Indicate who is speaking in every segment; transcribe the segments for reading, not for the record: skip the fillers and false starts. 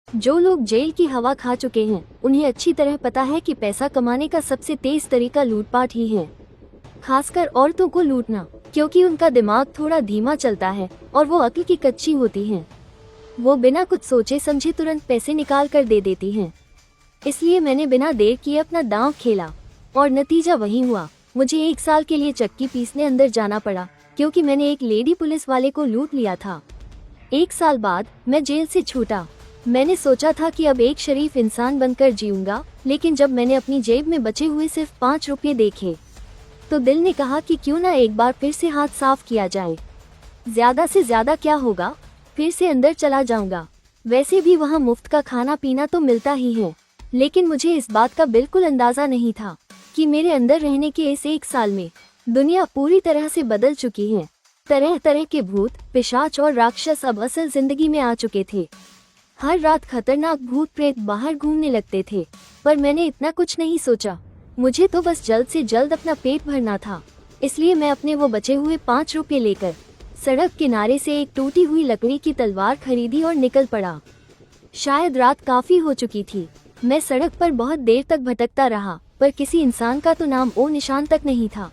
Speaker 1: जो लोग जेल की हवा खा चुके हैं उन्हें अच्छी तरह पता है कि पैसा कमाने का सबसे तेज तरीका लूटपाट ही है, खासकर औरतों को लूटना, क्योंकि उनका दिमाग थोड़ा धीमा चलता है और वो अक्ल की कच्ची होती हैं। वो बिना कुछ सोचे समझे तुरंत पैसे निकाल कर दे देती हैं। इसलिए मैंने बिना देर किए अपना दांव खेला और नतीजा वही हुआ। मुझे 1 साल के लिए चक्की पीसने अंदर जाना पड़ा, क्योंकि मैंने एक लेडी पुलिस वाले को लूट लिया था। 1 साल बाद मैं जेल से छूटा। मैंने सोचा था कि अब एक शरीफ इंसान बनकर जीऊंगा, लेकिन जब मैंने अपनी जेब में बचे हुए सिर्फ 5 रुपये देखे तो दिल ने कहा कि क्यों ना एक बार फिर से हाथ साफ किया जाए। ज्यादा से ज्यादा क्या होगा, फिर से अंदर चला जाऊंगा। वैसे भी वहाँ मुफ्त का खाना पीना तो मिलता ही है, लेकिन मुझे इस बात का बिल्कुल अंदाजा नहीं था कि मेरे अंदर रहने के इस 1 साल में दुनिया पूरी तरह से बदल चुकी है। तरह तरह के भूत, पिशाच और राक्षस अब असल जिंदगी में आ चुके थे। हर रात खतरनाक भूत प्रेत बाहर घूमने लगते थे, पर मैंने इतना कुछ नहीं सोचा। मुझे तो बस जल्द से जल्द अपना पेट भरना था। इसलिए मैं अपने वो बचे हुए 5 रुपये लेकर सड़क किनारे से एक टूटी हुई लकड़ी की तलवार खरीदी और निकल पड़ा। शायद रात काफी हो चुकी थी। मैं सड़क पर बहुत देर तक भटकता रहा, पर किसी इंसान का तो नाम ओ निशान तक नहीं था।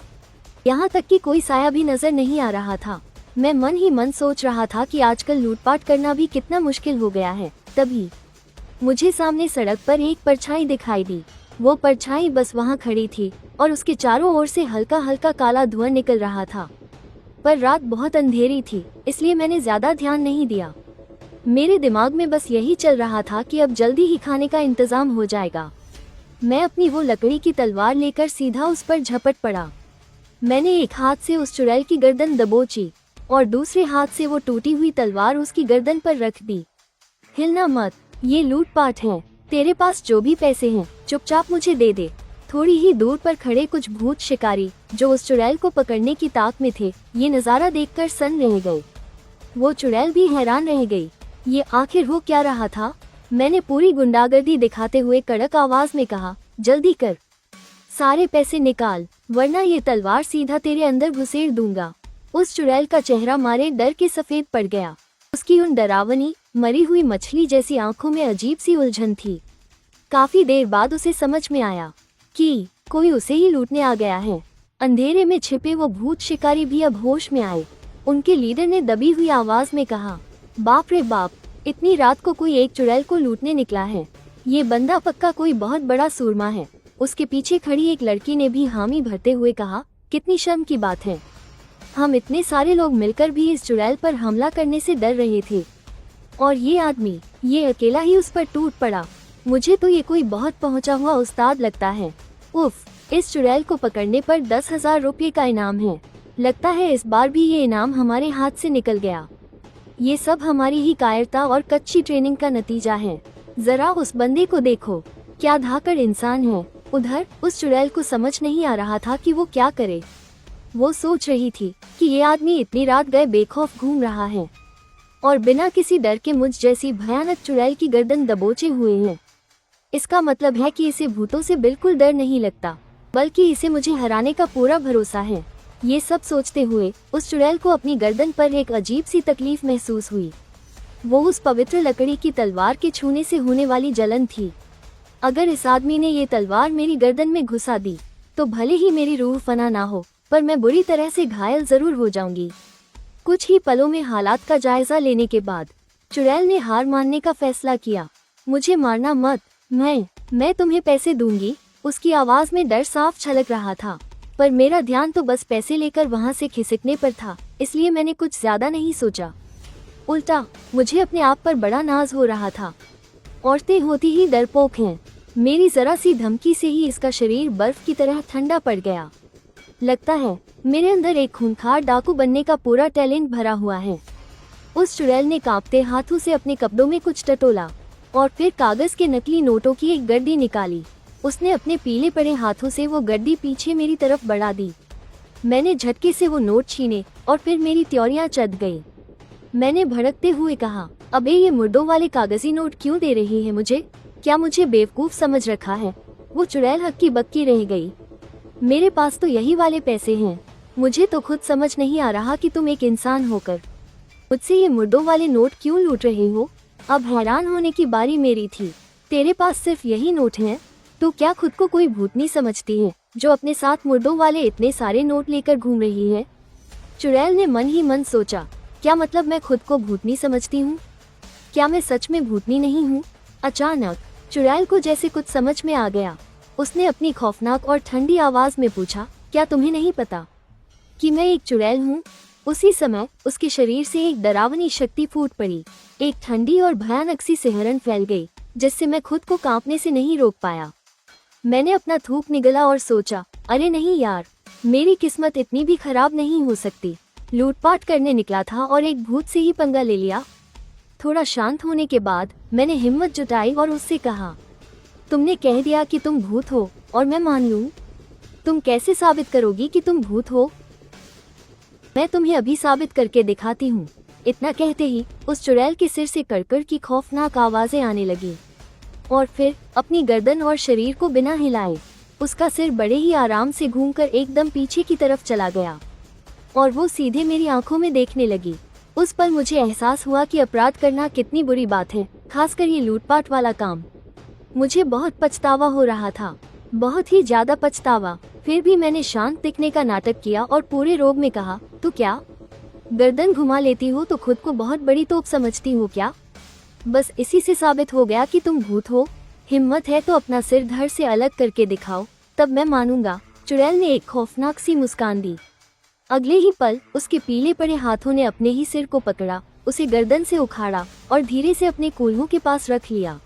Speaker 1: यहाँ तक कि कोई साया भी नजर नहीं आ रहा था। मैं मन ही मन सोच रहा था कि आजकल लूटपाट करना भी कितना मुश्किल हो गया है। तभी मुझे सामने सड़क पर एक परछाई दिखाई दी। वो परछाई बस वहाँ खड़ी थी और उसके चारों ओर से हल्का हल्का काला धुआं निकल रहा था। पर रात बहुत अंधेरी थी, इसलिए मैंने ज्यादा ध्यान नहीं दिया। मेरे दिमाग में बस यही चल रहा था कि अब जल्दी ही खाने का इंतजाम हो जाएगा। मैं अपनी वो लकड़ी की तलवार लेकर सीधा उस पर झपट पड़ा। मैंने एक हाथ से उस चुड़ैल की गर्दन दबोची और दूसरे हाथ से वो टूटी हुई तलवार उसकी गर्दन पर रख दी। हिलना मत, ये लूटपाट है। तेरे पास जो भी पैसे हैं चुपचाप मुझे दे दे। थोड़ी ही दूर पर खड़े कुछ भूत शिकारी जो उस चुड़ैल को पकड़ने की ताक में थे, ये नज़ारा देखकर सन्न रह गए। वो चुड़ैल भी हैरान रह गई। ये आखिर हो क्या रहा था? मैंने पूरी गुंडागर्दी दिखाते हुए कड़क आवाज में कहा, जल्दी कर, सारे पैसे निकाल, वरना ये तलवार सीधा तेरे अंदर घुसेड़ दूंगा। उस चुड़ैल का चेहरा मारे डर के सफेद पड़ गया। उसकी उन डरावनी मरी हुई मछली जैसी आंखों में अजीब सी उलझन थी। काफी देर बाद उसे समझ में आया कि कोई उसे ही लूटने आ गया है। अंधेरे में छिपे वो भूत शिकारी भी अब होश में आए। उनके लीडर ने दबी हुई आवाज में कहा, बाप रे बाप, इतनी रात को कोई एक चुड़ैल को लूटने निकला है। ये बंदा पक्का कोई बहुत बड़ा सूरमा है। उसके पीछे खड़ी एक लड़की ने भी हामी भरते हुए कहा, कितनी शर्म की बात है, हम इतने सारे लोग मिलकर भी इस चुड़ैल पर हमला करने से डर रहे थे, और ये आदमी, ये अकेला ही उस पर टूट पड़ा। मुझे तो ये कोई बहुत पहुंचा हुआ उस्ताद लगता है। उफ, इस चुड़ैल को पकड़ने पर 10,000 रुपये का इनाम है। लगता है इस बार भी ये इनाम हमारे हाथ से निकल गया। ये सब हमारी ही कायरता और कच्ची ट्रेनिंग का नतीजा है। जरा उस बंदे को देखो, क्या धाकड़ इंसान है। उधर उस चुड़ैल को समझ नहीं आ रहा था कि वो क्या करे। वो सोच रही थी कि ये आदमी इतनी रात गए बेखौफ घूम रहा है और बिना किसी डर के मुझ जैसी भयानक चुड़ैल की गर्दन दबोचे हुए है। इसका मतलब है कि इसे भूतों से बिल्कुल डर नहीं लगता, बल्कि इसे मुझे हराने का पूरा भरोसा है। ये सब सोचते हुए उस चुड़ैल को अपनी गर्दन पर एक अजीब सी तकलीफ महसूस हुई। वो उस पवित्र लकड़ी की तलवार के छूने से होने वाली जलन थी। अगर इस आदमी ने ये तलवार मेरी गर्दन में घुसा दी तो भले ही मेरी रूह फना ना हो, पर मैं बुरी तरह से घायल जरूर हो जाऊंगी। कुछ ही पलों में हालात का जायजा लेने के बाद चुड़ैल ने हार मानने का फैसला किया। मुझे मारना मत, मैं तुम्हें पैसे दूंगी। उसकी आवाज में डर साफ छलक रहा था, पर मेरा ध्यान तो बस पैसे लेकर वहां से खिसकने पर था, इसलिए मैंने कुछ ज्यादा नहीं सोचा। उल्टा मुझे अपने आप पर बड़ा नाज हो रहा था। औरतें होती ही डरपोक हैं। मेरी जरा सी धमकी से ही इसका शरीर बर्फ की तरह ठंडा पड़ गया। लगता है मेरे अंदर एक खूंखार डाकू बनने का पूरा टैलेंट भरा हुआ है। उस चुड़ैल ने कांपते हाथों से अपने कपड़ों में कुछ टटोला और फिर कागज के नकली नोटों की एक गड्डी निकाली। उसने अपने पीले पड़े हाथों से वो गड्डी पीछे मेरी तरफ बढ़ा दी। मैंने झटके से वो नोट छीने और फिर मेरी त्योरियां चढ़ गई। मैंने भड़कते हुए कहा, अबे ये मुर्दों वाले कागजी नोट क्यों दे रही है मुझे? क्या मुझे बेवकूफ समझ रखा है? वो चुड़ैल हक्की बक्की रह गई। मेरे पास तो यही वाले पैसे हैं। मुझे तो खुद समझ नहीं आ रहा कि तुम एक इंसान होकर मुझसे ये मुर्दों वाले नोट क्यों लूट रहे हो। अब हैरान होने की बारी मेरी थी। तेरे पास सिर्फ यही नोट हैं? तो क्या खुद को कोई भूतनी समझती है जो अपने साथ मुर्दों वाले इतने सारे नोट लेकर घूम रही है? चुड़ैल ने मन ही मन सोचा, क्या मतलब मैं खुद को भूतनी समझती हूँ? क्या मैं सच में भूतनी नहीं हूँ? अचानक चुड़ैल को जैसे कुछ समझ में आ गया। उसने अपनी खौफनाक और ठंडी आवाज में पूछा, क्या तुम्हें नहीं पता कि मैं एक चुड़ैल हूँ? उसी समय उसके शरीर से एक डरावनी शक्ति फूट पड़ी। एक ठंडी और भयानक सी सिहरन फैल गई, जिससे मैं खुद को कांपने से नहीं रोक पाया। मैंने अपना थूक निगला और सोचा, अरे नहीं यार, मेरी किस्मत इतनी भी खराब नहीं हो सकती। लूटपाट करने निकला था और एक भूत से ही पंगा ले लिया। थोड़ा शांत होने के बाद मैंने हिम्मत जुटाई और उससे कहा, तुमने कह दिया कि तुम भूत हो और मैं मान लूं? तुम कैसे साबित करोगी कि तुम भूत हो? मैं तुम्हें अभी साबित करके दिखाती हूँ। इतना कहते ही उस चुड़ैल के सिर से कड़कड़ की खौफनाक आवाजें आने लगी और फिर अपनी गर्दन और शरीर को बिना हिलाए उसका सिर बड़े ही आराम से घूमकर एकदम पीछे की तरफ चला गया और वो सीधे मेरी आंखों में देखने लगी। उस पल मुझे एहसास हुआ कि अपराध करना कितनी बुरी बात है, खासकर ये लूटपाट वाला काम। मुझे बहुत पछतावा हो रहा था, बहुत ही ज्यादा पछतावा। फिर भी मैंने शांत दिखने का नाटक किया और पूरे रोब में कहा, तो क्या गर्दन घुमा लेती हो तो खुद को बहुत बड़ी तोप समझती हो क्या? बस इसी से साबित हो गया कि तुम भूत हो। हिम्मत है तो अपना सिर धड़ से अलग करके दिखाओ, तब मैं मानूंगा। चुड़ैल ने एक खौफनाक सी मुस्कान दी। अगले ही पल उसके पीले पड़े हाथों ने अपने ही सिर को पकड़ा, उसे गर्दन से उखाड़ा और धीरे से अपने कूल्हों के पास रख लिया।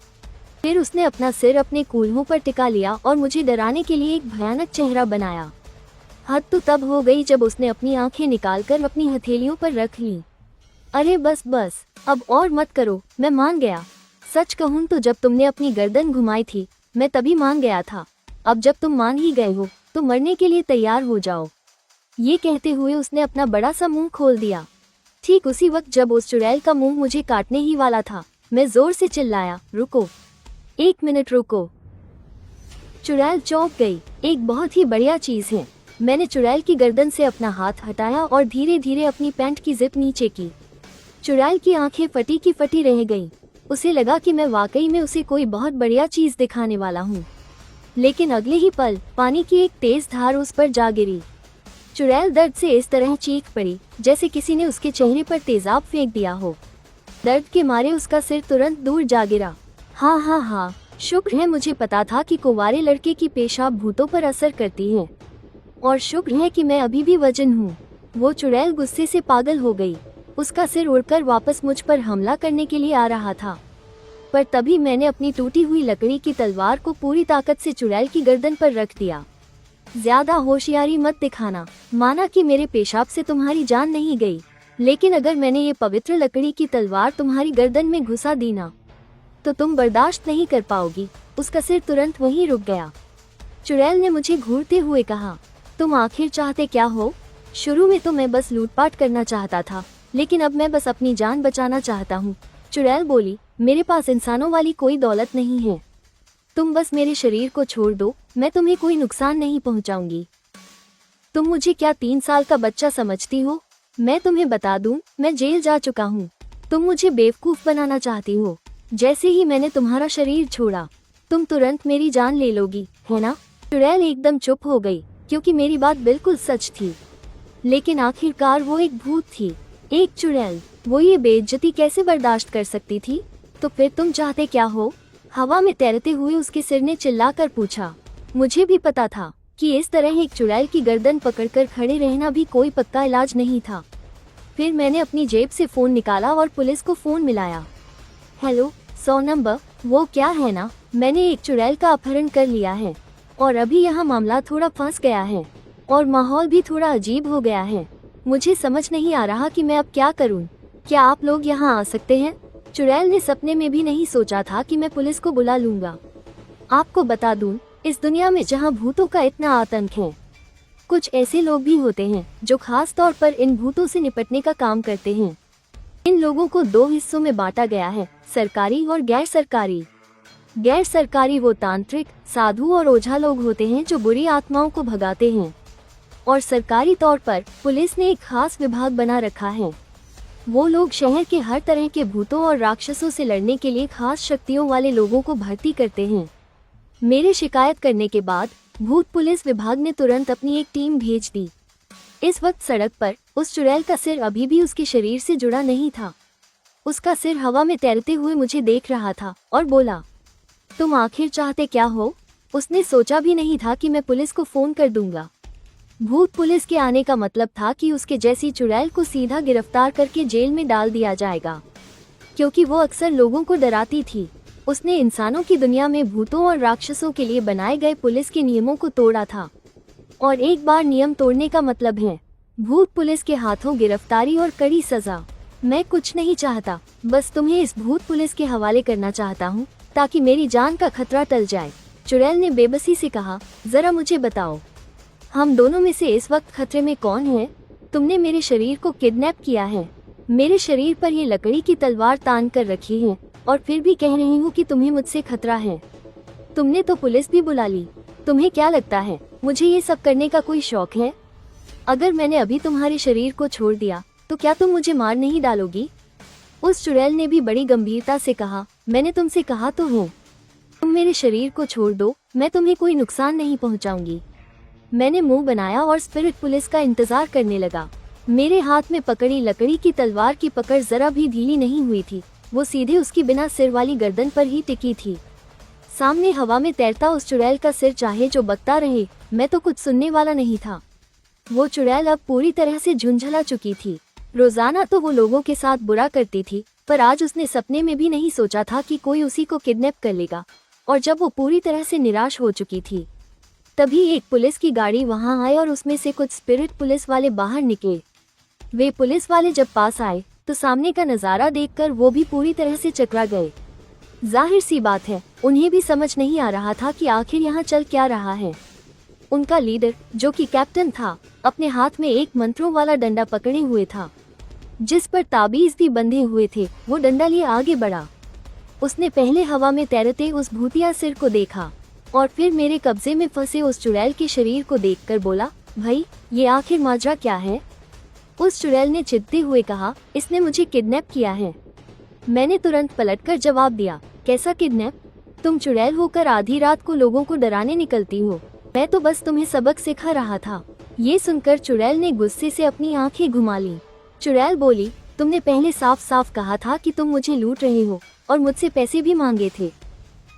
Speaker 1: फिर उसने अपना सिर अपने कूल्हों पर टिका लिया और मुझे डराने के लिए एक भयानक चेहरा बनाया। हद तो तब हो गई जब उसने अपनी आंखें निकालकर अपनी हथेलियों पर रख ली। अरे बस बस, अब और मत करो, मैं मान गया। सच कहूँ तो जब तुमने अपनी गर्दन घुमाई थी मैं तभी मान गया था। अब जब तुम मान ही गए हो तो मरने के लिए तैयार हो जाओ। ये कहते हुए उसने अपना बड़ा सा मुंह खोल दिया। ठीक उसी वक्त जब उस चुड़ैल का मुंह मुझे काटने ही वाला था, मैं जोर से चिल्लाया, रुको, 1 मिनट रुको। चुड़ैल चौंक गई। एक बहुत ही बढ़िया चीज है। मैंने चुड़ैल की गर्दन से अपना हाथ हटाया और धीरे धीरे अपनी पैंट की जिप नीचे की। चुड़ैल की आंखें फटी की फटी रह गईं। उसे लगा कि मैं वाकई में उसे कोई बहुत बढ़िया चीज दिखाने वाला हूँ, लेकिन अगले ही पल पानी की एक तेज धार उस पर जा गिरी। चुड़ैल दर्द से इस तरह चीख पड़ी जैसे किसी ने उसके चेहरे पर तेजाब फेंक दिया हो। दर्द के मारे उसका सिर तुरंत दूर जा गिरा। हाँ, शुक्र है, मुझे पता था कि कुंवारे लड़के की पेशाब भूतों पर असर करती है, और शुक्र है कि मैं अभी भी वजन हूँ। वो चुड़ैल गुस्से से पागल हो गई। उसका सिर उड़कर वापस मुझ पर हमला करने के लिए आ रहा था, पर तभी मैंने अपनी टूटी हुई लकड़ी की तलवार को पूरी ताकत से चुड़ैल की गर्दन पर रख दिया। ज्यादा होशियारी मत दिखाना। माना कि मेरे पेशाब से तुम्हारी जान नहीं गई, लेकिन अगर मैंने ये पवित्र लकड़ी की तलवार तुम्हारी गर्दन में घुसा दी ना, तो तुम बर्दाश्त नहीं कर पाओगी। उसका सिर तुरंत वहीं रुक गया। चुड़ैल ने मुझे घूरते हुए कहा, तुम आखिर चाहते क्या हो? शुरू में तो मैं बस लूटपाट करना चाहता था, लेकिन अब मैं बस अपनी जान बचाना चाहता हूँ। चुड़ैल बोली, मेरे पास इंसानों वाली कोई दौलत नहीं है। तुम बस मेरे शरीर को छोड़ दो, मैं तुम्हें कोई नुकसान नहीं पहुँचाऊंगी। तुम मुझे क्या 3 साल का बच्चा समझती हो? मैं तुम्हें बता दूं, मैं जेल जा चुका हूँ। तुम मुझे बेवकूफ बनाना चाहती हो। जैसे ही मैंने तुम्हारा शरीर छोड़ा, तुम तुरंत मेरी जान ले लोगी, है ना? चुड़ैल एकदम चुप हो गई, क्योंकि मेरी बात बिल्कुल सच थी। लेकिन आखिरकार वो एक भूत थी, एक चुड़ैल। वो ये बेइज्जती कैसे बर्दाश्त कर सकती थी? तो फिर तुम चाहते क्या हो? हवा में तैरते हुए उसके सिर ने चिल्लाकर पूछा। मुझे भी पता था कि इस तरह एक चुड़ैल की गर्दन पकड़कर खड़े रहना भी कोई पक्का इलाज नहीं था। फिर मैंने अपनी जेब से फोन निकाला और पुलिस को फोन मिलाया। Hello, 100 number. वो क्या है ना, मैंने एक चुड़ैल का अपहरण कर लिया है और अभी यहाँ मामला थोड़ा फंस गया है और माहौल भी थोड़ा अजीब हो गया है। मुझे समझ नहीं आ रहा कि मैं अब क्या करूँ। क्या आप लोग यहाँ आ सकते हैं? चुड़ैल ने सपने में भी नहीं सोचा था कि मैं पुलिस को बुला लूंगा। आपको बता दूं, इस दुनिया में जहाँ भूतों का इतना आतंक है, कुछ ऐसे लोग भी होते हैं जो खास तौर पर इन भूतों से निपटने का काम करते हैं। इन लोगों को 2 हिस्सों में बांटा गया है, सरकारी और गैर सरकारी। गैर सरकारी वो तांत्रिक, साधु और ओझा लोग होते हैं जो बुरी आत्माओं को भगाते हैं, और सरकारी तौर पर पुलिस ने एक खास विभाग बना रखा है। वो लोग शहर के हर तरह के भूतों और राक्षसों से लड़ने के लिए खास शक्तियों वाले लोगों को भर्ती करते हैं। मेरे शिकायत करने के बाद भूत पुलिस विभाग ने तुरंत अपनी एक टीम भेज दी। इस वक्त सड़क पर उस चुड़ैल का सिर अभी भी उसके शरीर से जुड़ा नहीं था। उसका सिर हवा में तैरते हुए मुझे देख रहा था और बोला, तुम आखिर चाहते क्या हो? उसने सोचा भी नहीं था कि मैं पुलिस को फोन कर दूंगा। भूत पुलिस के आने का मतलब था कि उसके जैसी चुड़ैल को सीधा गिरफ्तार करके जेल में डाल दिया जाएगा, क्योंकि वो अक्सर लोगों को डराती थी। उसने इंसानों की दुनिया में भूतों और राक्षसों के लिए बनाए गए पुलिस के नियमों को तोड़ा था, और एक बार नियम तोड़ने का मतलब है भूत पुलिस के हाथों गिरफ्तारी और कड़ी सजा। मैं कुछ नहीं चाहता, बस तुम्हें इस भूत पुलिस के हवाले करना चाहता हूँ ताकि मेरी जान का खतरा टल जाए। चुड़ैल ने बेबसी से कहा, जरा मुझे बताओ, हम दोनों में से इस वक्त खतरे में कौन है? तुमने मेरे शरीर को किडनैप किया है, मेरे शरीर पर ये लकड़ी की तलवार तान कर रखी है, और फिर भी कह रही हूँ कि तुम्हें मुझसे खतरा है। तुमने तो पुलिस भी बुला ली। तुम्हें क्या लगता है मुझे ये सब करने का कोई शौक है? अगर मैंने अभी तुम्हारे शरीर को छोड़ दिया तो क्या तुम मुझे मार नहीं डालोगी? उस चुड़ैल ने भी बड़ी गंभीरता से कहा, मैंने तुमसे कहा तो है, तुम मेरे शरीर को छोड़ दो, मैं तुम्हें कोई नुकसान नहीं पहुंचाऊंगी। मैंने मुंह बनाया और स्पिरिट पुलिस का इंतजार करने लगा। मेरे हाथ में पकड़ी लकड़ी की तलवार की पकड़ जरा भी ढीली नहीं हुई थी, वो सीधे उसकी बिना सिर वाली गर्दन पर ही टिकी थी। सामने हवा में तैरता उस चुड़ैल का सिर चाहे जो बकता रहे, मैं तो कुछ सुनने वाला नहीं था। वो चुड़ैल अब पूरी तरह से झुंझला चुकी थी। रोजाना तो वो लोगों के साथ बुरा करती थी, पर आज उसने सपने में भी नहीं सोचा था कि कोई उसी को किडनैप कर लेगा। और जब वो पूरी तरह से निराश हो चुकी थी, तभी एक पुलिस की गाड़ी वहां आई और उसमें से कुछ स्पिरिट पुलिस वाले बाहर निकले। वे पुलिस वाले जब पास आए तो सामने का नजारा देखकर वो भी पूरी तरह से चकरा गए। जाहिर सी बात है, उन्हें भी समझ नहीं आ रहा था कि आखिर यहाँ चल क्या रहा है। उनका लीडर, जो कि कैप्टन था, अपने हाथ में एक मंत्रों वाला डंडा पकड़े हुए था, जिस पर ताबीज भी बंधे हुए थे। वो डंडा लिए आगे बढ़ा। उसने पहले हवा में तैरते उस भूतिया सिर को देखा और फिर मेरे कब्जे में फंसे उस चुड़ैल के शरीर को देखकर बोला, भाई ये आखिर माजरा क्या है? उस चुड़ैल ने चिढ़ते हुए कहा, इसने मुझे किडनैप किया है। मैंने तुरंत पलटकर जवाब दिया, कैसा किडनैप? तुम चुड़ैल होकर आधी रात को लोगों को डराने निकलती हो, मैं तो बस तुम्हें सबक सिखा रहा था। ये सुनकर चुड़ैल ने गुस्से से अपनी आंखें घुमा ली। चुड़ैल बोली, तुमने पहले साफ साफ कहा था कि तुम मुझे लूट रहे हो और मुझसे पैसे भी मांगे थे।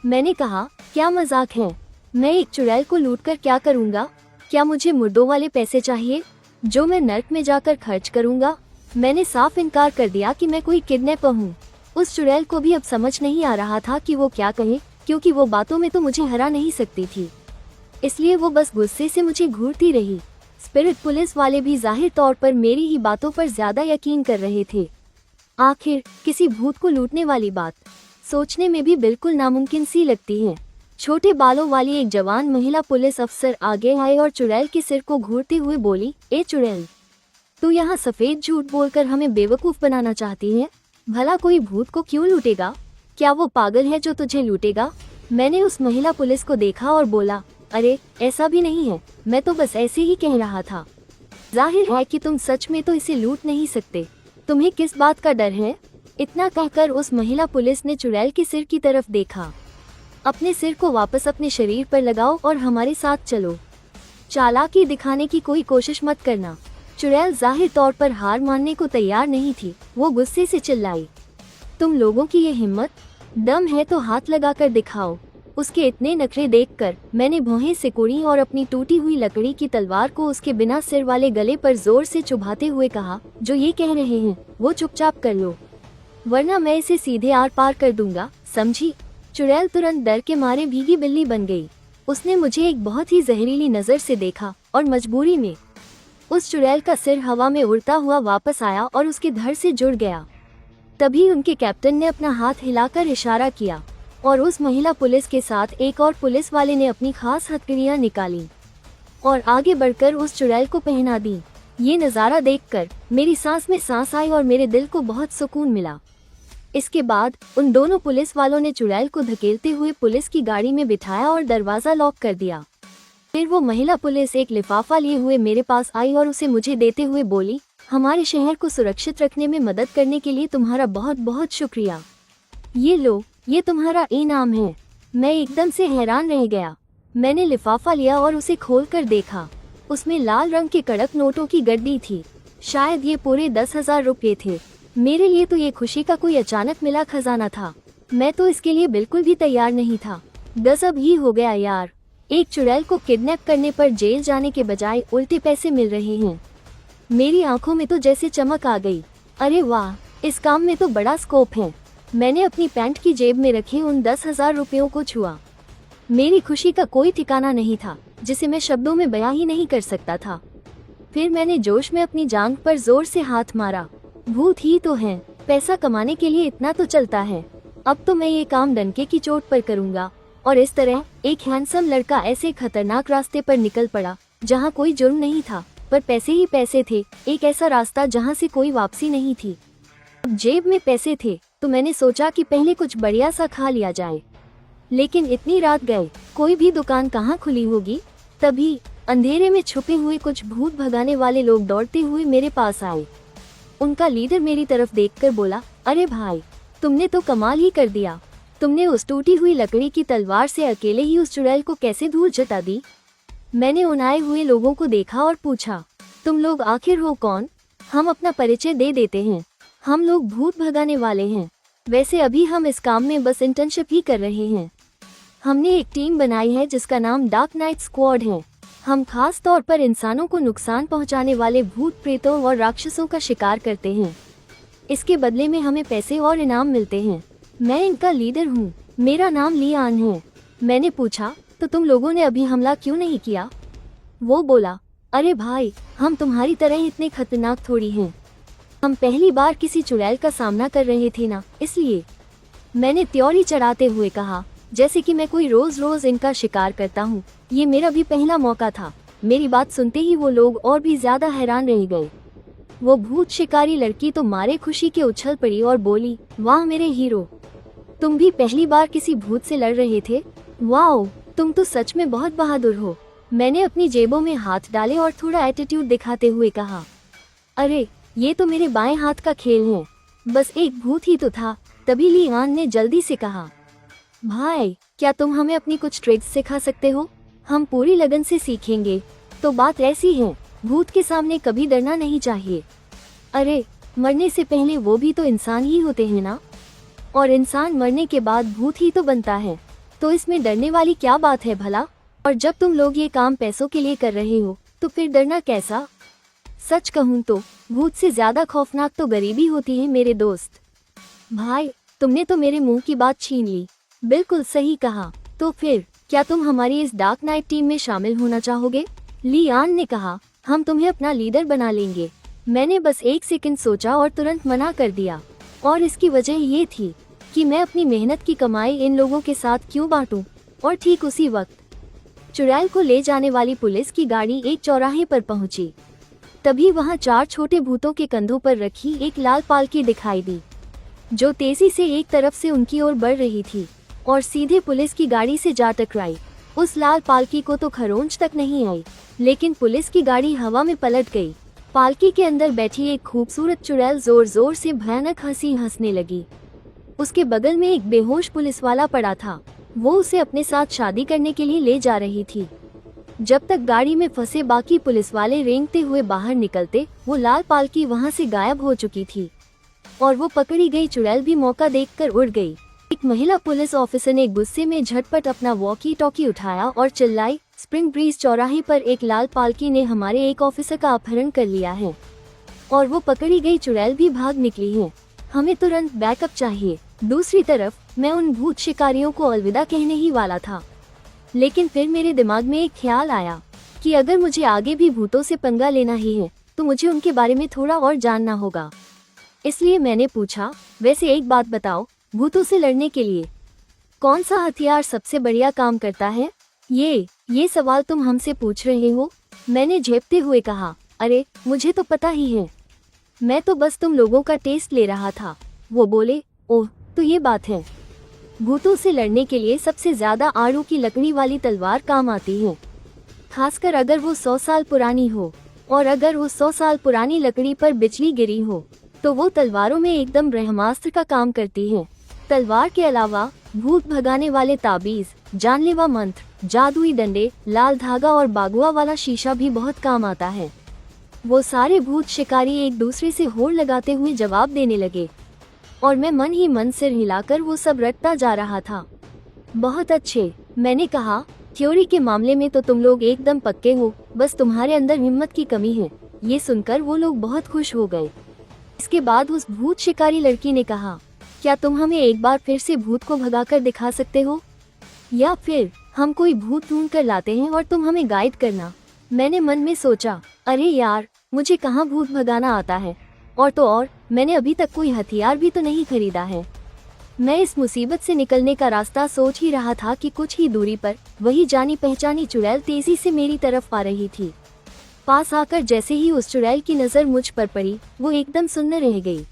Speaker 1: मैंने कहा, क्या मजाक है? मैं एक चुड़ैल को लूटकर क्या करूँगा? क्या मुझे मुर्दों वाले पैसे चाहिए जो मैं नर्क में जाकर खर्च करूँगा? मैंने साफ इनकार कर दिया कि मैं कोई किडनैपर हूँ। उस चुड़ैल को भी अब समझ नहीं आ रहा था कि वो क्या कहे, क्योंकि वो बातों में तो मुझे हरा नहीं सकती थी, इसलिए वो बस गुस्से से मुझे घूरती रही। स्पिरिट पुलिस वाले भी जाहिर तौर पर मेरी ही बातों पर ज्यादा यकीन कर रहे थे। आखिर किसी भूत को लूटने वाली बात सोचने में भी बिल्कुल नामुमकिन सी लगती है। छोटे बालों वाली एक जवान महिला पुलिस अफसर आगे आए और चुड़ैल के सिर को घूरते हुए बोली, ए चुड़ैल, तू यहाँ सफेद झूठ बोलकर हमें बेवकूफ बनाना चाहती है? भला कोई भूत को क्यों लूटेगा? क्या वो पागल है जो तुझे लूटेगा? मैंने उस महिला पुलिस को देखा और बोला, अरे ऐसा भी नहीं है, मैं तो बस ऐसे ही कह रहा था। जाहिर है कि तुम सच में तो इसे लूट नहीं सकते, तुम्हें किस बात का डर है? इतना कहकर उस महिला पुलिस ने चुड़ैल के सिर की तरफ देखा। अपने सिर को वापस अपने शरीर पर लगाओ और हमारे साथ चलो। चालाकी दिखाने की कोई कोशिश मत करना। चुड़ैल जाहिर तौर पर हार मानने को तैयार नहीं थी। वो गुस्से से चिल्लाई, तुम लोगों की ये हिम्मत, दम है तो हाथ लगाकर दिखाओ। उसके इतने नखरे देखकर मैंने भौहें सिकोड़ी और अपनी टूटी हुई लकड़ी की तलवार को उसके बिना सिर वाले गले पर जोर से चुभाते हुए कहा, जो ये कह रहे हैं वो चुपचाप कर लो, वरना मैं इसे सीधे आर पार कर दूंगा, समझी? चुड़ैल तुरंत डर के मारे भीगी बिल्ली बन गई। उसने मुझे एक बहुत ही जहरीली नजर से देखा और मजबूरी में उस चुड़ैल का सिर हवा में उड़ता हुआ वापस आया और उसके धड़ से जुड़ गया। तभी उनके कैप्टन ने अपना हाथ हिलाकर इशारा किया और उस महिला पुलिस के साथ एक और पुलिस वाले ने अपनी खास हथकड़ियां निकाली और आगे बढ़कर उस चुड़ैल को पहना दी। ये नज़ारा देखकर मेरी सांस में सांस आई और मेरे दिल को बहुत सुकून मिला। इसके बाद उन दोनों पुलिस वालों ने चुड़ैल को धकेलते हुए पुलिस की गाड़ी में बिठाया और दरवाज़ा लॉक कर दिया। फिर वो महिला पुलिस एक लिफाफा लिए हुए मेरे पास आई और उसे मुझे देते हुए बोली, हमारे शहर को सुरक्षित रखने में मदद करने के लिए तुम्हारा बहुत बहुत शुक्रिया। ये लो, ये तुम्हारा इनाम है। मैं एकदम से हैरान रह गया। मैंने लिफाफा लिया और उसे खोलकर देखा। उसमें लाल रंग के कड़क नोटों की गड्डी थी। शायद ये पूरे 10,000 रुपये थे। मेरे लिए तो ये खुशी का कोई अचानक मिला खजाना था। मैं तो इसके लिए बिल्कुल भी तैयार नहीं था। गजब ही हो गया यार। एक चुड़ैल को किडनैप करने पर जेल जाने के बजाय उल्टे पैसे मिल रहे हैं। मेरी आंखों में तो जैसे चमक आ गई। अरे वाह, इस काम में तो बड़ा स्कोप है। मैंने अपनी पैंट की जेब में रखे उन 10,000 रुपयों को छुआ। मेरी खुशी का कोई ठिकाना नहीं था, जिसे मैं शब्दों में बयां ही नहीं कर सकता था। फिर मैंने जोश में अपनी जांघ पर जोर से हाथ मारा। भूत ही तो हैं, पैसा कमाने के लिए इतना तो चलता है। अब तो मैं ये काम डंके की चोट पर करूंगा। और इस तरह एक हैंडसम लड़का ऐसे खतरनाक रास्ते पर निकल पड़ा जहाँ कोई जुर्म नहीं था, पर पैसे ही पैसे थे। एक ऐसा रास्ता जहाँ से कोई वापसी नहीं थी। अब जेब में पैसे थे तो मैंने सोचा कि पहले कुछ बढ़िया सा खा लिया जाए। लेकिन इतनी रात गए, कोई भी दुकान कहाँ खुली होगी। तभी अंधेरे में छुपे हुए कुछ भूत भगाने वाले लोग दौड़ते हुए मेरे पास आए। उनका लीडर मेरी तरफ देखकर बोला, अरे भाई, तुमने तो कमाल ही कर दिया। तुमने उस टूटी हुई लकड़ी की तलवार से अकेले ही उस चुड़ैल को कैसे धूल जता दी। मैंने उन आए हुए लोगों को देखा और पूछा, तुम लोग आखिर हो कौन? हम अपना परिचय दे देते हैं। हम लोग भूत भगाने वाले हैं। वैसे अभी हम इस काम में बस इंटर्नशिप ही कर रहे हैं। हमने एक टीम बनाई है जिसका नाम डार्क नाइट स्क्वाड है। हम खास तौर पर इंसानों को नुकसान पहुंचाने वाले भूत प्रेतों और राक्षसों का शिकार करते हैं। इसके बदले में हमें पैसे और इनाम मिलते हैं। मैं इनका लीडर हूँ। मेरा नाम लियान है। मैंने पूछा, तो तुम लोगों ने अभी हमला क्यों नहीं किया? वो बोला, अरे भाई, हम तुम्हारी तरह इतने खतरनाक थोड़ी हैं। हम पहली बार किसी चुड़ैल का सामना कर रहे थे ना, इसलिए। मैंने त्योरी चढ़ाते हुए कहा, जैसे कि मैं कोई रोज रोज इनका शिकार करता हूँ। ये मेरा भी पहला मौका था। मेरी बात सुनते ही वो लोग और भी ज्यादा हैरान रह गए। वो भूत शिकारी लड़की तो मारे खुशी के उछल पड़ी और बोली, वाह मेरे हीरो, तुम भी पहली बार किसी भूत से लड़ रहे थे। वाओ, तुम तो सच में बहुत बहादुर हो। मैंने अपनी जेबों में हाथ डाले और थोड़ा एटीट्यूड दिखाते हुए कहा, अरे ये तो मेरे बाएं हाथ का खेल है। बस एक भूत ही तो था। तभी लियान ने जल्दी से कहा, भाई, क्या तुम हमें अपनी कुछ ट्रिक्स सिखा सकते हो? हम पूरी लगन से सीखेंगे। तो बात ऐसी है, भूत के सामने कभी डरना नहीं चाहिए। अरे, मरने से पहले वो भी तो इंसान ही होते हैं ना, और इंसान मरने के बाद भूत ही तो बनता है। तो इसमें डरने वाली क्या बात है भला? और जब तुम लोग ये काम पैसों के लिए कर रहे हो तो फिर डरना कैसा? सच कहूँ तो भूत से ज्यादा खौफनाक तो गरीबी होती है मेरे दोस्त। भाई, तुमने तो मेरे मुंह की बात छीन ली। बिल्कुल सही कहा। तो फिर क्या तुम हमारी इस डार्क नाइट टीम में शामिल होना चाहोगे? लियान ने कहा, हम तुम्हें अपना लीडर बना लेंगे। मैंने बस एक सेकंड सोचा और तुरंत मना कर दिया। और इसकी वजह ये थी कि मैं अपनी मेहनत की कमाई इन लोगों के साथ क्यों बांटूं। और ठीक उसी वक्त चुड़ैल को ले जाने वाली पुलिस की गाड़ी एक चौराहे पर पहुंची। तभी वहां 4 छोटे भूतों के कंधों पर रखी एक लाल पालकी दिखाई दी, जो तेजी से एक तरफ से उनकी ओर बढ़ रही थी और सीधे पुलिस की गाड़ी से जा टकराई। उस लाल पालकी को तो खरोंच तक नहीं आई, लेकिन पुलिस की गाड़ी हवा में पलट गई। पालकी के अंदर बैठी एक खूबसूरत चुड़ैल जोर जोर से भयानक हंसी हंसने लगी। उसके बगल में एक बेहोश पुलिस वाला पड़ा था। वो उसे अपने साथ शादी करने के लिए ले जा रही थी। जब तक गाड़ी में फंसे बाकी पुलिस वाले रेंगते हुए बाहर निकलते, वो लाल पालकी वहां से गायब हो चुकी थी और वो पकड़ी गई चुड़ैल भी मौका देखकर उड़ गई। एक महिला पुलिस ऑफिसर ने गुस्से में झटपट अपना वॉकी टॉकी उठाया और चिल्लाई, स्प्रिंग ब्रीज चौराहे पर एक लाल पालकी ने हमारे एक ऑफिसर का अपहरण कर लिया है और वो पकड़ी गई चुड़ैल भी भाग निकली है। हमें तुरंत बैकअप चाहिए। दूसरी तरफ मैं उन भूत शिकारियों को अलविदा कहने ही वाला था, लेकिन फिर मेरे दिमाग में एक ख्याल आया कि अगर मुझे आगे भी भूतों से पंगा लेना ही है तो मुझे उनके बारे में थोड़ा और जानना होगा। इसलिए मैंने पूछा, वैसे एक बात बताओ, भूतों से लड़ने के लिए कौन सा हथियार सबसे बढ़िया काम करता है? ये सवाल तुम हमसे पूछ रहे हो? मैंने झेपते हुए कहा, अरे मुझे तो पता ही है, मैं तो बस तुम लोगों का टेस्ट ले रहा था। वो बोले, ओह तो ये बात है। भूतों से लड़ने के लिए सबसे ज्यादा आड़ू की लकड़ी वाली तलवार काम आती है, खासकर अगर वो 100 साल पुरानी हो और अगर वो 100 साल पुरानी लकड़ी पर बिजली गिरी हो तो वो तलवारों में एकदम ब्रह्मास्त्र का काम करती है। तलवार के अलावा भूत भगाने वाले ताबीज, जानलेवा मंत्र, जादुई डंडे, लाल धागा और बागुआ वाला शीशा भी बहुत काम आता है। वो सारे भूत शिकारी एक दूसरे से होड़ लगाते हुए जवाब देने लगे और मैं मन ही मन सिर हिलाकर वो सब रटता जा रहा था। बहुत अच्छे, मैंने कहा, थ्योरी के मामले में तो तुम लोग एकदम पक्के हो, बस तुम्हारे अंदर हिम्मत की कमी है। ये सुनकर वो लोग बहुत खुश हो गए। इसके बाद उस भूत शिकारी लड़की ने कहा, क्या तुम हमें एक बार फिर से भूत को भगाकर दिखा सकते हो, या फिर हम कोई भूत ढूंढ कर लाते हैं और तुम हमें गाइड करना। मैंने मन में सोचा, अरे यार, मुझे कहाँ भूत भगाना आता है, और तो और मैंने अभी तक कोई हथियार भी तो नहीं खरीदा है। मैं इस मुसीबत से निकलने का रास्ता सोच ही रहा था कि कुछ ही दूरी पर वही जानी पहचानी चुड़ैल तेजी से मेरी तरफ आ रही थी। पास आकर जैसे ही उस चुड़ैल की नजर मुझ पर पड़ी, वो एकदम सुन्न रह गई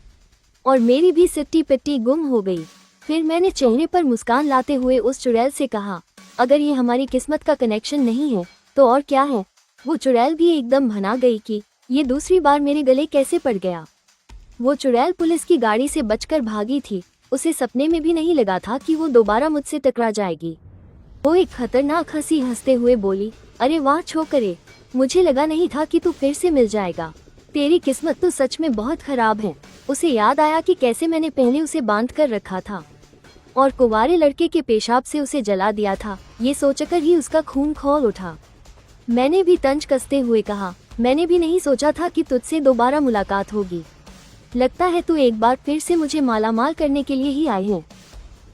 Speaker 1: और मेरी भी सिट्टी पिट्टी गुम हो गई। फिर मैंने चेहरे पर मुस्कान लाते हुए उस चुड़ैल से कहा, अगर ये हमारी किस्मत का कनेक्शन नहीं है तो और क्या है। वो चुड़ैल भी एकदम भना गई कि ये दूसरी बार मेरे गले कैसे पड़ गया। वो चुड़ैल पुलिस की गाड़ी से बचकर भागी थी। उसे सपने में भी नहीं लगा था कि वो दोबारा मुझसे टकरा जाएगी। वो एक खतरनाक हंसी हंसते हुए बोली, अरे वाह छोकरे, मुझे लगा नहीं था कि तू फिर से मिल जाएगा। तेरी किस्मत तो सच में बहुत खराब है। उसे याद आया कि कैसे मैंने पहले उसे बांध कर रखा था और कुंवारे लड़के के पेशाब से उसे जला दिया था। ये सोचकर ही उसका खून खौल उठा। मैंने भी तंज कसते हुए कहा, मैंने भी नहीं सोचा था कि तुझसे दोबारा मुलाकात होगी। लगता है तू एक बार फिर से मुझे मालामाल करने के लिए ही आए हैं।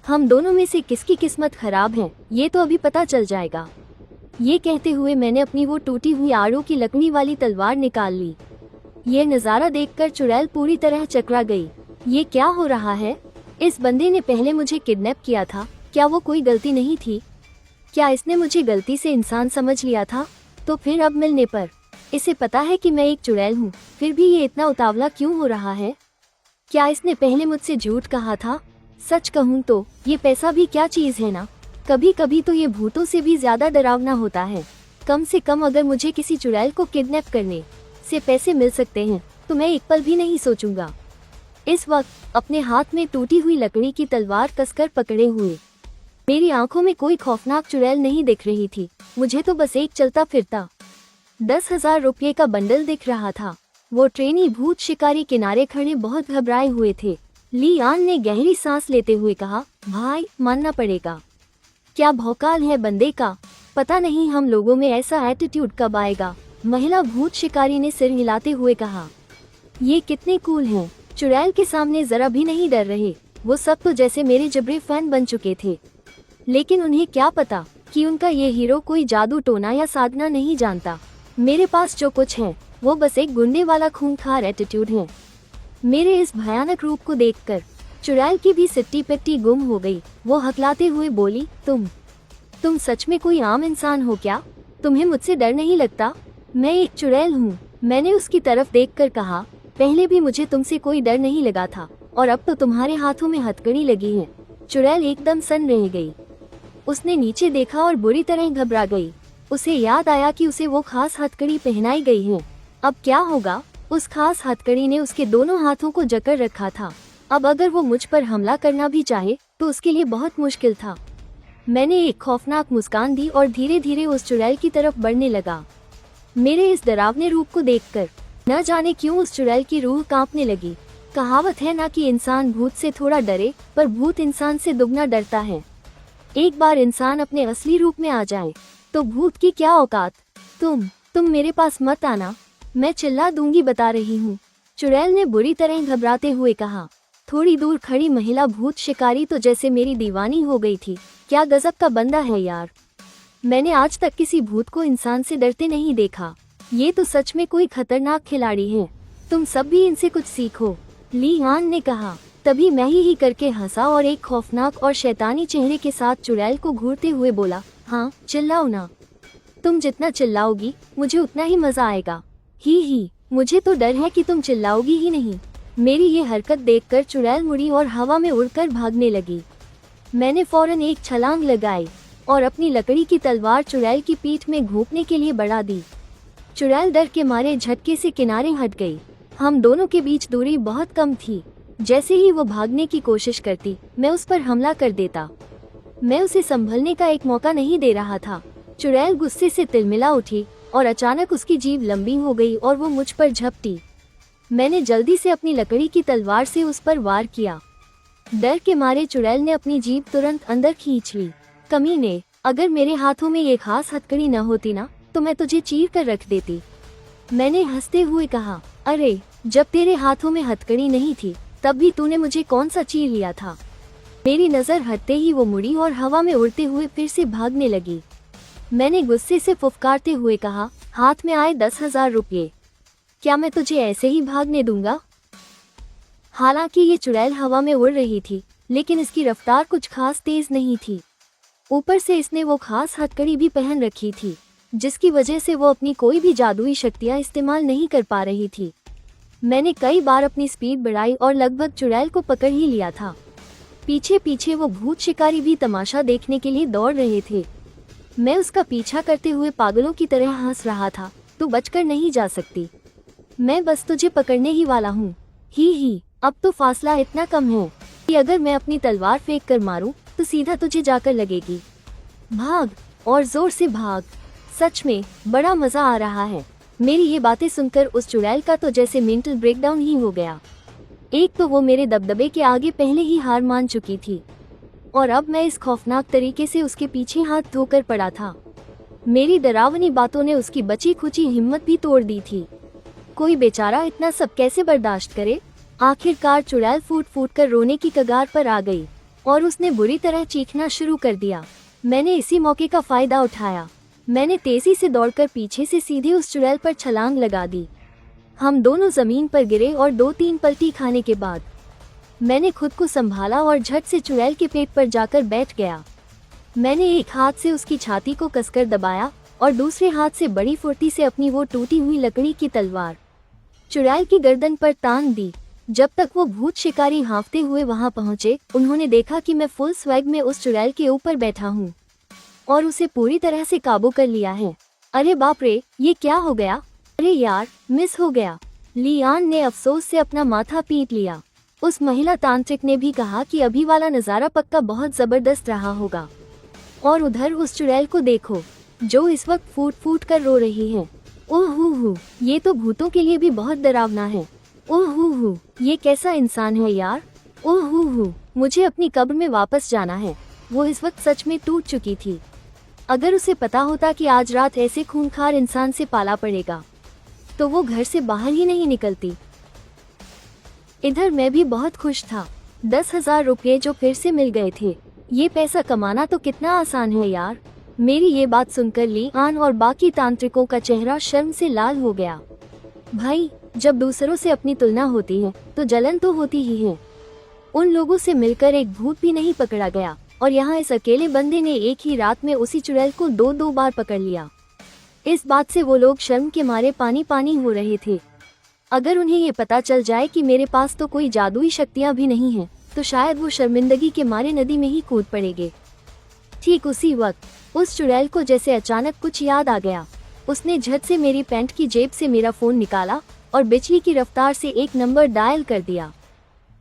Speaker 1: हम दोनों में से किसकी किस्मत खराब है ये तो अभी पता चल जाएगा। ये कहते हुए मैंने अपनी वो टूटी हुई आड़ू की लकड़ी वाली तलवार निकाल ली। ये नज़ारा देखकर चुड़ैल पूरी तरह चकरा गई। ये क्या हो रहा है? इस बंदे ने पहले मुझे किडनैप किया था। क्या वो कोई गलती नहीं थी? क्या इसने मुझे गलती से इंसान समझ लिया था? तो फिर अब मिलने पर इसे पता है कि मैं एक चुड़ैल हूँ, फिर भी ये इतना उतावला क्यों हो रहा है? क्या इसने पहले मुझसे झूठ कहा था? सच कहूँ तो ये पैसा भी क्या चीज़ है ना। कभी कभी तो ये भूतों से भी ज्यादा डरावना होता है। कम से कम अगर मुझे किसी चुड़ैल को किडनैप करने से पैसे मिल सकते हैं तो मैं एक पल भी नहीं सोचूंगा। इस वक्त अपने हाथ में टूटी हुई लकड़ी की तलवार कसकर पकड़े हुए मेरी आंखों में कोई खौफनाक चुड़ैल नहीं दिख रही थी। मुझे तो बस एक चलता फिरता 10,000 रुपये का बंडल दिख रहा था। वो ट्रेनी भूत शिकारी किनारे खड़े बहुत घबराए हुए थे। ली आन ने गहरी सांस लेते हुए कहा, भाई मानना पड़ेगा, क्या भौकाल है बंदे का। पता नहीं हम लोगों में ऐसा एटीट्यूड कब आएगा। महिला भूत शिकारी ने सिर हिलाते हुए कहा, ये कितने कूल हैं, चुड़ैल के सामने जरा भी नहीं डर रहे। वो सब तो जैसे मेरे जबरे फैन बन चुके थे। लेकिन उन्हें क्या पता कि उनका ये हीरो कोई जादू टोना या साधना नहीं जानता। मेरे पास जो कुछ है वो बस एक गुंडे वाला खूंखार एटीट्यूड है। मेरे इस भयानक रूप को देखकर चुड़ैल की भी सिट्टी पिट्टी गुम हो गई। वो हकलाते हुए बोली, तुम सच में कोई आम इंसान हो क्या? तुम्हें मुझसे डर नहीं लगता? मैं एक चुड़ैल हूँ। मैंने उसकी तरफ देखकर कहा, पहले भी मुझे तुमसे कोई डर नहीं लगा था और अब तो तुम्हारे हाथों में हथकड़ी लगी है। चुड़ैल एकदम सन्न रह गई। उसने नीचे देखा और बुरी तरह घबरा गई। उसे याद आया कि उसे वो खास हथकड़ी पहनाई गई है। अब क्या होगा? उस खास हथकड़ी ने उसके दोनों हाथों को जकड़ रखा था। अब अगर वो मुझ पर हमला करना भी चाहे तो उसके लिए बहुत मुश्किल था। मैंने एक खौफनाक मुस्कान दी और धीरे धीरे उस चुड़ैल की तरफ बढ़ने लगा। मेरे इस डरावने रूप को देखकर न जाने क्यों उस चुड़ैल की रूह कांपने लगी। कहावत है ना कि इंसान भूत से थोड़ा डरे पर भूत इंसान से दुगना डरता है। एक बार इंसान अपने असली रूप में आ जाए तो भूत की क्या औकात। तुम मेरे पास मत आना, मैं चिल्ला दूंगी, बता रही हूँ, चुड़ैल ने बुरी तरह घबराते हुए कहा। थोड़ी दूर खड़ी महिला भूत शिकारी तो जैसे मेरी दीवानी हो गई थी। क्या गजब का बंदा है यार। मैंने आज तक किसी भूत को इंसान से डरते नहीं देखा। ये तो सच में कोई खतरनाक खिलाड़ी है। तुम सब भी इनसे कुछ सीखो, ली आन ने कहा। तभी मैं ही करके हंसा और एक खौफनाक और शैतानी चेहरे के साथ चुड़ैल को घूरते हुए बोला, हाँ चिल्लाओ ना। तुम जितना चिल्लाओगी मुझे उतना ही मजा आएगा। ही मुझे तो डर है कि तुम चिल्लाओगी ही नहीं। मेरी ये हरकत देखकर चुड़ैल मुड़ी और हवा में उड़कर भागने लगी। मैंने फौरन एक छलांग लगाई और अपनी लकड़ी की तलवार चुड़ैल की पीठ में घोंपने के लिए बढ़ा दी। चुड़ैल डर के मारे झटके से किनारे हट गई। हम दोनों के बीच दूरी बहुत कम थी। जैसे ही वो भागने की कोशिश करती, मैं उस पर हमला कर देता। मैं उसे संभलने का एक मौका नहीं दे रहा था। चुड़ैल गुस्से से तिलमिला उठी और अचानक उसकी जीभ लंबी हो गई और वो मुझ पर झपटी। मैंने जल्दी से अपनी लकड़ी की तलवार से उस पर वार किया। डर के मारे चुड़ैल ने अपनी जीभ तुरंत अंदर खींच ली। कमीने, अगर मेरे हाथों में ये खास हथकड़ी न होती ना, तो मैं तुझे चीर कर रख देती। मैंने हंसते हुए कहा, अरे जब तेरे हाथों में हथकड़ी नहीं थी तब भी तूने मुझे कौन सा चीर लिया था। मेरी नजर हटते ही वो मुड़ी और हवा में उड़ते हुए फिर से भागने लगी। मैंने गुस्से से फुफकारते हुए कहा, हाथ में आए 10,000 रुपये, क्या मैं तुझे ऐसे ही भागने दूंगा। हालांकि ये चुड़ैल हवा में उड़ रही थी, लेकिन इसकी रफ्तार कुछ खास तेज नहीं थी। ऊपर से इसने वो खास हथकड़ी भी पहन रखी थी, जिसकी वजह से वो अपनी कोई भी जादुई शक्तियां इस्तेमाल नहीं कर पा रही थी। मैंने कई बार अपनी स्पीड बढ़ाई और लगभग चुड़ैल को पकड़ ही लिया था। पीछे पीछे वो भूत शिकारी भी तमाशा देखने के लिए दौड़ रहे थे। मैं उसका पीछा करते हुए पागलों की तरह हंस रहा था। तू बचकर नहीं जा सकती, मैं बस तुझे पकड़ने ही वाला हूँ। ही, अब तो फासला इतना कम है कि अगर मैं अपनी तलवार फेंक कर मारूं तो सीधा तुझे जाकर लगेगी। भाग और जोर से भाग। सच में बड़ा मजा आ रहा है। मेरी ये बातें सुनकर उस चुड़ैल का तो जैसे मेंटल ब्रेकडाउन ही हो गया। एक तो वो मेरे दबदबे के आगे पहले ही हार मान चुकी थी, और अब मैं इस खौफनाक तरीके से उसके पीछे हाथ धोकर पड़ा था। मेरी डरावनी बातों ने उसकी बची खुची हिम्मत भी तोड़ दी थी। कोई बेचारा इतना सब कैसे बर्दाश्त करे। आखिरकार चुड़ैल फूट फूट कर रोने की कगार पर आ गई और उसने बुरी तरह चीखना शुरू कर दिया। मैंने इसी मौके का फायदा उठाया। मैंने तेजी से दौड़कर पीछे से सीधे उस चुड़ैल पर छलांग लगा दी। हम दोनों जमीन पर गिरे और 2-3 पलटी खाने के बाद मैंने खुद को संभाला और झट से चुड़ैल के पेट पर जाकर बैठ गया। मैंने एक हाथ से उसकी छाती को कसकर दबाया और दूसरे हाथ से बड़ी फुर्ती से अपनी वो टूटी हुई लकड़ी की तलवार चुड़ैल की गर्दन पर तान दी। जब तक वो भूत शिकारी हाँफते हुए वहां पहुंचे, उन्होंने देखा कि मैं फुल स्वैग में उस चुड़ैल के ऊपर बैठा हूं और उसे पूरी तरह से काबू कर लिया है। अरे बाप रे, ये क्या हो गया। अरे यार, मिस हो गया। लियान ने अफसोस से अपना माथा पीट लिया। उस महिला तांत्रिक ने भी कहा कि अभी वाला नजारा पक्का बहुत जबरदस्त रहा होगा। और उधर उस चुड़ैल को देखो, जो इस वक्त फूट फूट कर रो रही है। ओह, ये तो भूतों के लिए भी बहुत डरावना है। ओह, ये कैसा इंसान है यार। ओह, मुझे अपनी कब्र में वापस जाना है। वो इस वक्त सच में टूट चुकी थी। अगर उसे पता होता कि आज रात ऐसे खूंखार इंसान से पाला पड़ेगा, तो वो घर से बाहर ही नहीं निकलती। इधर मैं भी बहुत खुश था। 10,000 रुपये जो फिर से मिल गए थे। ये पैसा कमाना तो कितना आसान है यार। मेरी ये बात सुनकर लियान और बाकी तांत्रिकों का चेहरा शर्म से लाल हो गया। भाई, जब दूसरों से अपनी तुलना होती है तो जलन तो होती ही है। उन लोगों से मिलकर एक भूत भी नहीं पकड़ा गया, और यहाँ इस अकेले बंदे ने एक ही रात में उसी चुड़ैल को 2-2 बार पकड़ लिया। इस बात से वो लोग शर्म के मारे पानी पानी हो रहे थे। अगर उन्हें ये पता चल जाए कि मेरे पास तो कोई जादुई शक्तियाँ भी नहीं हैं, तो शायद वो शर्मिंदगी के मारे नदी में ही कूद पड़ेंगे। ठीक उसी वक्त उस चुड़ैल को जैसे अचानक कुछ याद आ गया। उसने झट से मेरी पैंट की जेब से मेरा फोन निकाला और बिजली की रफ्तार से एक नंबर डायल कर दिया।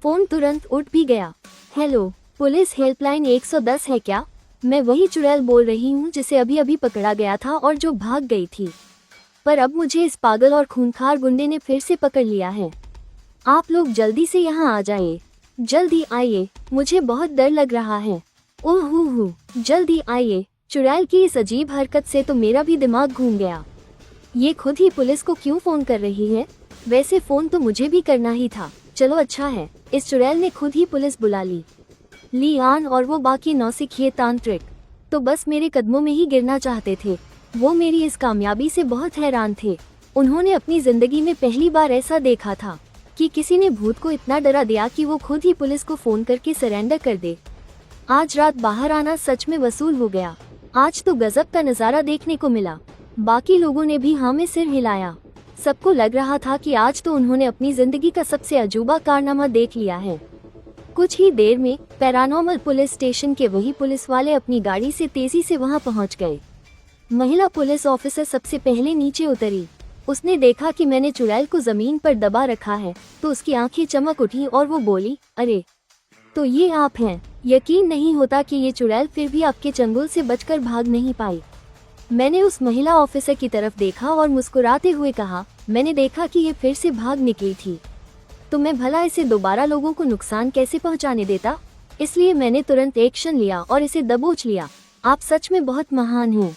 Speaker 1: फोन तुरंत उठ भी गया। हेलो, पुलिस हेल्पलाइन 110 है क्या? मैं वही चुड़ैल बोल रही हूँ जिसे अभी अभी पकड़ा गया था और जो भाग गई थी, पर अब मुझे इस पागल और खूंखार गुंडे ने फिर से पकड़ लिया है। आप लोग जल्दी से यहाँ आ जाइए, जल्दी आइए, मुझे बहुत डर लग रहा है। ओह, जल्दी आइए। चुड़ैल की इस अजीब हरकत से तो मेरा भी दिमाग घूम गया। ये खुद ही पुलिस को क्यों फोन कर रही है? वैसे फोन तो मुझे भी करना ही था। चलो अच्छा है, इस चुड़ैल ने खुद ही पुलिस बुला ली। लियान और वो बाकी नौसिखिए तांत्रिक तो बस मेरे कदमों में ही गिरना चाहते थे। वो मेरी इस कामयाबी से बहुत हैरान थे। उन्होंने अपनी जिंदगी में पहली बार ऐसा देखा था कि किसी ने भूत को इतना डरा दिया कि वो खुद ही पुलिस को फोन करके सरेंडर कर दे। आज रात बाहर आना सच में वसूल हो गया। आज तो गजब का नजारा देखने को मिला। बाकी लोगों ने भी हाँ में सिर हिलाया। सबको लग रहा था कि आज तो उन्होंने अपनी जिंदगी का सबसे अजूबा कारनामा देख लिया है। कुछ ही देर में पैरानॉर्मल पुलिस स्टेशन के वही पुलिस वाले अपनी गाड़ी से तेजी से वहां पहुंच गए। महिला पुलिस ऑफिसर सबसे पहले नीचे उतरी उसने देखा कि मैंने चुड़ैल को जमीन पर दबा रखा है तो उसकी आंखें चमक उठी और वो बोली, अरे तो ये आप हैं। यकीन नहीं होता कि ये चुड़ैल फिर भी आपके चंगुल से बचकर भाग नहीं पाई। मैंने उस महिला ऑफिसर की तरफ देखा और मुस्कुराते हुए कहा, मैंने देखा कि ये फिर से भाग निकली थी, तो मैं भला इसे दोबारा लोगों को नुकसान कैसे पहुंचाने देता। इसलिए मैंने तुरंत एक्शन लिया और इसे दबोच लिया। आप सच में बहुत महान हैं।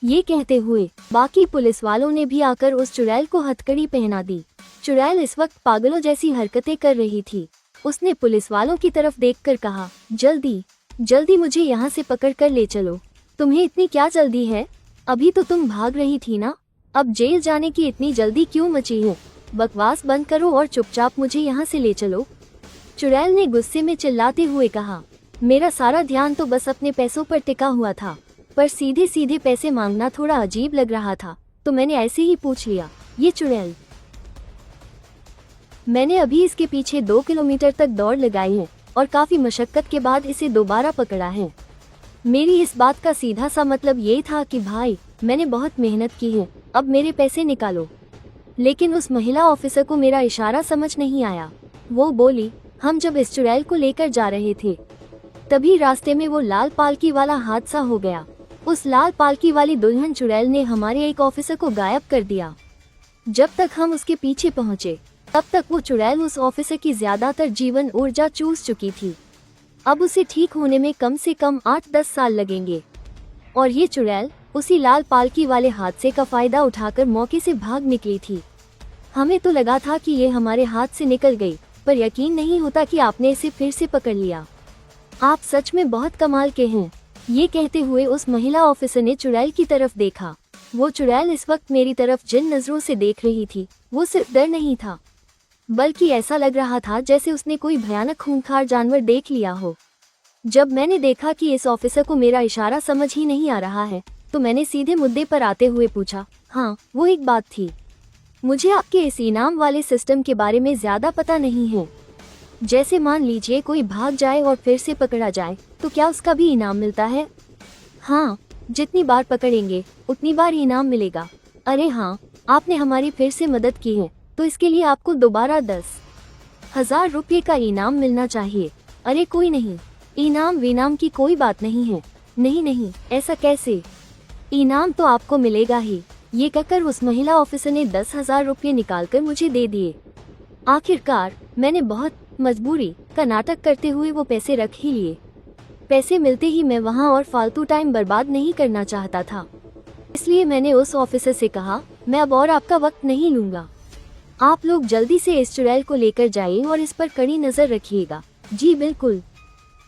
Speaker 1: ये कहते हुए बाकी पुलिस वालों ने भी आकर उस चुड़ैल को हथकड़ी पहना दी। चुड़ैल इस वक्त पागलों जैसी हरकतें कर रही थी। उसने पुलिस वालों की तरफ देखकर कहा, जल्दी जल्दी मुझे यहाँ से पकड़ कर ले चलो। तुम्हें इतनी क्या जल्दी है? अभी तो तुम भाग रही थी ना, अब जेल जाने की इतनी जल्दी क्यों मची है? बकवास बंद करो और चुपचाप मुझे यहाँ से ले चलो। चुड़ैल ने गुस्से में चिल्लाते हुए कहा, मेरा सारा ध्यान तो बस अपने पैसों पर टिका हुआ था, पर सीधे सीधे पैसे मांगना थोड़ा अजीब लग रहा था तो मैंने ऐसे ही पूछ लिया। ये चुड़ैल, मैंने अभी इसके पीछे 2 किलोमीटर तक दौड़ लगाई है और काफी मशक्कत के बाद इसे दोबारा पकड़ा है। मेरी इस बात का सीधा सा मतलब ये था कि भाई मैंने बहुत मेहनत की है, अब मेरे पैसे निकालो। लेकिन उस महिला ऑफिसर को मेरा इशारा समझ नहीं आया। वो बोली, हम जब इस चुड़ैल को लेकर जा रहे थे तभी रास्ते में वो लाल पालकी वाला हादसा हो गया। उस लाल पालकी वाली दुल्हन चुड़ैल ने हमारे एक ऑफिसर को गायब कर दिया। जब तक हम उसके पीछे पहुंचे तब तक वो चुड़ैल उस ऑफिसर की ज्यादातर जीवन ऊर्जा चूस चुकी थी। अब उसे ठीक होने में कम से कम 8-10 साल लगेंगे। और ये चुड़ैल उसी लाल पालकी वाले हादसे का फायदा उठाकर मौके से भाग निकली थी। हमें तो लगा था कि ये हमारे हाथ से निकल गई, पर यकीन नहीं होता कि आपने इसे फिर से पकड़ लिया। आप सच में बहुत कमाल के हैं। ये कहते हुए उस महिला ऑफिसर ने चुड़ैल की तरफ देखा। वो चुड़ैल इस वक्त मेरी तरफ जिन नजरों से देख रही थी वो सिर्फ डर नहीं था, बल्कि ऐसा लग रहा था जैसे उसने कोई भयानक खूंखार जानवर देख लिया हो। जब मैंने देखा कि इस ऑफिसर को मेरा इशारा समझ ही नहीं आ रहा है तो मैंने सीधे मुद्दे पर आते हुए पूछा, हाँ वो एक बात थी, मुझे आपके इस इनाम वाले सिस्टम के बारे में ज्यादा पता नहीं है। जैसे मान लीजिए कोई भाग जाए और फिर से पकड़ा जाए तो क्या उसका भी इनाम मिलता है? हाँ, जितनी बार पकड़ेंगे उतनी बार इनाम मिलेगा। अरे हाँ, आपने हमारी फिर से मदद की है तो इसके लिए आपको दोबारा 10,000 रुपये का इनाम मिलना चाहिए। अरे कोई नहीं, इनाम विनाम की कोई बात नहीं है। नहीं नहीं, ऐसा कैसे? इनाम तो आपको मिलेगा ही। ये कहकर उस महिला ऑफिसर ने 10,000 रुपये निकालकर मुझे दे दिए। आखिरकार मैंने बहुत मजबूरी का नाटक करते हुए वो पैसे रख ही लिए। पैसे मिलते ही मैं वहाँ और फालतू टाइम बर्बाद नहीं करना चाहता था, इसलिए मैंने उस ऑफिसर से कहा, मैं अब और आपका वक्त नहीं लूंगा, आप लोग जल्दी से इस चुड़ैल को लेकर जाइए और इस पर कड़ी नजर रखिएगा। जी बिल्कुल।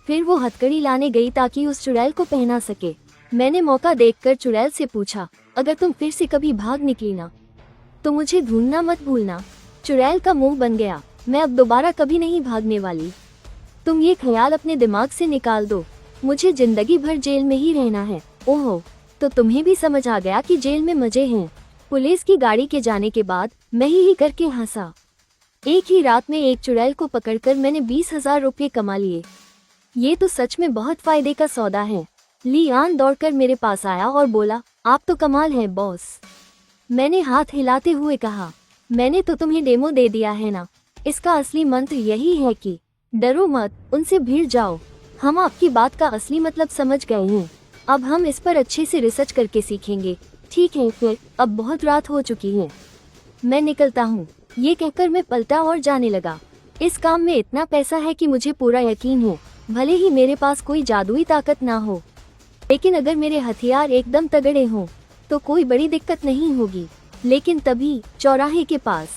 Speaker 1: फिर वो हथकड़ी लाने गई ताकि उस चुड़ैल को पहना सके। मैंने मौका देखकर चुड़ैल से पूछा, अगर तुम फिर से कभी भाग निकली ना तो मुझे ढूंढना मत भूलना। चुड़ैल का मुंह बन गया, मैं अब दोबारा कभी नहीं भागने वाली। तुम ये ख्याल अपने दिमाग से निकाल दो, मुझे जिंदगी भर जेल में ही रहना है। ओहो, तो तुम्हें भी समझ आ गया कि जेल में मजे हैं। पुलिस की गाड़ी के जाने के बाद मैं ही करके हंसा। एक ही रात में एक चुड़ैल को पकड़कर मैंने 20,000 रुपये कमा लिए। ये तो सच में बहुत फायदे का सौदा है। लियान दौड़कर मेरे पास आया और बोला, आप तो कमाल है बॉस। मैंने हाथ हिलाते हुए कहा, मैंने तो तुम्हें डेमो दे दिया है ना। इसका असली मंत्र यही है कि डरो मत, उनसे भिड़ जाओ। हम आपकी बात का असली मतलब समझ गए हैं। अब हम इस पर अच्छे से रिसर्च करके सीखेंगे। ठीक है फिर, अब बहुत रात हो चुकी है, मैं निकलता हूँ। ये कहकर मैं पलटा और जाने लगा। इस काम में इतना पैसा है कि मुझे पूरा यकीन है, भले ही मेरे पास कोई जादुई ताकत ना हो, लेकिन अगर मेरे हथियार एकदम तगड़े हों तो कोई बड़ी दिक्कत नहीं होगी। लेकिन तभी चौराहे के पास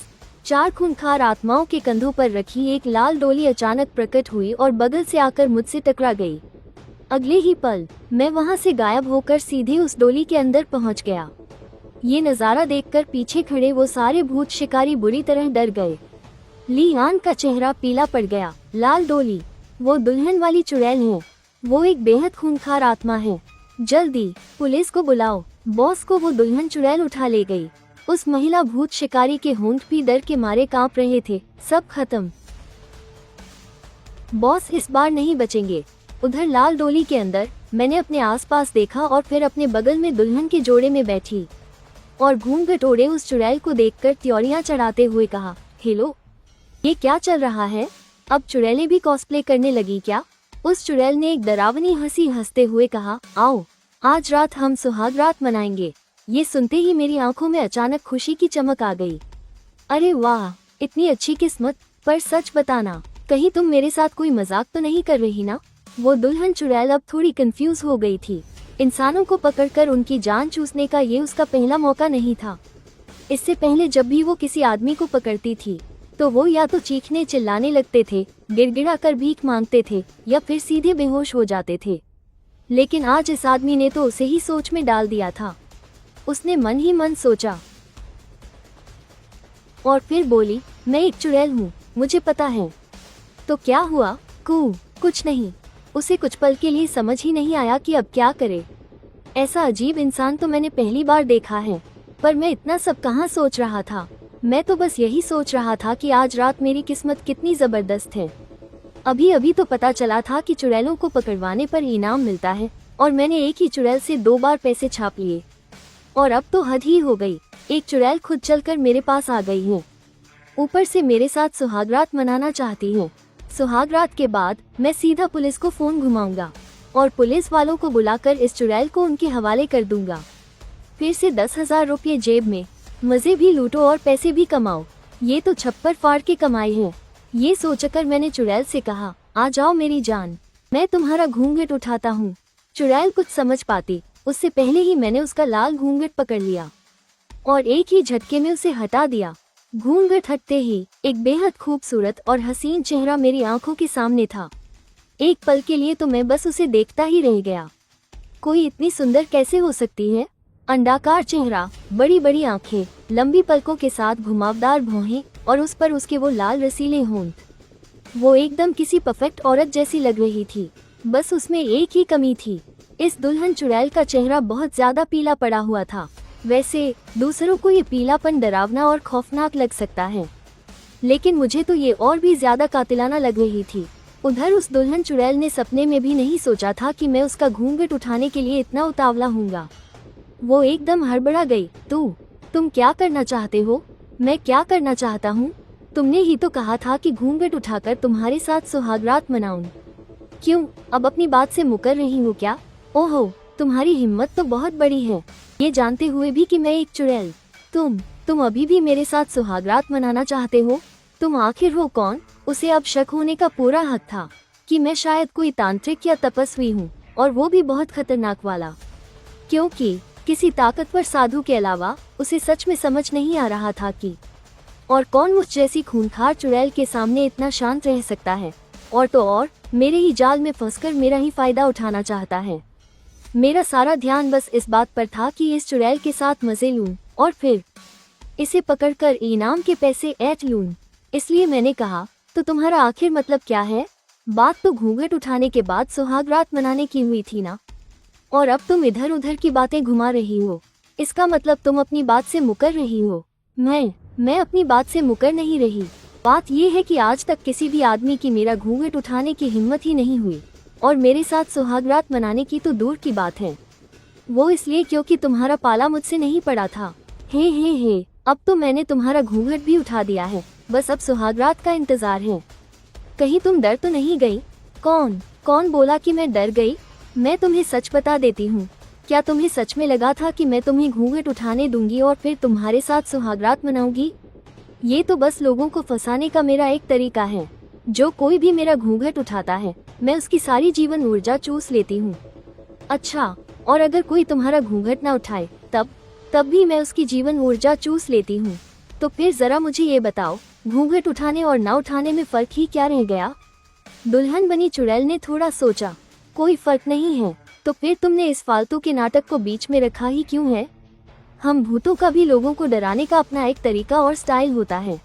Speaker 1: 4 खूंखार आत्माओं के कंधों पर रखी एक लाल डोली अचानक प्रकट हुई और बगल से आकर मुझसे टकरा गई। अगले ही पल मैं वहां से गायब होकर सीधे उस डोली के अंदर पहुंच गया। ये नज़ारा देखकर पीछे खड़े वो सारे भूत शिकारी बुरी तरह डर गए। लियान का चेहरा पीला पड़ गया। लाल डोली, वो दुल्हन वाली चुड़ैल है, वो एक बेहद खूंखार आत्मा है। जल्दी पुलिस को बुलाओ। बॉस को वो दुल्हन चुड़ैल उठा ले गई। उस महिला भूत शिकारी के होंठ भी डर के मारे कांप रहे थे। सब खत्म, बॉस इस बार नहीं बचेंगे। उधर लाल डोली के अंदर मैंने अपने आसपास देखा और फिर अपने बगल में दुल्हन के जोड़े में बैठी और घूंघट ओढ़े उस चुड़ैल को देखकर त्योरियां चढ़ाते हुए कहा, हेलो, ये क्या चल रहा है? अब चुड़ैलें भी कॉस्प्ले करने लगी क्या? उस चुड़ैल ने एक डरावनी हंसी हंसते हुए कहा, आओ, आज रात हम सुहाग रात मनाएंगे। ये सुनते ही मेरी आंखों में अचानक खुशी की चमक आ गई। अरे वाह, इतनी अच्छी किस्मत। पर सच बताना, कहीं तुम मेरे साथ कोई मजाक तो नहीं कर रही ना? वो दुल्हन चुड़ैल अब थोड़ी कंफ्यूज हो गई थी। इंसानों को पकड़कर उनकी जान चूसने का ये उसका पहला मौका नहीं था। इससे पहले जब भी वो किसी आदमी को पकड़ती थी तो वो या तो चीखने चिल्लाने लगते थे, गिड़गिड़ा कर भीख मांगते थे या फिर सीधे बेहोश हो जाते थे। लेकिन आज इस आदमी ने तो उसे ही सोच में डाल दिया था। उसने मन ही मन सोचा और फिर बोली, मैं एक चुड़ैल हूँ, मुझे पता है। तो क्या हुआ? कुछ नहीं। उसे कुछ पल के लिए समझ ही नहीं आया कि अब क्या करे। ऐसा अजीब इंसान तो मैंने पहली बार देखा है। पर मैं इतना सब कहाँ सोच रहा था। मैं तो बस यही सोच रहा था कि आज रात मेरी किस्मत कितनी जबरदस्त है। अभी अभी तो पता चला था कि चुड़ैलों को पकड़वाने पर इनाम मिलता है और मैंने एक ही चुड़ैल से 2 बार पैसे छाप लिए। और अब तो हद ही हो गई, एक चुड़ैल खुद चलकर मेरे पास आ गई है। ऊपर से मेरे साथ सुहागरात मनाना चाहती है। सुहागरात के बाद मैं सीधा पुलिस को फोन घुमाऊंगा और पुलिस वालों को बुलाकर इस चुड़ैल को उनके हवाले कर दूंगा। फिर से 10,000 रुपये जेब में, मजे भी लूटो और पैसे भी कमाओ। ये तो छप्पर फाड़ के कमाई है। ये सोचकर मैंने चुड़ैल से कहा, आ जाओ मेरी जान, मैं तुम्हारा घूंघट उठाता हूँ। चुड़ैल कुछ समझ पाती उससे पहले ही मैंने उसका लाल घूंघट पकड़ लिया और एक ही झटके में उसे हटा दिया। घूंघट हटते ही एक बेहद खूबसूरत और हसीन चेहरा मेरी आंखों के सामने था। एक पल के लिए तो मैं बस उसे देखता ही रह गया। कोई इतनी सुंदर कैसे हो सकती है? अंडाकार चेहरा, बड़ी बड़ी आंखें, लंबी पलकों के साथ घुमावदार भौहें और उस पर उसके वो लाल रसीले होंठ। वो एकदम किसी परफेक्ट औरत जैसी लग रही थी। बस उसमें एक ही कमी थी, इस दुल्हन चुड़ैल का चेहरा बहुत ज्यादा पीला पड़ा हुआ था। वैसे दूसरों को ये पीलापन डरावना और खौफनाक लग सकता है, लेकिन मुझे तो ये और भी ज्यादा कातिलाना लग रही थी। उधर उस दुल्हन चुड़ैल ने सपने में भी नहीं सोचा था कि मैं उसका घूंघट उठाने के लिए इतना उतावला हूँगा। वो एकदम हड़बड़ा गई। तुम क्या करना चाहते हो? मैं क्या करना चाहता हूँ? तुमने ही तो कहा था कि घूंघट उठाकर तुम्हारे साथ सुहागरात मनाऊं। क्यों अब अपनी बात से मुकर रही हो क्या? ओहो, तुम्हारी हिम्मत तो बहुत बड़ी है, ये जानते हुए भी कि मैं एक चुड़ैल। तुम अभी भी मेरे साथ सुहागरात मनाना चाहते हो? तुम आखिर हो कौन? उसे अब शक होने का पूरा हक था कि मैं शायद कोई तांत्रिक या तपस्वी हूँ, और वो भी बहुत खतरनाक वाला, क्योंकि किसी ताकतवर साधु के अलावा उसे सच में समझ नहीं आ रहा था कि और कौन मुझ जैसी खूंखार चुड़ैल के सामने इतना शांत रह सकता है, और तो और मेरे ही जाल में फंसकर मेरा ही फायदा उठाना चाहता है। मेरा सारा ध्यान बस इस बात पर था कि इस चुड़ैल के साथ मजे लूं और फिर इसे पकड़कर इनाम के पैसे ऐंठ लूं। इसलिए मैंने कहा, तो तुम्हारा आखिर मतलब क्या है? बात तो घूंघट उठाने के बाद सुहागरात मनाने की हुई थी ना, और अब तुम इधर उधर की बातें घुमा रही हो। इसका मतलब तुम अपनी बात से मुकर रही हो। मैं अपनी बात से मुकर नहीं रही। बात ये है कि आज तक किसी भी आदमी की मेरा घूंघट उठाने की हिम्मत ही नहीं हुई, और मेरे साथ सुहागरात मनाने की तो दूर की बात है। वो इसलिए क्योंकि तुम्हारा पाला मुझसे नहीं पड़ा था। हे, अब तो मैंने तुम्हारा घूंघट भी उठा दिया है, बस अब सुहागरात का इंतजार है। कहीं तुम डर तो नहीं गई? कौन बोला कि मैं डर गई? मैं तुम्हें सच बता देती हूँ। क्या तुम्हें सच में लगा था कि मैं तुम्हें घूंघट उठाने दूंगी और फिर तुम्हारे साथ सुहागरात मनाऊंगी? ये तो बस लोगों को फंसाने का मेरा एक तरीका है। जो कोई भी मेरा घूंघट उठाता है, मैं उसकी सारी जीवन ऊर्जा चूस लेती हूँ। अच्छा, और अगर कोई तुम्हारा घूंघट ना उठाए तब भी मैं उसकी जीवन ऊर्जा चूस लेती हूँ। तो फिर जरा मुझे ये बताओ, घूंघट उठाने और ना उठाने में फर्क ही क्या रह गया? दुल्हन बनी चुड़ैल ने थोड़ा सोचा। कोई फर्क नहीं है, तो फिर तुमने इस फालतू के नाटक को बीच में रखा ही क्यों है? हम भूतों का भी लोगों को डराने का अपना एक तरीका और स्टाइल होता है।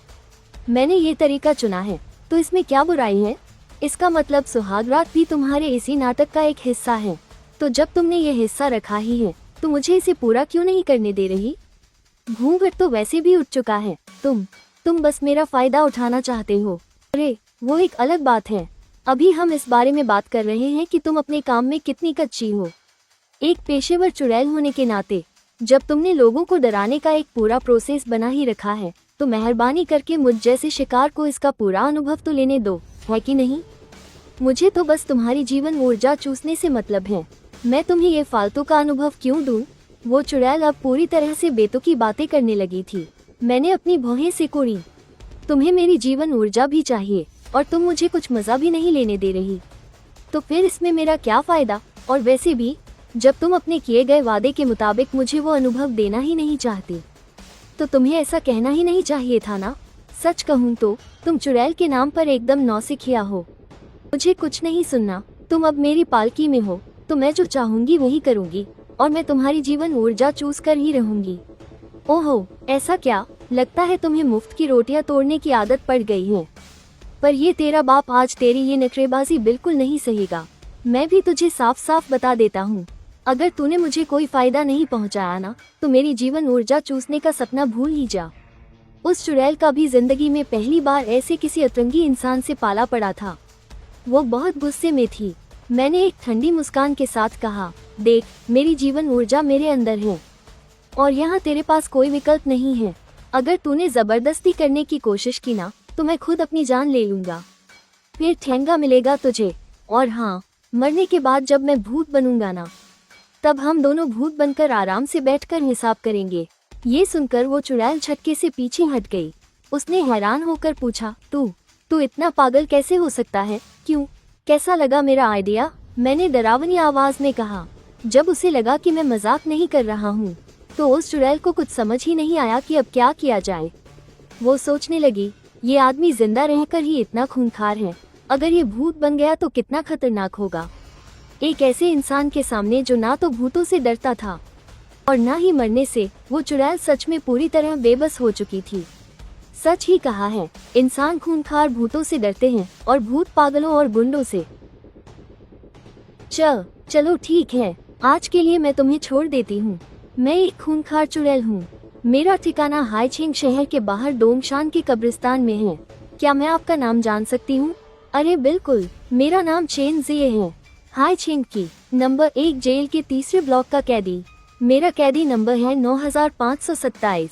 Speaker 1: मैंने ये तरीका चुना है, तो इसमें क्या बुराई है? इसका मतलब सुहागरात भी तुम्हारे इसी नाटक का एक हिस्सा है। तो जब तुमने ये हिस्सा रखा ही है, तो मुझे इसे पूरा क्यों नहीं करने दे रही? घूंघट तो वैसे भी उठ चुका है। तुम बस मेरा फायदा उठाना चाहते हो। अरे, वो एक अलग बात है। अभी हम इस बारे में बात कर रहे हैं कि तुम अपने काम में कितनी कच्ची हो। एक पेशेवर चुड़ैल होने के नाते जब तुमने लोगों को डराने का एक पूरा प्रोसेस बना ही रखा है तो मेहरबानी करके मुझ जैसे शिकार को इसका पूरा अनुभव तो लेने दो, है कि नहीं? मुझे तो बस तुम्हारी जीवन ऊर्जा चूसने से मतलब है, मैं तुम्हें ये फालतू का अनुभव क्यों दूं? वो चुड़ैल अब पूरी तरह से बेतुकी बातें करने लगी थी। मैंने अपनी भौहें सिकोड़ी। तुम्हें मेरी जीवन ऊर्जा भी चाहिए और तुम मुझे कुछ मजा भी नहीं लेने दे रही, तो फिर इसमें मेरा क्या फायदा? और वैसे भी जब तुम अपने किए गए वादे के मुताबिक मुझे वो अनुभव देना ही नहीं चाहती तो तुम्हें ऐसा कहना ही नहीं चाहिए था ना। सच कहूँ तो तुम चुड़ैल के नाम पर एकदम नौसिखिया हो। मुझे कुछ नहीं सुनना, तुम अब मेरी पालकी में हो तो मैं जो चाहूंगी वही करूंगी और मैं तुम्हारी जीवन ऊर्जा चूस कर ही रहूंगी। ओहो, ऐसा क्या? लगता है तुम्हें मुफ्त की रोटियां तोड़ने की आदत पड़ गई है। पर ये तेरा बाप आज तेरी ये नखरेबाजी बिल्कुल नहीं सहेगा। मैं भी तुझे साफ साफ बता देता हूँ, अगर तूने मुझे कोई फायदा नहीं पहुँचाया ना तो मेरी जीवन ऊर्जा चूसने का सपना भूल ही जा। उस चुड़ैल का भी जिंदगी में पहली बार ऐसे किसी अतरंगी इंसान से पाला पड़ा था। वो बहुत गुस्से में थी। मैंने एक ठंडी मुस्कान के साथ कहा, देख, मेरी जीवन ऊर्जा मेरे अंदर है और यहाँ तेरे पास कोई विकल्प नहीं है। अगर तूने जबरदस्ती करने की कोशिश की ना तो मैं खुद अपनी जान ले लूंगा, फिर ठेंगा मिलेगा तुझे। और हाँ, मरने के बाद जब मैं भूत बनूंगा ना तब हम दोनों भूत बनकर आराम से बैठकर हिसाब करेंगे। ये सुनकर वो चुड़ैल झटके से पीछे हट गई। उसने हैरान होकर पूछा, तू इतना पागल कैसे हो सकता है? क्यों, कैसा लगा मेरा आइडिया? मैंने डरावनी आवाज में कहा। जब उसे लगा कि मैं मजाक नहीं कर रहा हूँ तो उस चुड़ैल को कुछ समझ ही नहीं आया कि अब क्या किया जाए। वो सोचने लगी, ये आदमी जिंदा रहकर ही इतना खूंखार है, अगर ये भूत बन गया तो कितना खतरनाक होगा। एक ऐसे इंसान के सामने जो ना तो भूतों से डरता था और ना ही मरने से। वो चुड़ैल सच में पूरी तरह बेबस हो चुकी थी। सच ही कहा है, इंसान खूंखार भूतों से डरते हैं और भूत पागलों और गुंडों से। चलो ठीक है, आज के लिए मैं तुम्हें छोड़ देती हूँ। मैं एक खूंखार चुड़ैल हूँ। मेरा ठिकाना हाईचिंग शहर के बाहर डोंगशान के कब्रिस्तान में है। क्या मैं आपका नाम जान सकती हूँ? अरे बिल्कुल, मेरा नाम चेन जिए है, हाईचिंग की नंबर 1 जेल के तीसरे ब्लॉक का कैदी। मेरा कैदी नंबर है 9527।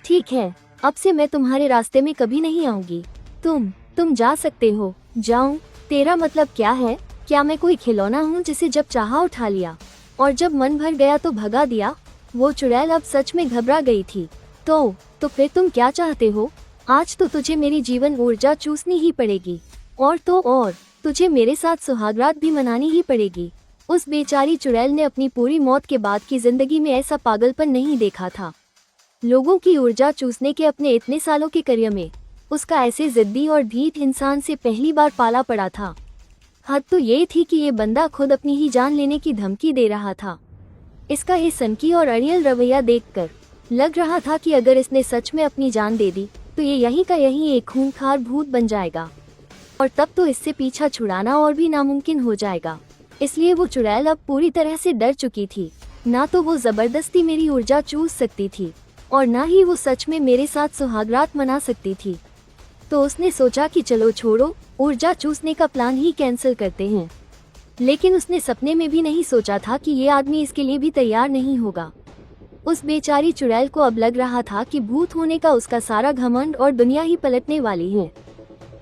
Speaker 1: ठीक है, अब से मैं तुम्हारे रास्ते में कभी नहीं आऊंगी। तुम जा सकते हो। जाऊं? तेरा मतलब क्या है? क्या मैं कोई खिलौना हूँ जिसे जब चाहा उठा लिया और जब मन भर गया तो भगा दिया? वो चुड़ैल अब सच में घबरा गई थी। तो फिर तुम क्या चाहते हो? आज तो तुझे मेरी जीवन ऊर्जा चूसनी ही पड़ेगी और तुझे मेरे साथ सुहागरात भी मनानी ही पड़ेगी। उस बेचारी चुड़ैल ने अपनी पूरी मौत के बाद की जिंदगी में ऐसा पागलपन नहीं देखा था। लोगों की ऊर्जा चूसने के अपने इतने सालों के करियर में उसका ऐसे जिद्दी और ढीठ इंसान से पहली बार पाला पड़ा था। हद तो ये थी कि ये बंदा खुद अपनी ही जान लेने की धमकी दे रहा था। इसका ये सनकी और अड़ियल रवैया देखकर लग रहा था कि अगर इसने सच में अपनी जान दे दी तो ये यहीं का यहीं एक खूंखार भूत बन जाएगा और तब तो इससे पीछा छुड़ाना और भी नामुमकिन हो जाएगा। इसलिए वो चुड़ैल अब पूरी तरह से डर चुकी थी। ना तो वो जबरदस्ती मेरी ऊर्जा चूस सकती थी और ना ही वो सच में मेरे साथ सुहागरात मना सकती थी। तो उसने सोचा कि चलो छोड़ो, ऊर्जा चूसने का प्लान ही कैंसिल करते हैं। लेकिन उसने सपने में भी नहीं सोचा था कि ये आदमी इसके लिए भी तैयार नहीं होगा। उस बेचारी चुड़ैल को अब लग रहा था कि भूत होने का उसका सारा घमंड और दुनिया ही पलटने वाली है।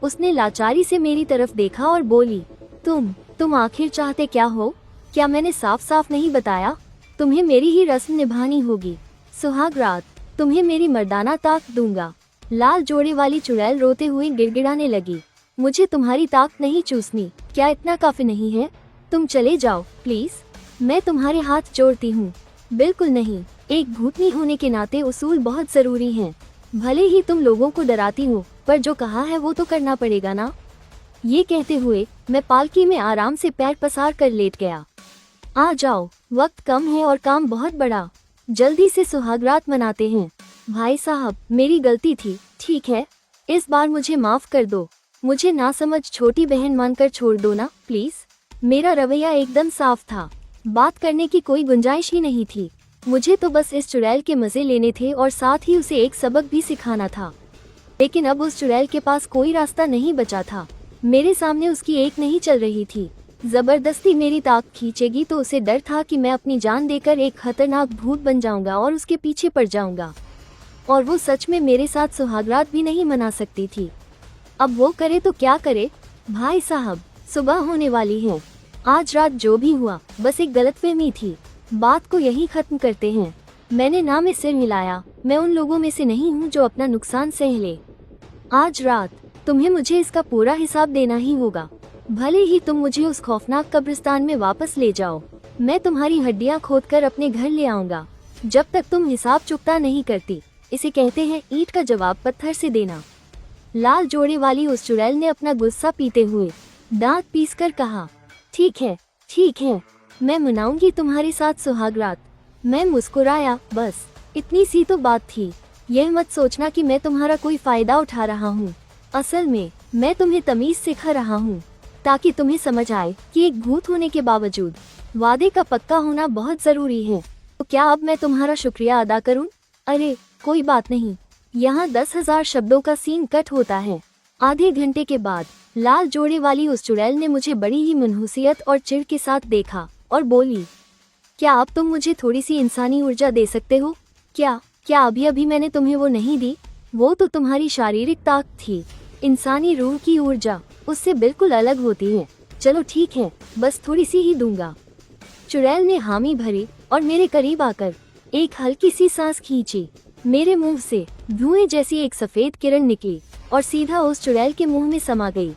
Speaker 1: उसने लाचारी से मेरी तरफ देखा और बोली, तुम आखिर चाहते क्या हो? क्या मैंने साफ साफ नहीं बताया? तुम्हें मेरी ही रस्म निभानी होगी। सुहागरात, तुम्हें मेरी मर्दाना ताकत दूंगा। लाल जोड़े वाली चुड़ैल रोते हुए गिड़गिड़ाने लगी। मुझे तुम्हारी ताकत नहीं चूसनी। क्या इतना काफी नहीं है? तुम चले जाओ प्लीज, मैं तुम्हारे हाथ जोड़ती हूँ। बिल्कुल नहीं, एक भूतनी होने के नाते उसूल बहुत जरूरी हैं। भले ही तुम लोगों को डराती हो पर जो कहा है वो तो करना पड़ेगा ना। ये कहते हुए मैं पालकी में आराम से पैर पसार कर लेट गया। आ जाओ, वक्त कम है और काम बहुत बड़ा, जल्दी से सुहागरात मनाते हैं। भाई साहब, मेरी गलती थी, ठीक है, इस बार मुझे माफ कर दो। मुझे ना समझ छोटी बहन मानकर छोड़ दो ना प्लीज। मेरा रवैया एकदम साफ था, बात करने की कोई गुंजाइश ही नहीं थी। मुझे तो बस इस चुड़ैल के मजे लेने थे और साथ ही उसे एक सबक भी सिखाना था। लेकिन अब उस चुड़ैल के पास कोई रास्ता नहीं बचा था। मेरे सामने उसकी एक नहीं चल रही थी। जबरदस्ती मेरी ताक खींचेगी तो उसे डर था कि मैं अपनी जान देकर एक खतरनाक भूत बन जाऊंगा और उसके पीछे पड़ जाऊंगा। और वो सच में मेरे साथ सुहागरात भी नहीं मना सकती थी। अब वो करे तो क्या करे। भाई साहब, सुबह होने वाली है। आज रात जो भी हुआ बस एक गलतफहमी थी। बात को यही खत्म करते हैं। मैंने ना में सिर हिलाया। मैं उन लोगों में से नहीं हूँ जो अपना नुकसान सह ले। आज रात तुम्हें मुझे इसका पूरा हिसाब देना ही होगा। भले ही तुम मुझे उस खौफनाक कब्रिस्तान में वापस ले जाओ, मैं तुम्हारी हड्डियां खोदकर अपने घर ले आऊंगा जब तक तुम हिसाब चुकता नहीं करती। इसे कहते हैं ईंट का जवाब पत्थर से देना। लाल जोड़े वाली उस चुड़ैल ने अपना गुस्सा पीते हुए दांत पीसकर कहा, ठीक है, मैं मनाऊंगी तुम्हारे साथ सुहागरात। मैं मुस्कुराया। बस इतनी सी तो बात थी। यह मत सोचना कि मैं तुम्हारा कोई फायदा उठा रहा हूँ। असल में मैं तुम्हें तमीज सिखा रहा हूँ ताकि तुम्हें समझ आए कि एक भूत होने के बावजूद वादे का पक्का होना बहुत जरूरी है। तो क्या अब मैं तुम्हारा शुक्रिया अदा करूँ? अरे कोई बात नहीं, यहाँ 10,000 शब्दों का सीन कट होता है। आधे घंटे के बाद लाल जोड़े वाली उस चुड़ैल ने मुझे बड़ी ही मनहूसियत और चिढ़ के साथ देखा और बोली, क्या अब तुम मुझे थोड़ी सी इंसानी ऊर्जा दे सकते हो? क्या अभी मैंने तुम्हें वो नहीं दी? वो तो तुम्हारी शारीरिक ताकत थी। इंसानी रूह की ऊर्जा उससे बिल्कुल अलग होती है। चलो ठीक है, बस थोड़ी सी ही दूंगा। चुड़ैल ने हामी भरी और मेरे करीब आकर एक हल्की सी सांस खींची। मेरे मुंह से धुएं जैसी एक सफेद किरण निकली और सीधा उस चुड़ैल के मुंह में समा गई।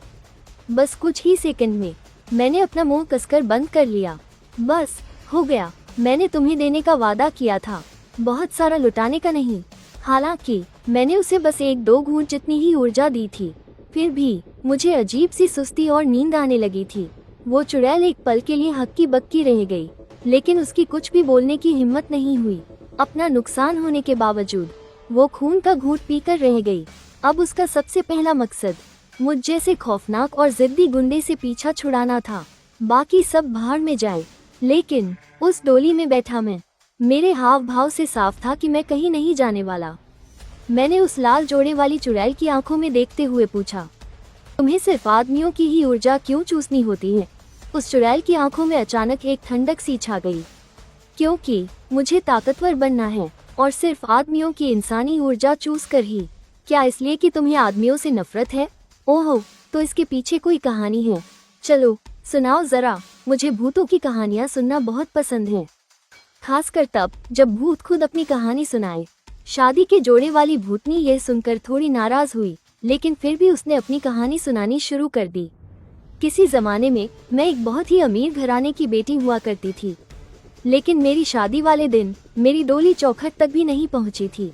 Speaker 1: बस कुछ ही सेकंड में मैंने अपना मुंह कसकर बंद कर लिया। बस हो गया। मैंने तुम्हें देने का वादा किया था, बहुत सारा लुटाने का नहीं। हालांकि मैंने उसे बस 1-2 घूंट जितनी ही ऊर्जा दी थी। फिर भी मुझे अजीब सी सुस्ती और नींद आने लगी थी। वो चुड़ैल एक पल के लिए हक्की बक्की रह गई, लेकिन उसकी कुछ भी बोलने की हिम्मत नहीं हुई। अपना नुकसान होने के बावजूद वो खून का घूंट पीकर रह गई। अब उसका सबसे पहला मकसद मुझ जैसे खौफनाक और जिद्दी गुंडे से पीछा छुड़ाना था। बाकी सब भाड़ में जाए। लेकिन उस डोली में बैठा मैं, मेरे हाव भाव से साफ था कि मैं कहीं नहीं जाने वाला। मैंने उस लाल जोड़े वाली चुड़ैल की आंखों में देखते हुए पूछा, तुम्हें सिर्फ आदमियों की ही ऊर्जा क्यों चूसनी होती है? उस चुड़ैल की आंखों में अचानक एक ठंडक सी छा गई। क्योंकि मुझे ताकतवर बनना है और सिर्फ आदमियों की इंसानी ऊर्जा चूस कर ही। क्या इसलिए कि तुम्हें आदमियों से नफरत है? ओहो, तो इसके पीछे कोई कहानी है। चलो सुनाओ जरा, मुझे भूतों की कहानियां सुनना बहुत पसंद है, खासकर तब जब भूत खुद अपनी कहानी सुनाए। शादी के जोड़े वाली भूतनी यह सुनकर थोड़ी नाराज हुई, लेकिन फिर भी उसने अपनी कहानी सुनानी शुरू कर दी। किसी जमाने में मैं एक बहुत ही अमीर घराने की बेटी हुआ करती थी, लेकिन मेरी शादी वाले दिन मेरी डोली चौखट तक भी नहीं पहुंची थी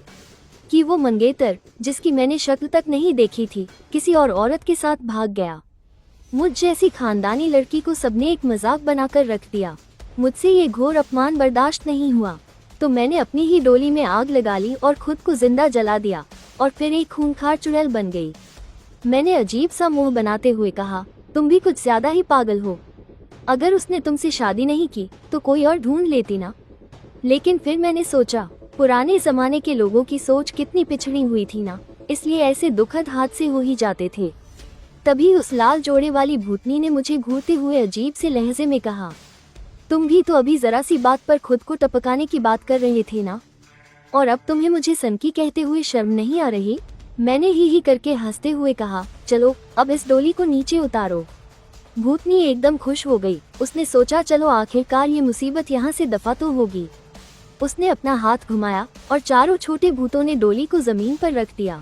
Speaker 1: कि वो मंगेतर, जिसकी मैंने शक्ल तक नहीं देखी थी, किसी और औरत के साथ भाग गया। मुझ जैसी खानदानी लड़की को सबने एक मजाक बनाकर रख दिया। मुझसे ये घोर अपमान बर्दाश्त नहीं हुआ, तो मैंने अपनी ही डोली में आग लगा ली और खुद को जिंदा जला दिया और फिर एक खूंखार चुड़ैल बन गई। मैंने अजीब सा मुंह बनाते हुए कहा, तुम भी कुछ ज्यादा ही पागल हो। अगर उसने तुमसे शादी नहीं की तो कोई और ढूंढ लेती ना। लेकिन फिर मैंने सोचा, पुराने जमाने के लोगों की सोच कितनी पिछड़ी हुई थी ना, इसलिए ऐसे दुखद हादसे हो ही जाते थे। तभी उस लाल जोड़े वाली भूतनी ने मुझे घूरते हुए अजीब से लहजे में कहा, तुम भी तो अभी जरा सी बात पर खुद को टपकाने की बात कर रहे थे ना, और अब तुम्हें मुझे सनकी कहते हुए शर्म नहीं आ रही? मैंने ही करके हंसते हुए कहा, चलो अब इस डोली को नीचे उतारो। भूतनी एकदम खुश हो गई। उसने सोचा, चलो आखिरकार ये मुसीबत यहाँ से दफा तो होगी। उसने अपना हाथ घुमाया और चारों छोटे भूतों ने डोली को जमीन पर रख दिया।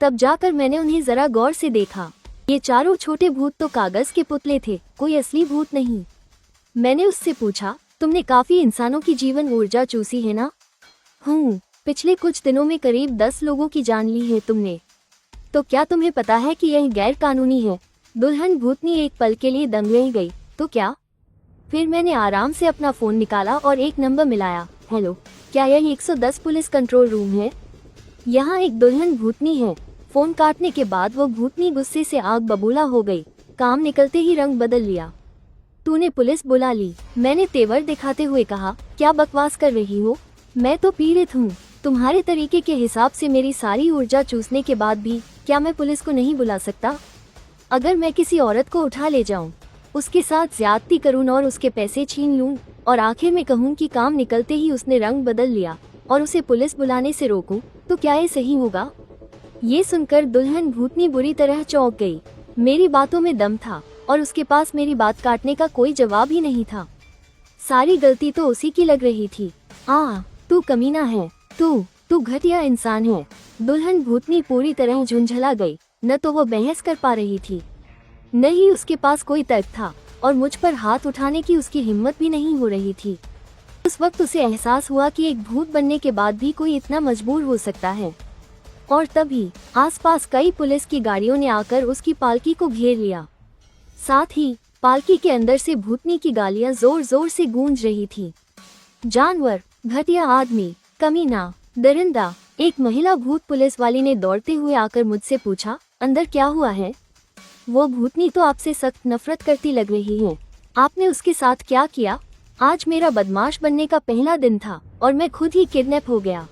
Speaker 1: तब जाकर मैंने उन्हें जरा गौर से देखा। ये चारों छोटे भूत तो कागज के पुतले थे, कोई असली भूत नहीं। मैंने उससे पूछा, तुमने काफी इंसानों की जीवन ऊर्जा चूसी है ना? पिछले कुछ दिनों में करीब 10 लोगों की जान ली है तुमने। तो क्या तुम्हें पता है कि यह गैर कानूनी है? दुल्हन भूतनी एक पल के लिए दंग रह गई। तो क्या? फिर मैंने आराम से अपना फोन निकाला और एक नंबर मिलाया। हेलो, क्या यह 110 पुलिस कंट्रोल रूम है? यहाँ एक दुल्हन भूतनी है। फोन काटने के बाद वो भूतनी गुस्से से आग बबूला हो गई। काम निकलते ही रंग बदल लिया। तूने पुलिस बुला ली? मैंने तेवर दिखाते हुए कहा। क्या बकवास कर रही हो? मैं तो पीड़ित हूँ। तुम्हारे तरीके के हिसाब से मेरी सारी ऊर्जा चूसने के बाद भी क्या मैं पुलिस को नहीं बुला सकता? अगर मैं किसी औरत को उठा ले जाऊं उसके साथ ज्यादती करूं और उसके पैसे छीन लूं और आखिर में कहूं कि काम निकलते ही उसने रंग बदल लिया और उसे पुलिस बुलाने से रोकूं, तो क्या ये सही होगा? ये सुनकर दुल्हन भूतनी बुरी तरह चौंक गई। मेरी बातों में दम था और उसके पास मेरी बात काटने का कोई जवाब ही नहीं था। सारी गलती तो उसी की लग रही थी। तू कमीना है, तू घटिया इंसान है। दुल्हन भूतनी पूरी तरह झुंझला गई। न तो वो बहस कर पा रही थी, न ही उसके पास कोई तर्क था और मुझ पर हाथ उठाने की उसकी हिम्मत भी नहीं हो रही थी। उस वक्त उसे एहसास हुआ कि एक भूत बनने के बाद भी कोई इतना मजबूर हो सकता है। और तभी आसपास कई पुलिस की गाड़ियों ने आकर उसकी पालकी को घेर लिया। साथ ही पालकी के अंदर से भूतनी की गालियां जोर जोर से गूंज रही थी। जानवर, घटिया आदमी, कमीना, दरिंदा। एक महिला भूत पुलिस वाली ने दौड़ते हुए आकर मुझसे पूछा, अंदर क्या हुआ है? वो भूतनी तो आपसे सख्त नफरत करती लग रही है। आपने उसके साथ क्या किया? आज मेरा बदमाश बनने का पहला दिन था और मैं खुद ही किडनैप हो गया।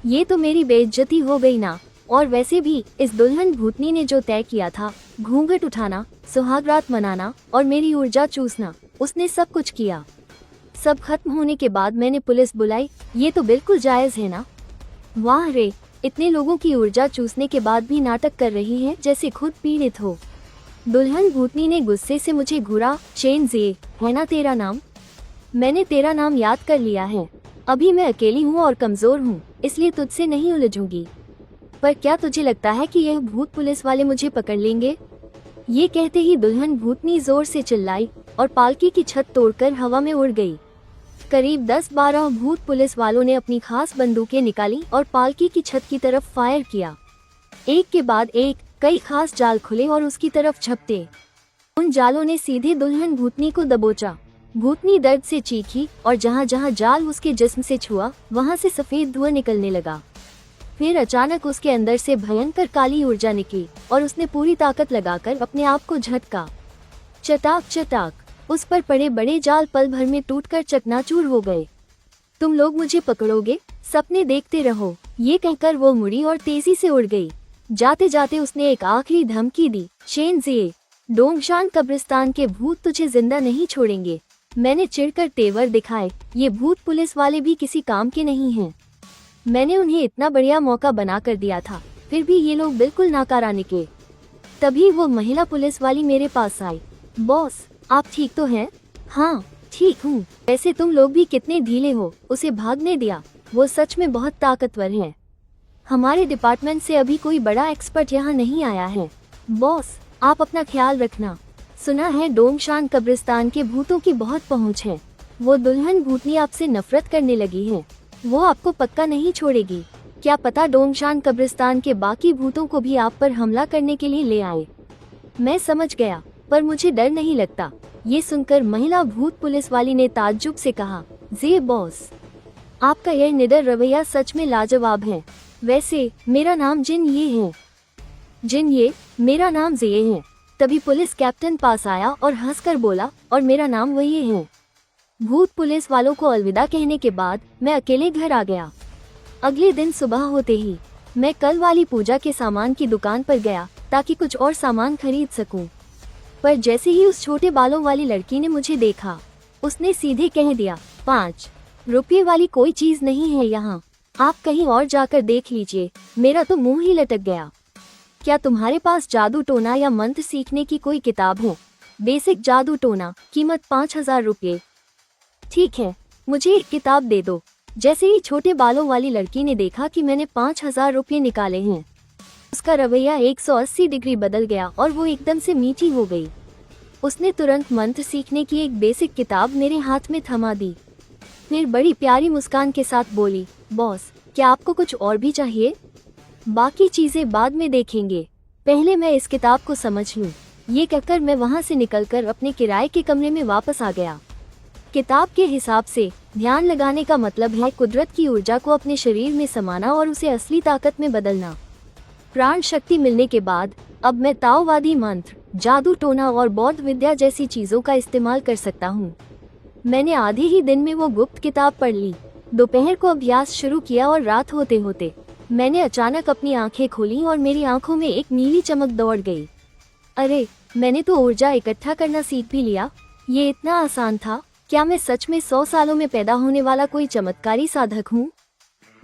Speaker 1: ये तो मेरी बेइज्जती हो गई ना। और वैसे भी इस दुल्हन भूतनी ने जो तय किया था, घूंघट उठाना, सुहागरात मनाना और मेरी ऊर्जा चूसना, उसने सब कुछ किया। सब खत्म होने के बाद मैंने पुलिस बुलाई। ये तो बिल्कुल जायज है ना? वाह रे, इतने लोगों की ऊर्जा चूसने के बाद भी नाटक कर रही है जैसे खुद पीड़ित हो। दुल्हन भूतनी ने गुस्से से मुझे घूरा। चेनज़े है ना तेरा नाम? मैंने तेरा नाम याद कर लिया है। अभी मैं अकेली हूँ और कमजोर हूँ, इसलिए तुझसे नहीं उलझूंगी। पर क्या तुझे लगता है कि यह भूत पुलिस वाले मुझे पकड़ लेंगे? ये कहते ही दुल्हन भूतनी जोर से चिल्लाई और पालकी की छत तोड़कर हवा में उड़ गई। करीब 10-12 भूत पुलिस वालों ने अपनी खास बंदूकें निकाली और पालकी की छत की तरफ फायर किया। एक के बाद एक कई खास जाल खुले और उसकी तरफ झपटे। उन जालों ने सीधे दुल्हन भूतनी को दबोचा। भूतनी दर्द से चीखी और जहाँ जहाँ जाल उसके जिस्म से छुआ, वहाँ से सफेद धुआं निकलने लगा। फिर अचानक उसके अंदर से भयंकर काली ऊर्जा निकली और उसने पूरी ताकत लगाकर अपने आप को झटका। चटाक चटाक, उस पर पड़े बड़े जाल पल भर में टूटकर चकनाचूर हो गए। तुम लोग मुझे पकड़ोगे? सपने देखते रहो। ये कहकर वो मुड़ी और तेजी से उड़ गई। जाते जाते उसने एक आखिरी धमकी दी, चेनज़े, डोंगशान कब्रिस्तान के भूत तुझे जिंदा नहीं छोड़ेंगे। मैंने चिढ़कर तेवर दिखाए। ये भूत पुलिस वाले भी किसी काम के नहीं हैं। मैंने उन्हें इतना बढ़िया मौका बना कर दिया था, फिर भी ये लोग बिल्कुल नाकारा निकले। तभी वो महिला पुलिस वाली मेरे पास आई। बॉस, आप ठीक तो हैं? हाँ ठीक हूँ। वैसे तुम लोग भी कितने ढीले हो, उसे भागने दिया। वो सच में बहुत ताकतवर है। हमारे डिपार्टमेंट से अभी कोई बड़ा एक्सपर्ट यहाँ नहीं आया है। बॉस, आप अपना ख्याल रखना। सुना है डोंगशान कब्रिस्तान के भूतों की बहुत पहुँच है। वो दुल्हन भूतनी आपसे नफरत करने लगी है। वो आपको पक्का नहीं छोड़ेगी। क्या पता डोंगशान कब्रिस्तान के बाकी भूतों को भी आप पर हमला करने के लिए ले आए। मैं समझ गया, पर मुझे डर नहीं लगता। ये सुनकर महिला भूत पुलिस वाली ने ताज्जुब से कहा, जे बॉस, आपका यह निडर रवैया सच में लाजवाब है। वैसे मेरा नाम जिन ये है। जिन ये? मेरा नाम जे है। तभी पुलिस कैप्टन पास आया और हंसकर बोला, और मेरा नाम वही है। भूत पुलिस वालों को अलविदा कहने के बाद मैं अकेले घर आ गया। अगले दिन सुबह होते ही मैं कल वाली पूजा के सामान की दुकान पर गया ताकि कुछ और सामान खरीद सकूं। पर जैसे ही उस छोटे बालों वाली लड़की ने मुझे देखा, उसने सीधे कह दिया, 5 रुपये वाली कोई चीज नहीं है यहाँ, आप कहीं और जाकर देख लीजिए। मेरा तो मुंह ही लटक गया। क्या तुम्हारे पास जादू टोना या मंत्र सीखने की कोई किताब है? बेसिक जादू टोना, कीमत 5000 रुपये। ठीक है, मुझे एक किताब दे दो। जैसे ही छोटे बालों वाली लड़की ने देखा कि मैंने 5000 रुपये निकाले हैं, उसका रवैया 180 डिग्री बदल गया और वो एकदम से मीठी हो गई। उसने तुरंत मंत्र सीखने की एक बेसिक किताब मेरे हाथ में थमा दी। फिर बड़ी प्यारी मुस्कान के साथ बोली, बॉस, क्या आपको कुछ और भी चाहिए? बाकी चीजें बाद में देखेंगे, पहले मैं इस किताब को समझ लूं। ये कहकर मैं वहां से निकलकर अपने किराए के कमरे में वापस आ गया। किताब के हिसाब से ध्यान लगाने का मतलब है कुदरत की ऊर्जा को अपने शरीर में समाना और उसे असली ताकत में बदलना। प्राण शक्ति मिलने के बाद अब मैं ताओवादी मंत्र, जादू टोना और बौद्ध विद्या जैसी चीजों का इस्तेमाल कर सकता हूँ। मैंने आधे ही दिन में वो गुप्त किताब पढ़ ली। दोपहर को अभ्यास शुरू किया और रात होते होते मैंने अचानक अपनी आंखें खोली और मेरी आंखों में एक नीली चमक दौड़ गई। अरे, मैंने तो ऊर्जा इकट्ठा करना सीख भी लिया। ये इतना आसान था। क्या मैं सच में 100 सालों में पैदा होने वाला कोई चमत्कारी साधक हूँ?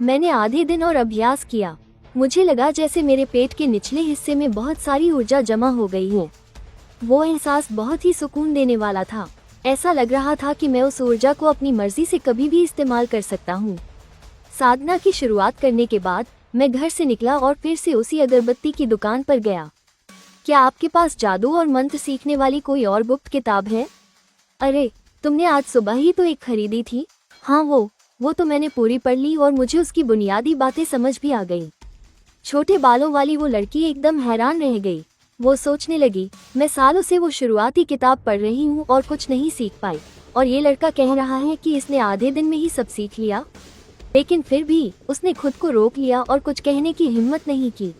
Speaker 1: मैंने आधे दिन और अभ्यास किया। मुझे लगा जैसे मेरे पेट के निचले हिस्से में बहुत सारी ऊर्जा जमा हो गई है। वो एहसास बहुत ही सुकून देने वाला था। ऐसा लग रहा था कि मैं उस ऊर्जा को अपनी मर्जी से कभी भी इस्तेमाल कर सकता हूँ। साधना की शुरुआत करने के बाद मैं घर से निकला और फिर से उसी अगरबत्ती की दुकान पर गया। क्या आपके पास जादू और मंत्र सीखने वाली कोई और गुप्त किताब है? अरे, तुमने आज सुबह ही तो एक खरीदी थी। हाँ, वो तो मैंने पूरी पढ़ ली और मुझे उसकी बुनियादी बातें समझ भी आ गई। छोटे बालों वाली वो लड़की एकदम हैरान रह गई। वो सोचने लगी, मैं सालों से वो शुरुआती किताब पढ़ रही हूँ और कुछ नहीं सीख पाई, और ये लड़का कह रहा है कि इसने आधे दिन में ही सब सीख लिया। लेकिन फिर भी उसने खुद को रोक लिया और कुछ कहने की हिम्मत नहीं की।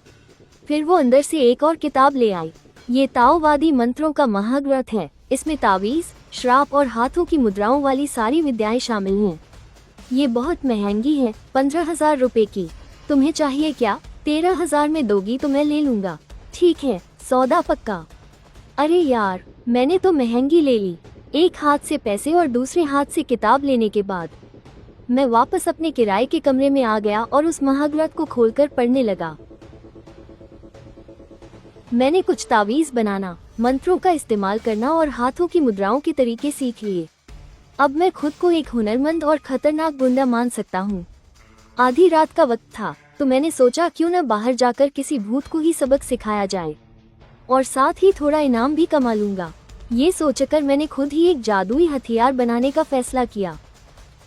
Speaker 1: फिर वो अंदर से एक और किताब ले आई। ये ताओवादी मंत्रों का महाग्रंथ है। इसमें तावीज, श्राप और हाथों की मुद्राओं वाली सारी विद्याएं शामिल हैं। ये बहुत महंगी है, 15,000 रुपए की। तुम्हें चाहिए क्या? 13,000 में दोगी तो मैं ले लूंगा। ठीक है, सौदा पक्का। अरे यार, मैंने तो महंगी ले ली। एक हाथ से पैसे और दूसरे हाथ से किताब लेने के बाद मैं वापस अपने किराए के कमरे में आ गया और उस महाग्रंथ को खोलकर पढ़ने लगा। मैंने कुछ तावीज बनाना, मंत्रों का इस्तेमाल करना और हाथों की मुद्राओं के तरीके सीख लिए। अब मैं खुद को एक हुनरमंद और खतरनाक गुंडा मान सकता हूँ। आधी रात का वक्त था तो मैंने सोचा क्यों न बाहर जाकर किसी भूत को ही सबक सिखाया जाए और साथ ही थोड़ा इनाम भी कमा लूंगा। ये सोचकर मैंने खुद ही एक जादुई हथियार बनाने का फैसला किया।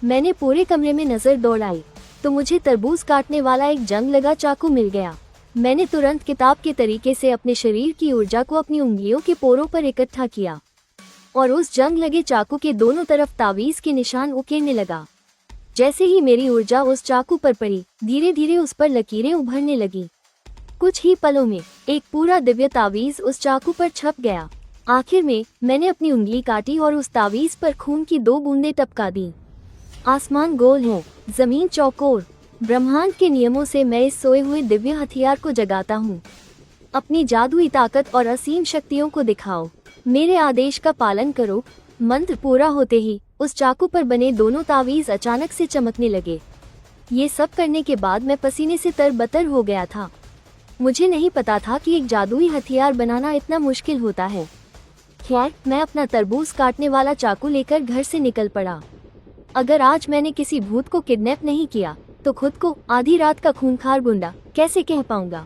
Speaker 1: मैंने पूरे कमरे में नजर दौड़ाई तो मुझे तरबूज काटने वाला एक जंग लगा चाकू मिल गया। मैंने तुरंत किताब के तरीके से अपने शरीर की ऊर्जा को अपनी उंगलियों के पोरों पर इकट्ठा किया और उस जंग लगे चाकू के दोनों तरफ तावीज के निशान उकेरने लगा। जैसे ही मेरी ऊर्जा उस चाकू पर पड़ी, धीरे धीरे उस पर लकीरें उभरने लगी। कुछ ही पलों में एक पूरा दिव्य तावीज उस चाकू पर छप गया। आखिर में मैंने अपनी उंगली काटी और उस तावीज पर खून की 2 बूंदें टपका दी। आसमान गोल है, जमीन चौकोर। ब्रह्मांड के नियमों से मैं इस सोए हुए दिव्य हथियार को जगाता हूँ। अपनी जादुई ताकत और असीम शक्तियों को दिखाओ। मेरे आदेश का पालन करो। मंत्र पूरा होते ही उस चाकू पर बने दोनों तावीज अचानक से चमकने लगे। ये सब करने के बाद मैं पसीने से तरबतर हो गया था। मुझे नहीं पता था कि एक जादुई हथियार बनाना इतना मुश्किल होता है। खैर, मैं अपना तरबूज काटने वाला चाकू लेकर घर से निकल पड़ा। अगर आज मैंने किसी भूत को किडनैप नहीं किया तो खुद को आधी रात का खूंखार गुंडा कैसे कह पाऊंगा।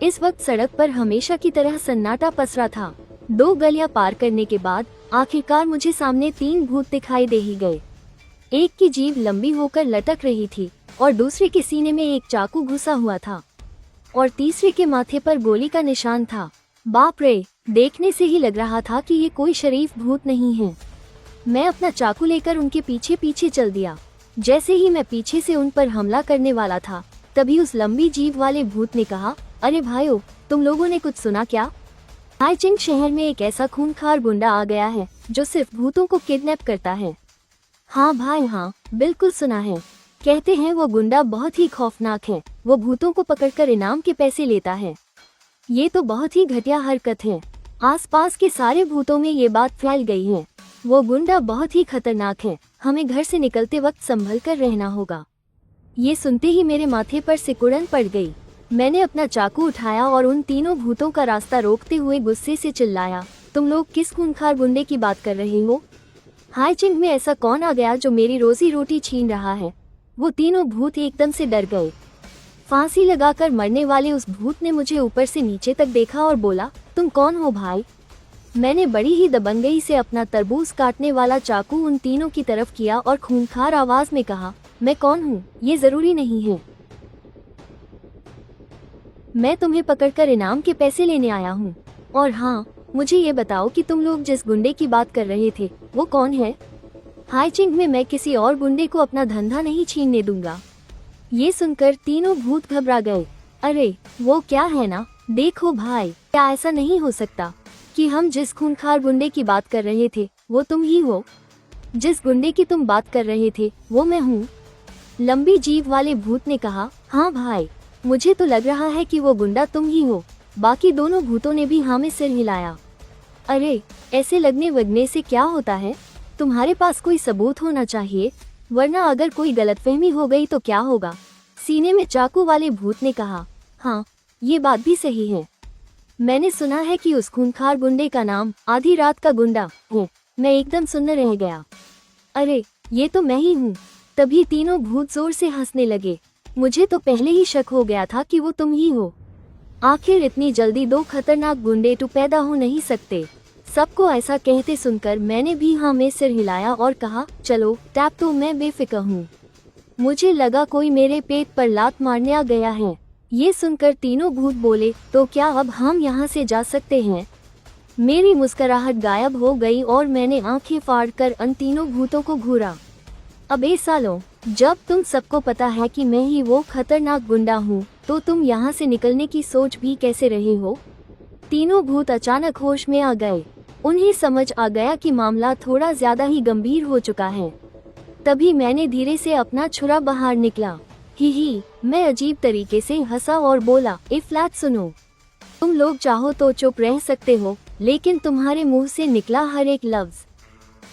Speaker 1: इस वक्त सड़क पर हमेशा की तरह सन्नाटा पसरा था। 2 गलियां पार करने के बाद आखिरकार मुझे सामने 3 भूत दिखाई दे ही गए। एक की जीभ लंबी होकर लटक रही थी और दूसरे के सीने में एक चाकू घुसा हुआ था और तीसरे के माथे पर गोली का निशान था। बाप रे, देखने से ही लग रहा था कि ये कोई शरीफ भूत नहीं है। मैं अपना चाकू लेकर उनके पीछे पीछे चल दिया। जैसे ही मैं पीछे से उन पर हमला करने वाला था, तभी उस लंबी जीभ वाले भूत ने कहा, अरे भाइयों, तुम लोगों ने कुछ सुना क्या? हाइचिंग शहर में एक ऐसा खूंखार गुंडा आ गया है जो सिर्फ भूतों को किडनैप करता है। हाँ भाई, हाँ, बिल्कुल सुना है। कहते हैं वो गुंडा बहुत ही खौफनाक है। वो भूतों को पकड़कर इनाम के पैसे लेता है। ये तो बहुत ही घटिया हरकत है। आसपास के सारे भूतों में ये बात फैल गई है। वो गुंडा बहुत ही खतरनाक है। हमें घर से निकलते वक्त संभल कर रहना होगा। ये सुनते ही मेरे माथे पर सिकुड़न पड़ गई। मैंने अपना चाकू उठाया और उन तीनों भूतों का रास्ता रोकते हुए गुस्से से चिल्लाया, तुम लोग किस खूंखार गुंडे की बात कर रहे हो? हाइचिंग में ऐसा कौन आ गया जो मेरी रोजी रोटी छीन रहा है? वो तीनों भूत एकदम से डर गए। फांसी लगाकर मरने वाले उस भूत ने मुझे ऊपर से नीचे तक देखा और बोला, तुम कौन हो भाई? मैंने बड़ी ही दबंगई से अपना तरबूज काटने वाला चाकू उन तीनों की तरफ किया और खूंखार आवाज में कहा, मैं कौन हूँ ये जरूरी नहीं है। मैं तुम्हें पकड़कर इनाम के पैसे लेने आया हूँ। और हाँ, मुझे ये बताओ कि तुम लोग जिस गुंडे की बात कर रहे थे वो कौन है? हाइचिंग में मैं किसी और गुंडे को अपना धंधा नहीं छीनने दूंगा। ये सुनकर तीनों भूत घबरा गए। अरे वो क्या है ना, देखो भाई, क्या ऐसा नहीं हो सकता कि हम जिस खूंखार गुंडे की बात कर रहे थे वो तुम ही हो? जिस गुंडे की तुम बात कर रहे थे वो मैं हूँ। लंबी जीभ वाले भूत ने कहा, हाँ भाई, मुझे तो लग रहा है कि वो गुंडा तुम ही हो। बाकी दोनों भूतों ने भी हाँ में सिर हिलाया। अरे, ऐसे लगने वगने से क्या होता है? तुम्हारे पास कोई सबूत होना चाहिए, वरना अगर कोई गलतफहमी हो गई तो क्या होगा? सीने में चाकू वाले भूत ने कहा। हाँ, ये बात भी सही है। मैंने सुना है कि उस खूंखार गुंडे का नाम आधी रात का गुंडा है। मैं एकदम सुन्न रह गया। अरे, ये तो मैं ही हूँ। तभी तीनों भूत जोर से हंसने लगे। मुझे तो पहले ही शक हो गया था कि वो तुम ही हो। आखिर इतनी जल्दी दो खतरनाक गुंडे तो पैदा हो नहीं सकते। सबको ऐसा कहते सुनकर मैंने भी हाँ में सिर हिलाया और कहा, चलो टैप तो मैं बेफिक्र हूँ। मुझे लगा कोई मेरे पेट पर लात मारने आ गया है। ये सुनकर तीनों भूत बोले, तो क्या अब हम यहाँ से जा सकते हैं? मेरी मुस्कुराहट गायब हो गई और मैंने आंखें फाड़कर उन तीनों भूतों को घूरा। अबे सालों, जब तुम सबको पता है कि मैं ही वो खतरनाक गुंडा हूँ, तो तुम यहाँ से निकलने की सोच भी कैसे रहे हो? तीनों भूत अचानक होश में आ गए। उन्हें समझ आ गया कि मामला थोड़ा ज्यादा ही गंभीर हो चुका है। तभी मैंने धीरे से अपना छुरा बाहर निकला। ही, मैं अजीब तरीके से हंसा और बोला, ए फ्लैट सुनो, तुम लोग चाहो तो चुप रह सकते हो, लेकिन तुम्हारे मुंह से निकला हर एक लफ्ज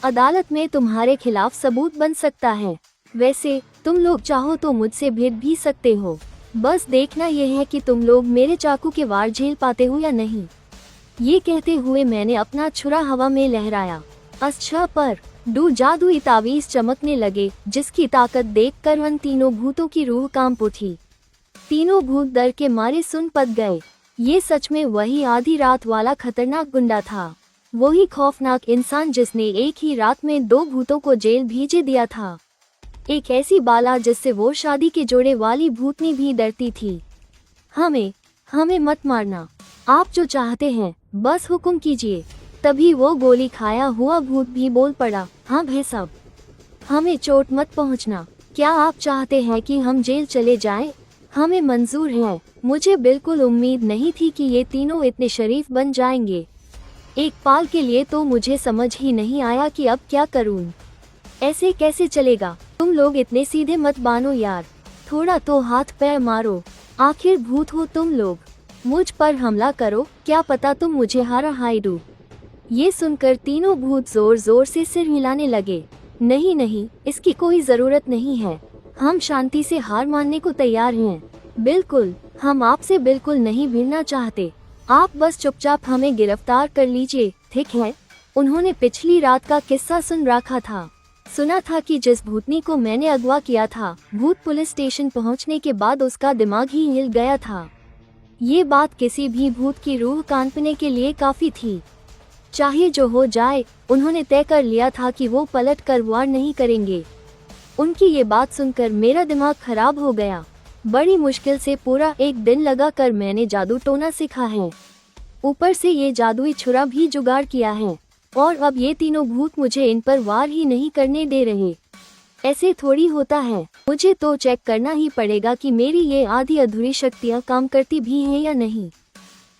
Speaker 1: अदालत में तुम्हारे खिलाफ सबूत बन सकता है। वैसे तुम लोग चाहो तो मुझसे भिड़ भी सकते हो। बस देखना यह है कि तुम लोग मेरे चाकू के वार झेल पाते हो या नहीं। ये कहते हुए मैंने अपना छुरा हवा में लहराया। अच्छा पर दो जादुई तावीज चमकने लगे, जिसकी ताकत देखकर उन तीनों भूतों की रूह कांप उठी। तीनों भूत डर के मारे सुन पड़ गए। ये सच में वही आधी रात वाला खतरनाक गुंडा था। वही खौफनाक इंसान जिसने एक ही रात में दो भूतों को जेल भेजे दिया था। एक ऐसी बाला जिससे वो शादी के जोड़े वाली भूतनी भी डरती थी। हमें मत मारना। आप जो चाहते हैं बस हुक्म कीजिए। तभी वो गोली खाया हुआ भूत भी बोल पड़ा, हाँ भाई साहब, हमें चोट मत पहुंचना। क्या आप चाहते हैं कि हम जेल चले जाएं? हमें मंजूर है। मुझे बिल्कुल उम्मीद नहीं थी कि ये तीनों इतने शरीफ बन जाएंगे। एक पाल के लिए तो मुझे समझ ही नहीं आया कि अब क्या करूं। ऐसे कैसे चलेगा? तुम लोग इतने सीधे मत बानो यार, थोड़ा तो हाथ पैर मारो। आखिर भूत हो तुम लोग, मुझ पर हमला करो, क्या पता तुम मुझे हारा हाई दो। ये सुनकर तीनों भूत जोर जोर से सिर हिलाने लगे। नहीं, इसकी कोई जरूरत नहीं है। हम शांति से हार मानने को तैयार हैं। बिल्कुल, हम आपसे बिल्कुल नहीं भिड़ना चाहते। आप बस चुपचाप हमें गिरफ्तार कर लीजिए, ठीक है? उन्होंने पिछली रात का किस्सा सुन रखा था। सुना था कि जिस भूतनी को मैंने अगवा किया था, भूत पुलिस स्टेशन पहुंचने के बाद उसका दिमाग ही हिल गया था। ये बात किसी भी भूत की रूह कांपने के लिए काफी थी। चाहे जो हो जाए, उन्होंने तय कर लिया था कि वो पलट कर वार नहीं करेंगे। उनकी ये बात सुनकर मेरा दिमाग खराब हो गया। बड़ी मुश्किल से पूरा एक दिन लगाकर मैंने जादू टोना सीखा है। ऊपर से ये जादुई छुरा भी जुगाड़ किया है, और अब ये तीनों भूत मुझे इन पर वार ही नहीं करने दे रहे। ऐसे थोड़ी होता है। मुझे तो चेक करना ही पड़ेगा कि मेरी ये आधी अधूरी शक्तियाँ काम करती भी हैं या नहीं।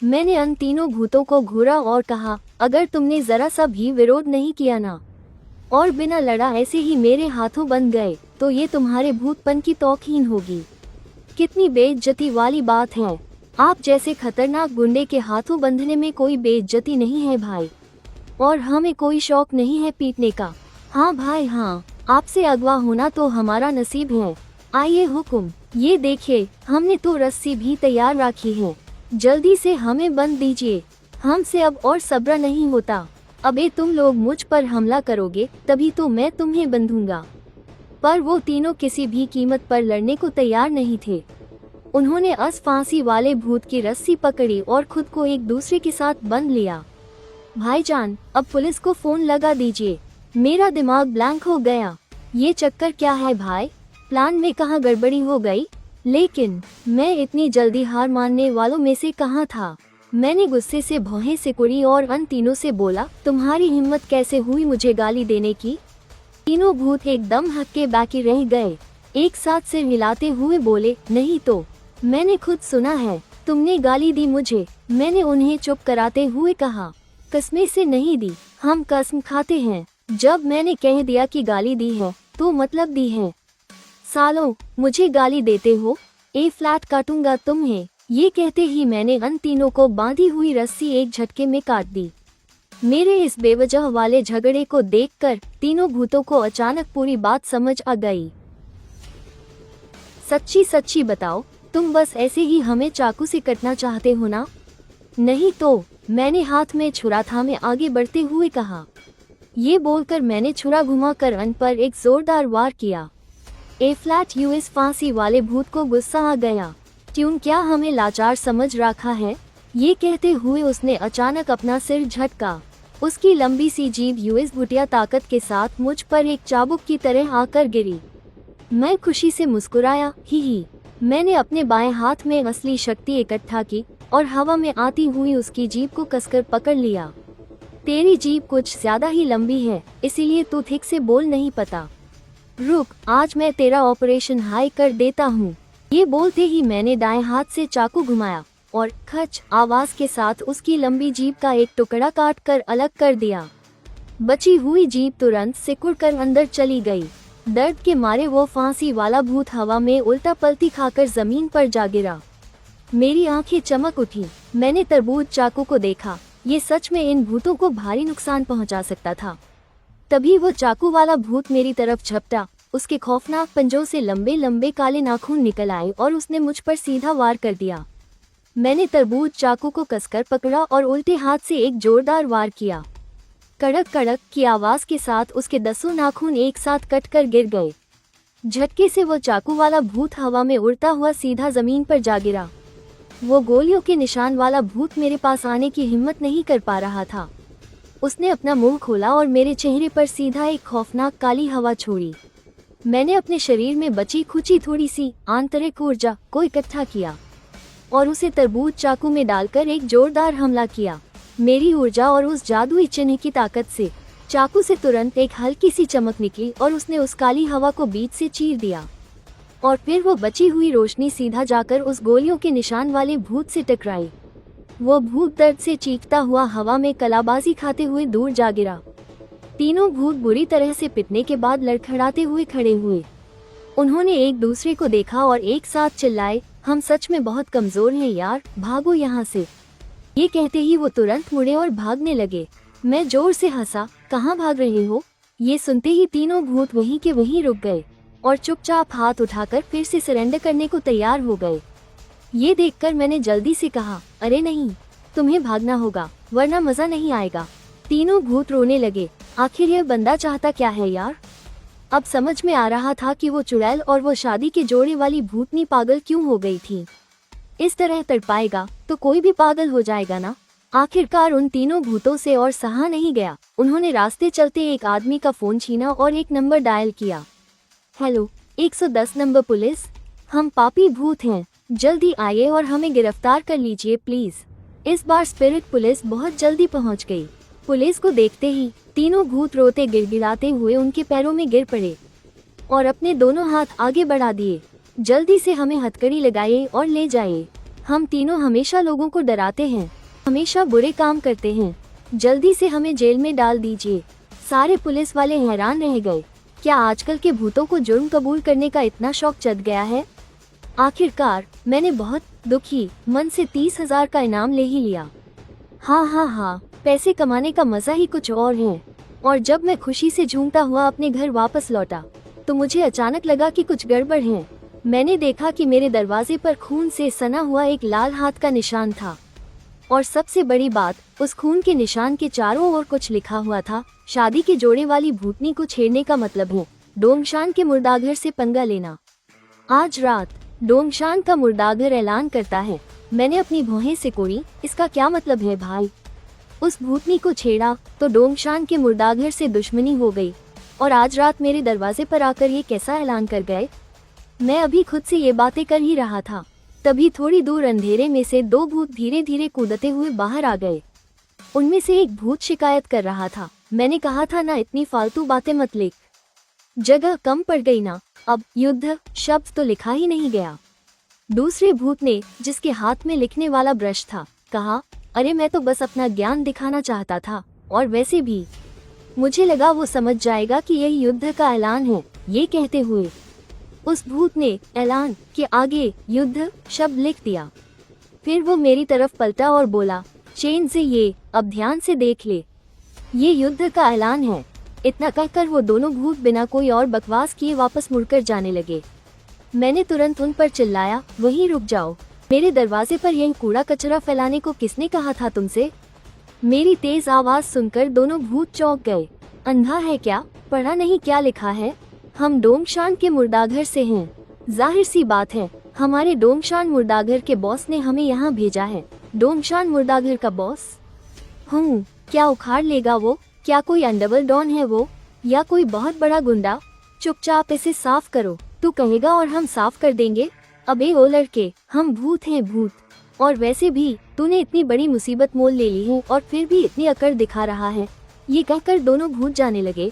Speaker 1: मैंने उन तीनों भूतों को घूरा और कहा, अगर तुमने जरा सा भी विरोध नहीं किया ना, और बिना लड़ा ऐसे ही मेरे हाथों बंध गए, तो ये तुम्हारे भूतपन की तौहीन होगी। कितनी बेइज्जती वाली बात है। आप जैसे खतरनाक गुंडे के हाथों बंधने में कोई बेइज्जती नहीं है भाई, और हमें कोई शौक नहीं है पीटने का। हाँ भाई हाँ, आपसे अगवा होना तो हमारा नसीब है। आइए हुक्म, ये देखिए, हमने तो रस्सी भी तैयार रखी है। जल्दी से हमें बंद दीजिए, हमसे अब और सब्र नहीं होता। अबे तुम लोग मुझ पर हमला करोगे तभी तो मैं तुम्हें बंधूंगा। पर वो तीनों किसी भी कीमत पर लड़ने को तैयार नहीं थे। उन्होंने अस फांसी वाले भूत की रस्सी पकड़ी और खुद को एक दूसरे के साथ बंध लिया। भाईजान, अब पुलिस को फोन लगा दीजिए। मेरा दिमाग ब्लैंक हो गया। ये चक्कर क्या है भाई? प्लान में कहाँ गड़बड़ी हो गई? लेकिन मैं इतनी जल्दी हार मानने वालों में से कहाँ था। मैंने गुस्से से भौहें सिकुड़ी और उन तीनों से बोला, तुम्हारी हिम्मत कैसे हुई मुझे गाली देने की? तीनों भूत एकदम हक्के बाकी रह गए। एक साथ सिर हिलाते हुए बोले, नहीं तो मैंने खुद सुना है, तुमने गाली दी मुझे। मैंने उन्हें चुप कराते हुए कहा, कसमें से नहीं दी, हम कसम खाते हैं। जब मैंने कह दिया कि गाली दी है तो मतलब दी है। सालों, मुझे गाली देते हो? ए फ्लैट काटूंगा तुम्हें। ये कहते ही मैंने उन तीनों को बांधी हुई रस्सी एक झटके में काट दी। मेरे इस बेवजह वाले झगड़े को देखकर तीनों भूतों को अचानक पूरी बात समझ आ गई। सच्ची सच्ची बताओ, तुम बस ऐसे ही हमें चाकू से कटना चाहते हो ना? नहीं तो, मैंने हाथ में छुरा थामे आगे बढ़ते हुए कहा। ये बोलकर मैंने छुरा घुमाकर अन पर एक जोरदार वार किया। A-फ्लैट यूएस फांसी वाले भूत को गुस्सा आ गया। ट्यून क्या हमें लाचार समझ रखा है? ये कहते हुए उसने अचानक अपना सिर झटका। उसकी लंबी सी जीभ यूएस भुटिया ताकत के साथ मुझ पर एक चाबुक की तरह आकर गिरी। मैं खुशी से मुस्कुराया, ही। मैंने अपने बाएं हाथ में असली शक्ति इकट्ठा की और हवा में आती हुई उसकी जीभ को कसकर पकड़ लिया। तेरी जीभ कुछ ज्यादा ही लंबी है, इसीलिए तू ठीक से बोल नहीं पाता। रुक, आज मैं तेरा ऑपरेशन हाई कर देता हूँ। ये बोलते ही मैंने दाएं हाथ से चाकू घुमाया और खच आवाज के साथ उसकी लंबी जीभ का एक टुकड़ा काट कर अलग कर दिया। बची हुई जीभ तुरंत सिकुड़कर अंदर चली गई। दर्द के मारे वो फांसी वाला भूत हवा में उल्टा पलटी खाकर जमीन पर जा गिरा। मेरी आंखें चमक उठी। मैंने तरबूज चाकू को देखा। ये सच में इन भूतों को भारी नुकसान पहुंचा सकता था। तभी वो चाकू वाला भूत मेरी तरफ झपटा। उसके खौफनाक पंजों से लंबे लंबे काले नाखून निकल आए और उसने मुझ पर सीधा वार कर दिया। मैंने तरबूज चाकू को कसकर पकड़ा और उल्टे हाथ से एक जोरदार वार किया। कड़क कड़क की आवाज के साथ उसके 10 नाखून एक साथ कटकर गिर गए। झटके से वो चाकू वाला भूत हवा में उड़ता हुआ सीधा जमीन पर जा गिरा। वो गोलियों के निशान वाला भूत मेरे पास आने की हिम्मत नहीं कर पा रहा था। उसने अपना मुंह खोला और मेरे चेहरे पर सीधा एक खौफनाक काली हवा छोड़ी। मैंने अपने शरीर में बची खुची थोड़ी सी आंतरिक ऊर्जा को इकट्ठा किया और उसे तरबूज चाकू में डालकर एक जोरदार हमला किया। मेरी ऊर्जा और उस जादुई चिन्ह की ताकत से चाकू से तुरंत एक हल्की सी चमक निकली और उसने उस काली हवा को बीच से चीर दिया और फिर वो बची हुई रोशनी सीधा जाकर उस गोलियों के निशान वाले भूत से टकराई। वो भूत दर्द से चीखता हुआ हवा में कलाबाजी खाते हुए दूर जा गिरा। तीनों भूत बुरी तरह से पिटने के बाद लड़खड़ाते हुए खड़े हुए। उन्होंने एक दूसरे को देखा और एक साथ चिल्लाए, हम सच में बहुत कमजोर हैं यार, भागो यहाँ से। ये कहते ही वो तुरंत मुड़े और भागने लगे। मैं जोर से हंसा, कहाँ भाग रहे हो? ये सुनते ही तीनों भूत वहीं के वहीं रुक गए और चुपचाप हाथ उठाकर फिर से सरेंडर करने को तैयार हो गए। ये देखकर मैंने जल्दी से कहा, अरे नहीं, तुम्हें भागना होगा वरना मजा नहीं आएगा। तीनों भूत रोने लगे। आखिर यह बंदा चाहता क्या है यार? अब समझ में आ रहा था कि वो चुड़ैल और वो शादी के जोड़े वाली भूतनी पागल क्यों हो गई थी। इस तरह तड़पाएगा तो कोई भी पागल हो जाएगा ना। आखिरकार उन तीनों भूतों से और सहा नहीं गया। उन्होंने रास्ते चलते एक आदमी का फोन छीना और एक नंबर डायल किया। हेलो, 110 नंबर पुलिस, हम पापी भूत हैं, जल्दी आइए और हमें गिरफ्तार कर लीजिए प्लीज। इस बार स्पिरिट पुलिस बहुत जल्दी पहुंच गई। पुलिस को देखते ही तीनों भूत रोते गिड़गिड़ाते हुए उनके पैरों में गिर पड़े और अपने दोनों हाथ आगे बढ़ा दिए। जल्दी से हमें हथकड़ी लगाइए और ले जाइए। हम तीनों हमेशा लोगों को डराते हैं, हमेशा बुरे काम करते हैं, जल्दी से हमें जेल में डाल दीजिए। सारे पुलिस वाले हैरान रह गए। क्या आजकल के भूतों को जुर्म कबूल करने का इतना शौक चढ़ गया है? आखिरकार मैंने बहुत दुखी मन से 30,000 का इनाम ले ही लिया। हाँ, पैसे कमाने का मजा ही कुछ और है। और जब मैं खुशी से झूमता हुआ अपने घर वापस लौटा तो मुझे अचानक लगा कि कुछ गड़बड़ है। मैंने देखा कि मेरे दरवाजे पर खून से सना हुआ एक लाल हाथ का निशान था और सबसे बड़ी बात, उस खून के निशान के चारों ओर कुछ लिखा हुआ था। शादी के जोड़े वाली भूतनी को छेड़ने का मतलब है डोंगशान के मुर्दाघर से पंगा लेना। आज रात डोंगशान का मुर्दाघर ऐलान करता है। मैंने अपनी भौहें सिकोड़ी, इसका क्या मतलब है भाई? उस भूतनी को छेड़ा तो डोंगशान के मुर्दाघर से दुश्मनी हो गई और आज रात मेरे दरवाजे पर आकर ये कैसा ऐलान कर गए? मैं अभी खुद से ये बातें कर ही रहा था, तभी थोड़ी दूर अंधेरे में से 2 भूत धीरे धीरे कूदते हुए बाहर आ गए। उनमें से एक भूत शिकायत कर रहा था, मैंने कहा था ना इतनी फालतू बातें मत लिख, जगह कम पड़ गई ना। अब युद्ध शब्द तो लिखा ही नहीं गया। दूसरे भूत ने, जिसके हाथ में लिखने वाला ब्रश था, कहा, अरे मैं तो बस अपना ज्ञान दिखाना चाहता था और वैसे भी मुझे लगा वो समझ जाएगा कि यही युद्ध का ऐलान है। ये कहते हुए उस भूत ने ऐलान के आगे युद्ध शब्द लिख दिया। फिर वो मेरी तरफ पलटा और बोला, चैन से ये अब ध्यान से देख ले। ये युद्ध का ऐलान है। इतना कहकर वो दोनों भूत बिना कोई और बकवास किए वापस मुड़कर जाने लगे। मैंने तुरंत उन पर चिल्लाया, वहीं रुक जाओ, मेरे दरवाजे पर यह कूड़ा कचरा फैलाने को किसने कहा था तुमसे? मेरी तेज आवाज सुनकर दोनों भूत चौंक गए। अंधा है क्या? पढ़ा नहीं क्या लिखा है? हम डोंगशान के मुर्दाघर से हैं। जाहिर सी बात है, हमारे डोंगशान मुर्दाघर के बॉस ने हमें यहाँ भेजा है। डोंगशान मुर्दाघर का बॉस? क्या उखाड़ लेगा वो? क्या कोई अंडरवर्ल्ड डॉन है वो, या कोई बहुत बड़ा गुंडा? चुपचाप इसे साफ करो, तू कहेगा और हम साफ कर देंगे। अबे ओ लड़के, हम भूत हैं भूत। और वैसे भी तूने इतनी बड़ी मुसीबत मोल ले ली है और फिर भी इतनी अकड़ दिखा रहा है। ये कहकर दोनों भूत जाने लगे।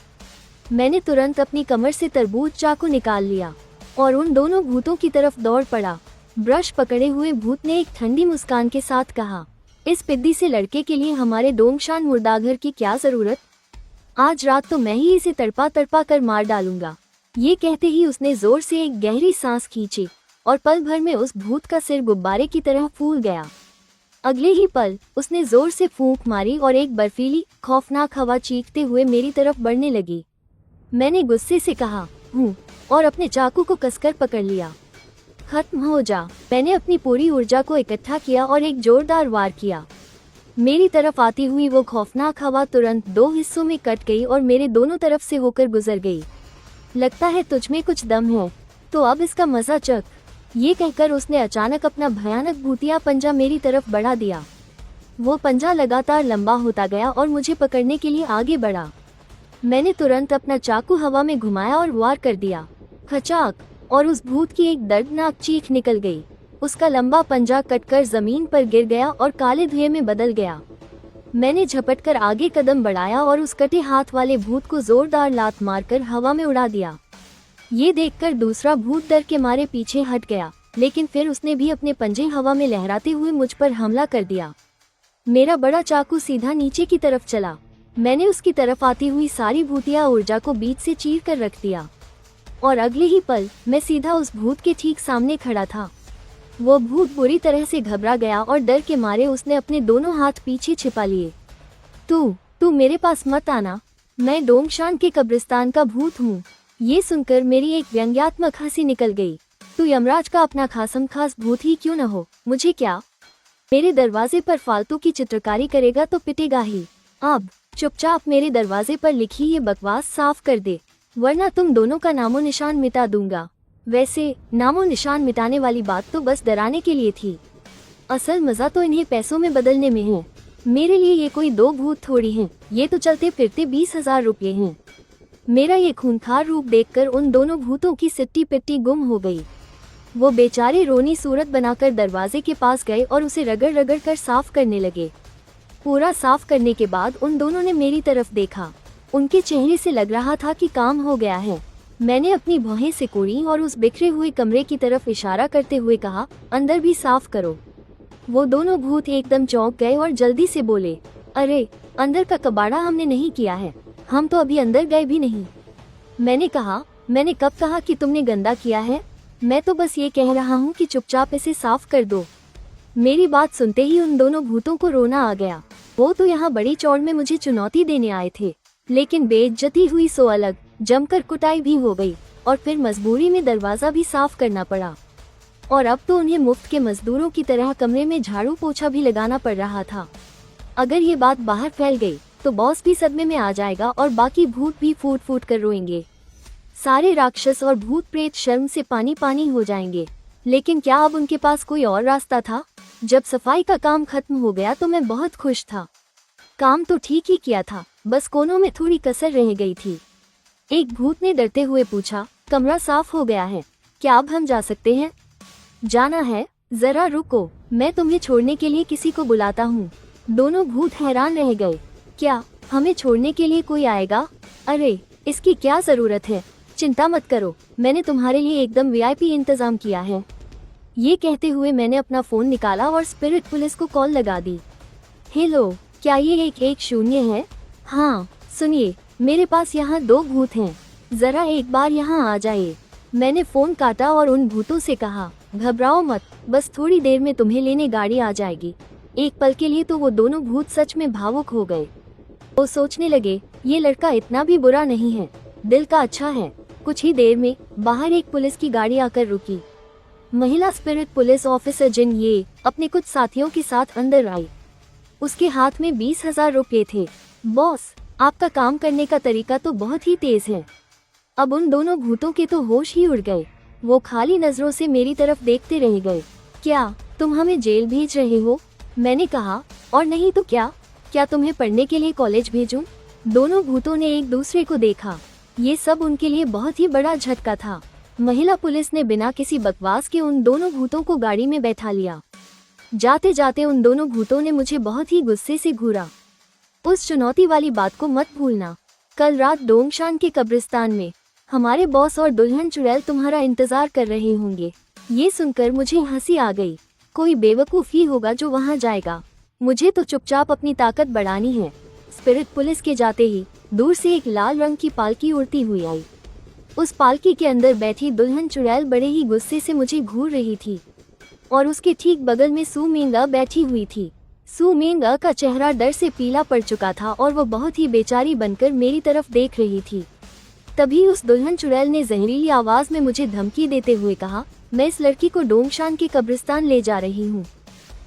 Speaker 1: मैंने तुरंत अपनी कमर से तरबूज चाकू निकाल लिया और उन दोनों भूतों की तरफ दौड़ पड़ा। ब्रश पकड़े हुए भूत ने एक ठंडी मुस्कान के साथ कहा, इस पिद्दी से लड़के के लिए हमारे डोंगशान मुर्दाघर की क्या जरूरत? आज रात तो मैं ही इसे तड़पा तड़पा कर मार डालूंगा। ये कहते ही उसने जोर से एक गहरी सांस खींची और पल भर में उस भूत का सिर गुब्बारे की तरह फूल गया। अगले ही पल उसने जोर से फूंक मारी और एक बर्फीली खौफनाक हवा चीखते हुए मेरी तरफ बढ़ने लगी। मैंने गुस्से से कहा और अपने चाकू को कसकर पकड़ लिया। खत्म हो जा। मैंने अपनी पूरी ऊर्जा को इकट्ठा किया और एक जोरदार वार किया। मेरी तरफ आती हुई वो खौफनाक हवा तुरंत 2 हिस्सों में कट गई और मेरे दोनों तरफ से होकर गुजर गई। लगता है तुझ में कुछ दम है, तो अब इसका मजा चख। ये कहकर उसने अचानक अपना भयानक भूतिया पंजा मेरी तरफ बढ़ा दिया। वो पंजा लगातार लंबा होता गया और मुझे पकड़ने के लिए आगे बढ़ा। मैंने तुरंत अपना चाकू हवा में घुमाया और वार कर दिया। खचाक, और उस भूत की एक दर्दनाक चीख निकल गई। उसका लंबा पंजा कटकर जमीन पर गिर गया और काले धुएं में बदल गया। मैंने झपटकर आगे कदम बढ़ाया और उस कटे हाथ वाले भूत को जोरदार लात मारकर हवा में उड़ा दिया। ये देखकर दूसरा भूत डर के मारे पीछे हट गया, लेकिन फिर उसने भी अपने पंजे हवा में लहराते हुए मुझ पर हमला कर दिया। मेरा बड़ा चाकू सीधा नीचे की तरफ चला। मैंने उसकी तरफ आती हुई सारी भूतिया ऊर्जा को बीच से चीर कर रख दिया और अगले ही पल मैं सीधा उस भूत के ठीक सामने खड़ा था। वो भूत बुरी तरह से घबरा गया और डर के मारे उसने अपने दोनों हाथ पीछे छिपा लिए। तू मेरे पास मत आना, मैं डोंगशान के कब्रिस्तान का भूत हूँ। ये सुनकर मेरी एक व्यंग्यात्मक हंसी निकल गई। तू यमराज का अपना खासम खास भूत ही क्यों न हो, मुझे क्या? मेरे दरवाजे पर फालतू की चित्रकारी करेगा तो पिटेगा ही। अब चुपचाप मेरे दरवाजे पर लिखी ये बकवास साफ कर दे, वरना तुम दोनों का नामो निशान मिटा दूंगा। वैसे नामो निशान मिटाने वाली बात तो बस डराने के लिए थी, असल मजा तो इन्हें पैसों में बदलने में है। मेरे लिए ये कोई 2 भूत थोड़ी हैं, ये तो चलते फिरते 20,000 रुपये हैं। मेरा ये खूंखार रूप देखकर उन दोनों भूतों की सिट्टी पिट्टी गुम हो गई। वो बेचारे रोनी सूरत बनाकर दरवाजे के पास गए और उसे रगड़ रगड़ कर साफ करने लगे। पूरा साफ करने के बाद उन दोनों ने मेरी तरफ देखा। उनके चेहरे से लग रहा था कि काम हो गया है। मैंने अपनी भौहें सिकोड़ी और उस बिखरे हुए कमरे की तरफ इशारा करते हुए कहा, अंदर भी साफ करो। वो दोनों भूत एकदम चौंक गए और जल्दी से बोले, अरे अंदर का कबाड़ा हमने नहीं किया है, हम तो अभी अंदर गए भी नहीं। मैंने कहा, मैंने कब कहा कि तुमने गंदा किया है? मैं तो बस ये कह रहा हूँ कि चुपचाप इसे साफ कर दो। मेरी बात सुनते ही उन दोनों भूतों को रोना आ गया। वो तो यहाँ बड़ी चौड़ में मुझे चुनौती देने आए थे, लेकिन बेइज्जती हुई सो अलग, जमकर कुटाई भी हो गई और फिर मजबूरी में दरवाजा भी साफ करना पड़ा। और अब तो उन्हें मुफ्त के मजदूरों की तरह कमरे में झाड़ू पोछा भी लगाना पड़ रहा था। अगर ये बात बाहर फैल गई तो बॉस भी सदमे में आ जाएगा और बाकी भूत भी फूट फूट कर रोएंगे। सारे राक्षस और भूत प्रेत शर्म से पानी पानी हो जाएंगे। लेकिन क्या अब उनके पास कोई और रास्ता था? जब सफाई का काम खत्म हो गया तो मैं बहुत खुश था। काम तो ठीक ही किया था, बस कोनों में थोड़ी कसर रह गई थी। एक भूत ने डरते हुए पूछा, कमरा साफ हो गया है, क्या अब हम जा सकते हैं? जाना है? जरा रुको, मैं तुम्हें छोड़ने के लिए किसी को बुलाता हूँ। दोनों भूत हैरान रह गए। क्या हमें छोड़ने के लिए कोई आएगा? अरे इसकी क्या जरूरत है, चिंता मत करो, मैंने तुम्हारे लिए एकदम वीआईपी इंतजाम किया है। ये कहते हुए मैंने अपना फोन निकाला और स्पिरिट पुलिस को कॉल लगा दी। हेलो, क्या ये 110 है? हाँ सुनिए, मेरे पास यहाँ 2 भूत हैं, जरा एक बार यहाँ आ जाइए। मैंने फोन काटा और उन भूतों से कहा, घबराओ मत, बस थोड़ी देर में तुम्हें लेने गाड़ी आ जाएगी। एक पल के लिए तो वो दोनों भूत सच में भावुक हो गए। वो सोचने लगे, ये लड़का इतना भी बुरा नहीं है, दिल का अच्छा है। कुछ ही देर में बाहर एक पुलिस की गाड़ी आकर रुकी। महिला स्पिरिट पुलिस ऑफिसर जिन ये अपने कुछ साथियों के साथ अंदर आई। उसके हाथ में 20,000 रुपये थे। बॉस, आपका काम करने का तरीका तो बहुत ही तेज है। अब उन दोनों भूतों के तो होश ही उड़ गए। वो खाली नजरों से मेरी तरफ देखते रह गए। क्या तुम हमें जेल भेज रहे हो? मैंने कहा, और नहीं तो क्या तुम्हें पढ़ने के लिए कॉलेज भेजूं? दोनों भूतों ने एक दूसरे को देखा। ये सब उनके लिए बहुत ही बड़ा झटका था। महिला पुलिस ने बिना किसी बकवास के उन दोनों भूतों को गाड़ी में बैठा लिया। जाते जाते उन दोनों भूतों ने मुझे बहुत ही गुस्से से घूरा। उस चुनौती वाली बात को मत भूलना। कल रात डोंगशान के कब्रिस्तान में हमारे बॉस और दुल्हन चुड़ैल तुम्हारा इंतजार कर रहे होंगे। ये सुनकर मुझे हंसी आ गई। कोई बेवकूफ ही होगा जो वहाँ जाएगा। मुझे तो चुपचाप अपनी ताकत बढ़ानी है। स्पिरिट पुलिस के जाते ही दूर से एक लाल रंग की पालकी उड़ती हुई आई। उस पालकी के अंदर बैठी दुल्हन चुड़ैल बड़े ही गुस्से से मुझे घूर रही थी और उसके ठीक बगल में सू मेंगा बैठी हुई थी। सू मेंगा का चेहरा डर से पीला पड़ चुका था और वो बहुत ही बेचारी बनकर मेरी तरफ देख रही थी। तभी उस दुल्हन चुड़ैल ने जहरीली आवाज में मुझे धमकी देते हुए कहा, मैं इस लड़की को डोंगशान के कब्रिस्तान ले जा रही हूँ।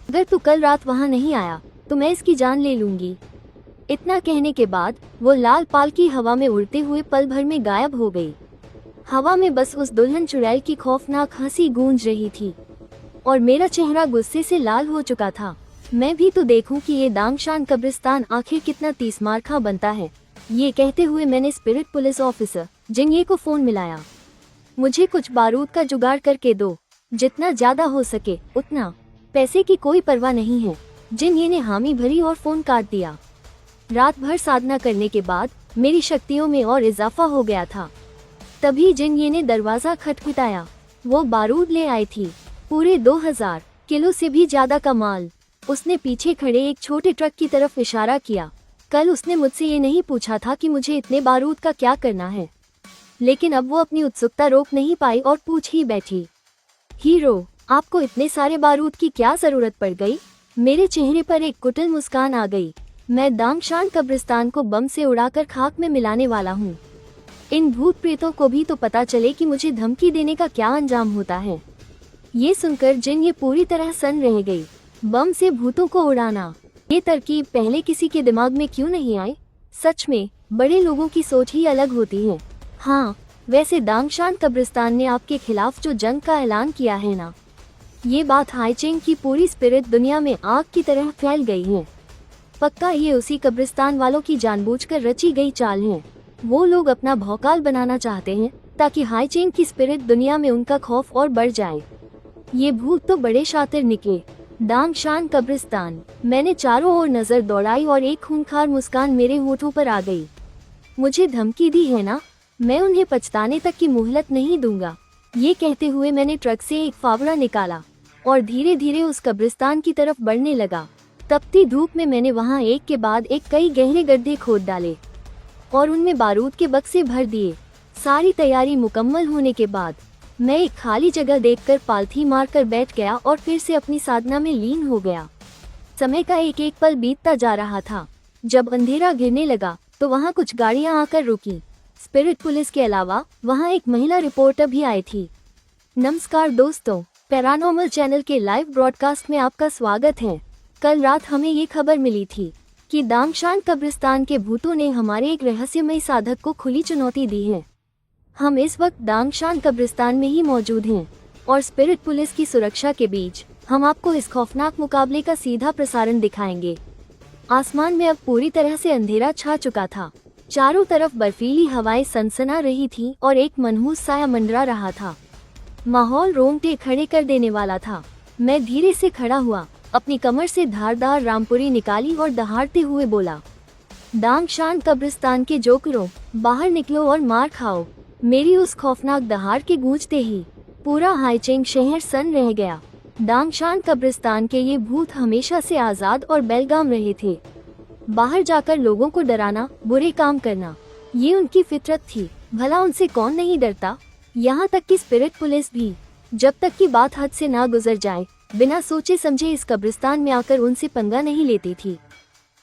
Speaker 1: अगर तू कल रात वहाँ नहीं आया तो मैं इसकी जान ले लूंगी। इतना कहने के बाद वो लाल पालकी हवा में उड़ते हुए पल भर में गायब हो गई। हवा में बस उस दुल्हन चुड़ैल की खौफनाक हंसी गूंज रही थी और मेरा चेहरा गुस्से से लाल हो चुका था। मैं भी तो देखूं कि ये दांगशान कब्रिस्तान आखिर कितना तीसमारखा बनता है। ये कहते हुए मैंने स्पिरिट पुलिस ऑफिसर जिंगे को फोन मिलाया। मुझे कुछ बारूद का जुगाड़ करके दो, जितना ज्यादा हो सके उतना। पैसे की कोई परवाह नहीं है। जिंगे ने हामी भरी और फोन काट दिया। रात भर साधना करने के बाद मेरी शक्तियों में और इजाफा हो गया था। तभी जिंगे ने दरवाजा खटखटाया। वो बारूद ले आई थी, पूरे 2000 किलो से भी ज्यादा का माल। उसने पीछे खड़े एक छोटे ट्रक की तरफ इशारा किया। कल उसने मुझसे ये नहीं पूछा था कि मुझे इतने बारूद का क्या करना है, लेकिन अब वो अपनी उत्सुकता रोक नहीं पाई और पूछ ही बैठी, हीरो, आपको इतने सारे बारूद की क्या जरूरत पड़ गई? मेरे चेहरे पर एक कुटिल मुस्कान आ गई। मैं दांगशान कब्रिस्तान को बम से उड़ाकर खाक में मिलाने वाला हूँ। इन भूत प्रेतों को भी तो पता चले कि मुझे धमकी देने का क्या अंजाम होता है। ये सुनकर जिन ये पूरी तरह सन्न रह गई। बम से भूतों को उड़ाना, ये तरकीब पहले किसी के दिमाग में क्यों नहीं आई? सच में बड़े लोगों की सोच ही अलग होती है। हाँ, वैसे दांगशान कब्रिस्तान ने आपके खिलाफ जो जंग का ऐलान किया है ना, ये बात हाईचेंग की पूरी स्पिरिट दुनिया में आग की तरह फैल गई है। पक्का ये उसी कब्रिस्तान वालों की जानबूझकर रची गई चाल है। वो लोग अपना भौकाल बनाना चाहते हैं ताकि हाईचेंग की स्पिरिट दुनिया में उनका खौफ और बढ़ जाए। ये भूत तो बड़े शातिर निकले। दांगशान कब्रिस्तान। मैंने चारों ओर नजर दौड़ाई और एक खूंखार मुस्कान मेरे होठों पर आ गई। मुझे धमकी दी है ना, मैं उन्हें पछताने तक की मोहलत नहीं दूंगा। ये कहते हुए मैंने ट्रक से एक फावड़ा निकाला और धीरे धीरे उस कब्रिस्तान की तरफ बढ़ने लगा। तपती धूप में मैंने वहां एक के बाद एक कई गहरे गड्ढे खोद डाले और उनमें बारूद के बक्से भर दिए। सारी तैयारी मुकम्मल होने के बाद मैं एक खाली जगह देखकर पालथी मारकर बैठ गया और फिर से अपनी साधना में लीन हो गया। समय का एक एक पल बीतता जा रहा था। जब अंधेरा घिरने लगा तो वहां कुछ गाड़ियां आकर रुकी। स्पिरिट पुलिस के अलावा वहां एक महिला रिपोर्टर भी आई थी। नमस्कार दोस्तों, पैरानॉर्मल चैनल के लाइव ब्रॉडकास्ट में आपका स्वागत है। कल रात हमें ये खबर मिली थी कि दांगशान कब्रिस्तान के भूतों ने हमारे एक रहस्यमय साधक को खुली चुनौती दी है। हम इस वक्त दांगशान कब्रिस्तान में ही मौजूद हैं और स्पिरिट पुलिस की सुरक्षा के बीच हम आपको इस खौफनाक मुकाबले का सीधा प्रसारण दिखाएंगे। आसमान में अब पूरी तरह से अंधेरा छा चुका था। चारों तरफ बर्फीली हवाएं सनसना रही थीं और एक मनहूस साया मंडरा रहा था। माहौल रोंगटे खड़े कर देने वाला था। मैं धीरे से खड़ा हुआ, अपनी कमर से धारदार रामपुरी निकाली और दहाड़ते हुए बोला, दांगशान कब्रिस्तान के जोकरों, बाहर निकलो और मार खाओ। मेरी उस खौफनाक दहाड़ के गूंजते ही पूरा हाईचेंग शहर सन्न रह गया। दांगशान कब्रिस्तान के ये भूत हमेशा से आजाद और बेलगाम रहे थे। बाहर जाकर लोगों को डराना, बुरे काम करना, ये उनकी फितरत थी। भला उनसे कौन नहीं डरता? यहाँ तक कि स्पिरिट पुलिस भी, जब तक की बात हद से ना गुजर जाए, बिना सोचे समझे इस कब्रिस्तान में आकर उनसे पंगा नहीं लेती थी।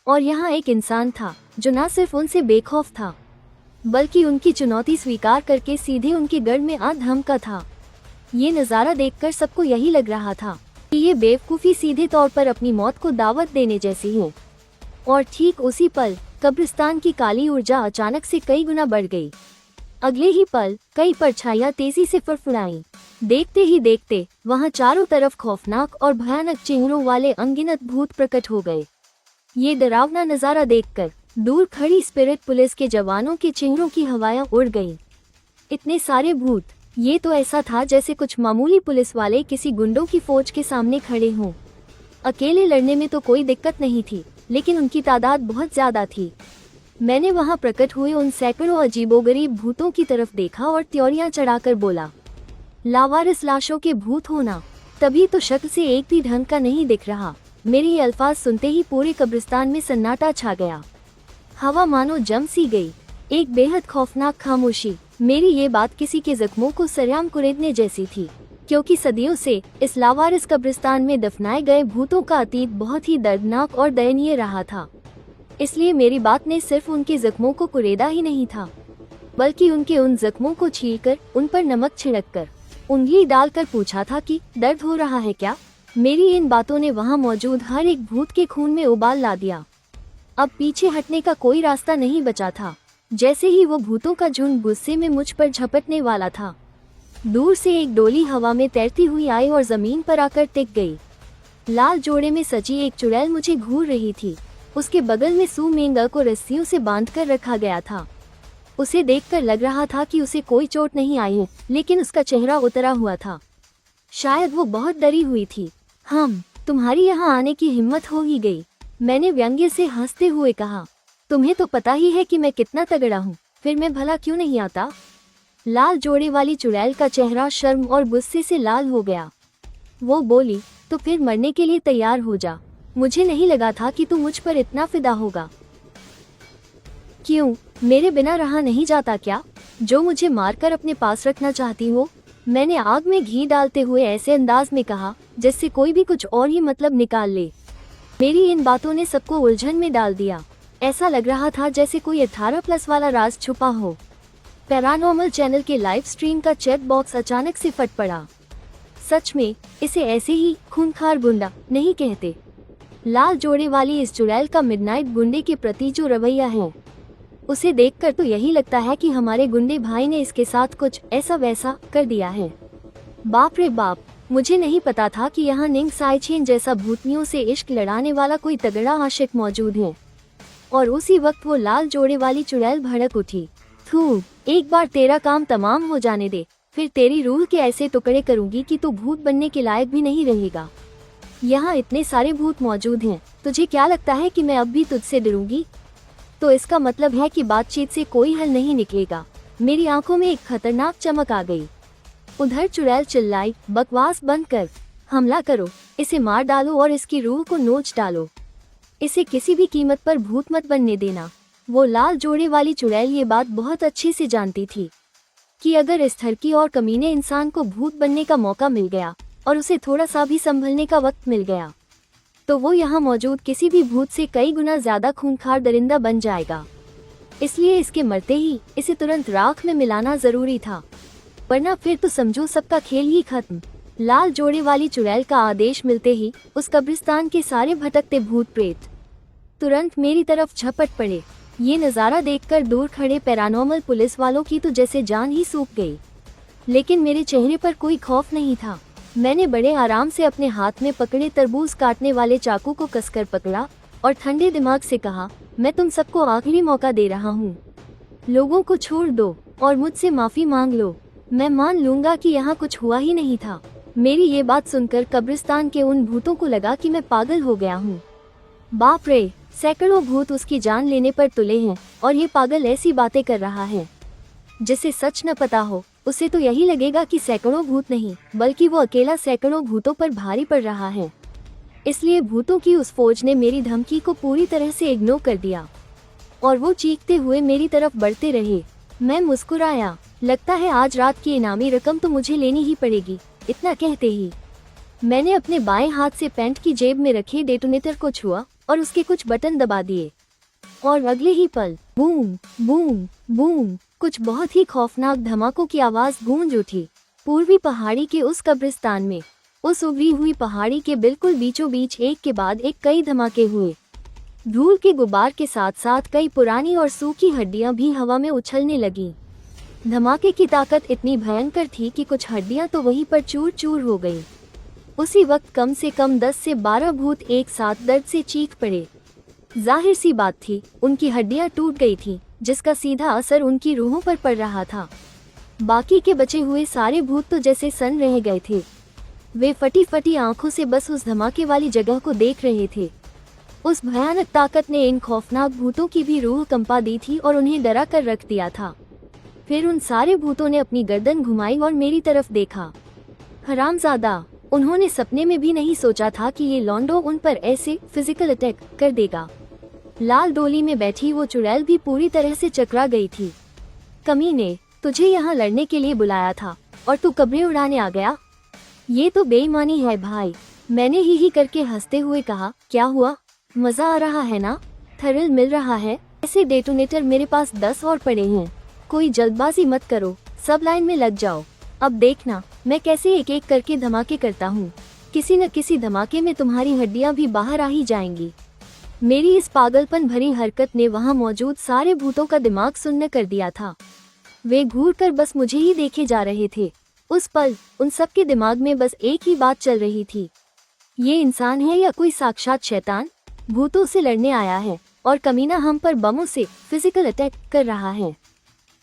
Speaker 1: और यहाँ एक इंसान था जो न सिर्फ उनसे बेखौफ था बल्कि उनकी चुनौती स्वीकार करके सीधे उनके गढ़ में आ धमका था। ये नज़ारा देखकर सबको यही लग रहा था कि ये बेवकूफ़ी सीधे तौर पर अपनी मौत को दावत देने जैसी है। और ठीक उसी पल कब्रिस्तान की काली ऊर्जा अचानक से कई गुना बढ़ गई। अगले ही पल कई परछाइयां तेजी से फड़फड़ाईं। देखते ही देखते वहां चारों तरफ खौफनाक और भयानक चेहरों वाले अनगिनत भूत प्रकट हो गए। ये डरावना नज़ारा देखकर दूर खड़ी स्पिरिट पुलिस के जवानों के चेहरों की हवाएं उड़ गईं। इतने सारे भूत, ये तो ऐसा था जैसे कुछ मामूली पुलिस वाले किसी गुंडों की फौज के सामने खड़े हों। अकेले लड़ने में तो कोई दिक्कत नहीं थी, लेकिन उनकी तादाद बहुत ज्यादा थी। मैंने वहां प्रकट हुए उन सैकड़ों अजीबोगरीब भूतों की तरफ देखा और त्योरियां चढ़ाकर बोला, लावारिस लाशों के भूत होना। तभी तो शक्ल से एक भी ढंग का नहीं दिख रहा। मेरे ये अल्फाज सुनते ही पूरे कब्रिस्तान में सन्नाटा छा गया। हवा मानो जम सी गई, एक बेहद खौफनाक खामोशी। मेरी ये बात किसी के जख्मों को सरेआम कुरेदने जैसी थी, क्योंकि सदियों से इस लावारिस कब्रिस्तान में दफनाए गए भूतों का अतीत बहुत ही दर्दनाक और दयनीय रहा था। इसलिए मेरी बात ने सिर्फ उनके जख्मों को कुरेदा ही नहीं था, बल्कि उनके उन जख्मों को छीलकर उन पर नमक छिड़ककर उंगली डालकर पूछा था कि दर्द हो रहा है क्या। मेरी इन बातों ने वहां मौजूद हर एक भूत के खून में उबाल ला दिया। अब पीछे हटने का कोई रास्ता नहीं बचा था। जैसे ही वो भूतों का झुंड गुस्से में मुझ पर झपटने वाला था, दूर से एक डोली हवा में तैरती हुई आई और जमीन पर आकर टिक गई। लाल जोड़े में सजी एक चुड़ैल मुझे घूर रही थी। उसके बगल में सू मेंगा को रस्सियों से बांधकर रखा गया था। उसे देखकर लग रहा था कि उसे कोई चोट नहीं आई है, लेकिन उसका चेहरा उतरा हुआ था। शायद वो बहुत डरी हुई थी। तुम्हारी यहाँ आने की हिम्मत हो ही गई, मैंने व्यंग्य से हंसते हुए कहा। तुम्हें तो पता ही है कि मैं कितना तगड़ा हूँ, फिर मैं भला क्यों नहीं आता। लाल जोड़े वाली चुड़ैल का चेहरा शर्म और गुस्से से लाल हो गया। वो बोली, तो फिर मरने के लिए तैयार हो जा। मुझे नहीं लगा था कि तू मुझ पर इतना फिदा होगा। क्यों, मेरे बिना रहा नहीं जाता क्या, जो मुझे मारकर अपने पास रखना चाहती हो। मैंने आग में घी डालते हुए ऐसे अंदाज में कहा जिससे कोई भी कुछ और ही मतलब निकाल ले। मेरी इन बातों ने सबको उलझन में डाल दिया। ऐसा लग रहा था जैसे कोई 18+ वाला राज छुपा हो। पैरानॉर्मल चैनल के लाइव स्ट्रीम का चैट बॉक्स अचानक से फट पड़ा। सच में इसे ऐसे ही खूंखार गुंडा नहीं कहते। लाल जोड़े वाली इस चुड़ैल का मिडनाइट गुंडे के प्रति जो रवैया है, उसे देखकर तो यही लगता है कि हमारे गुंडे भाई ने इसके साथ कुछ ऐसा वैसा कर दिया है। बाप रे बाप, मुझे नहीं पता था कि यहाँ निंग साइचेन जैसा भूतनियों से इश्क लड़ाने वाला कोई तगड़ा आशिक मौजूद है। और उसी वक्त वो लाल जोड़े वाली चुड़ैल भड़क उठी। थू, एक बार तेरा काम तमाम हो जाने दे, फिर तेरी रूह के ऐसे टुकड़े करूंगी कि तू भूत बनने के लायक भी नहीं रहेगा। यहाँ इतने सारे भूत मौजूद हैं, तुझे क्या लगता है कि मैं अब भी तुझसे डरूंगी। तो इसका मतलब है कि बातचीत से कोई हल नहीं निकलेगा। मेरी आंखों में एक खतरनाक चमक आ गई। उधर चुड़ैल चिल्लाई, बकवास बंद कर, हमला करो, इसे मार डालो और इसकी रूह को नोच डालो। इसे किसी भी कीमत पर भूत मत बनने देना। वो लाल जोड़े वाली चुड़ैल ये बात बहुत अच्छे से जानती थी कि अगर इस थरकी और कमीने इंसान को भूत बनने का मौका मिल गया और उसे थोड़ा सा भी संभलने का वक्त मिल गया, तो वो यहाँ मौजूद किसी भी भूत से कई गुना ज्यादा खूंखार दरिंदा बन जाएगा। इसलिए इसके मरते ही इसे तुरंत राख में मिलाना जरूरी था, वरना फिर तो समझो सबका खेल ही खत्म। लाल जोड़े वाली चुड़ैल का आदेश मिलते ही उस कब्रिस्तान के सारे भटकते भूत प्रेत तुरंत मेरी तरफ झपट पड़े। ये नज़ारा देखकर दूर खड़े पैरानॉर्मल पुलिस वालों की तो जैसे जान ही सूख गई, लेकिन मेरे चेहरे पर कोई खौफ नहीं था। मैंने बड़े आराम से अपने हाथ में पकड़े तरबूज काटने वाले चाकू को कसकर पकड़ा और ठंडे दिमाग से कहा, मैं तुम सबको आखिरी मौका दे रहा हूँ, लोगों को छोड़ दो और मुझसे माफी मांग लो। मैं मान लूंगा कि यहाँ कुछ हुआ ही नहीं था। मेरी ये बात सुनकर कब्रिस्तान के उन भूतों को लगा कि मैं पागल हो गया हूँ। बाप रे, सैकड़ों भूत उसकी जान लेने पर तुले हैं और ये पागल ऐसी बातें कर रहा है। जिसे सच न पता हो उसे तो यही लगेगा कि सैकड़ों भूत नहीं, बल्कि वो अकेला सैकड़ों भूतों पर भारी पड़ रहा है। इसलिए भूतों की उस फौज ने मेरी धमकी को पूरी तरह से इग्नोर कर दिया और वो चीखते हुए मेरी तरफ बढ़ते रहे। मैं मुस्कुराया। लगता है आज रात की इनामी रकम तो मुझे लेनी ही पड़ेगी। इतना कहते ही मैंने अपने बाएं हाथ से पैंट की जेब में रखे डेटोनेटर को छुआ और उसके कुछ बटन दबा दिए और अगले ही पल बूम बूम बूम कुछ बहुत ही खौफनाक धमाकों की आवाज गूंज उठी। पूर्वी पहाड़ी के उस कब्रिस्तान में, उस उभरी हुई पहाड़ी के बिल्कुल बीचों बीच एक के बाद एक कई धमाके हुए। धूल के गुबार के साथ साथ कई पुरानी और सूखी हड्डियां भी हवा में उछलने लगीं। धमाके की ताकत इतनी भयंकर थी कि कुछ हड्डियां तो वहीं पर चूर चूर हो गईं। उसी वक्त कम से कम 10 से 12 भूत एक साथ दर्द से चीख पड़े। जाहिर सी बात थी, उनकी हड्डियां टूट गई थी, जिसका सीधा असर उनकी रूहों पर पड़ रहा था। बाकी के बचे हुए सारे भूत तो जैसे सन रह गए थे। वे फटी फटी आंखों से बस उस धमाके वाली जगह को देख रहे थे। उस भयानक ताकत ने इन खौफनाक भूतों की भी रूह कंपा दी थी और उन्हें डरा कर रख दिया था। फिर उन सारे भूतों ने अपनी गर्दन घुमाई और मेरी तरफ देखा। हरामजादा, उन्होंने सपने में भी नहीं सोचा था कि ये लॉन्डो उन पर ऐसे फिजिकल अटैक कर देगा। लाल डोली में बैठी वो चुड़ैल भी पूरी तरह से चकरा गई थी। कमीने, तुझे यहाँ लड़ने के लिए बुलाया था और तू कब्रें उड़ाने आ गया। ये तो बेईमानी है भाई, मैंने ही करके हंसते हुए कहा। क्या हुआ, मजा आ रहा है ना, थ्रिल मिल रहा है? ऐसे डेटोनेटर मेरे पास 10 और पड़े हैं। कोई जल्दबाजी मत करो, सब लाइन में लग जाओ। अब देखना मैं कैसे एक एक करके धमाके करता हूँ। किसी न किसी धमाके में तुम्हारी हड्डियां भी बाहर आ ही जाएंगी। मेरी इस पागलपन भरी हरकत ने वहां मौजूद सारे भूतों का दिमाग सुन्न कर दिया था। वे घूर कर बस मुझे ही देखे जा रहे थे। उस पल उन सबके दिमाग में बस एक ही बात चल रही थी, ये इंसान है या कोई साक्षात शैतान? भूतों से लड़ने आया है और कमीना हम पर बमों से फिजिकल अटैक कर रहा है।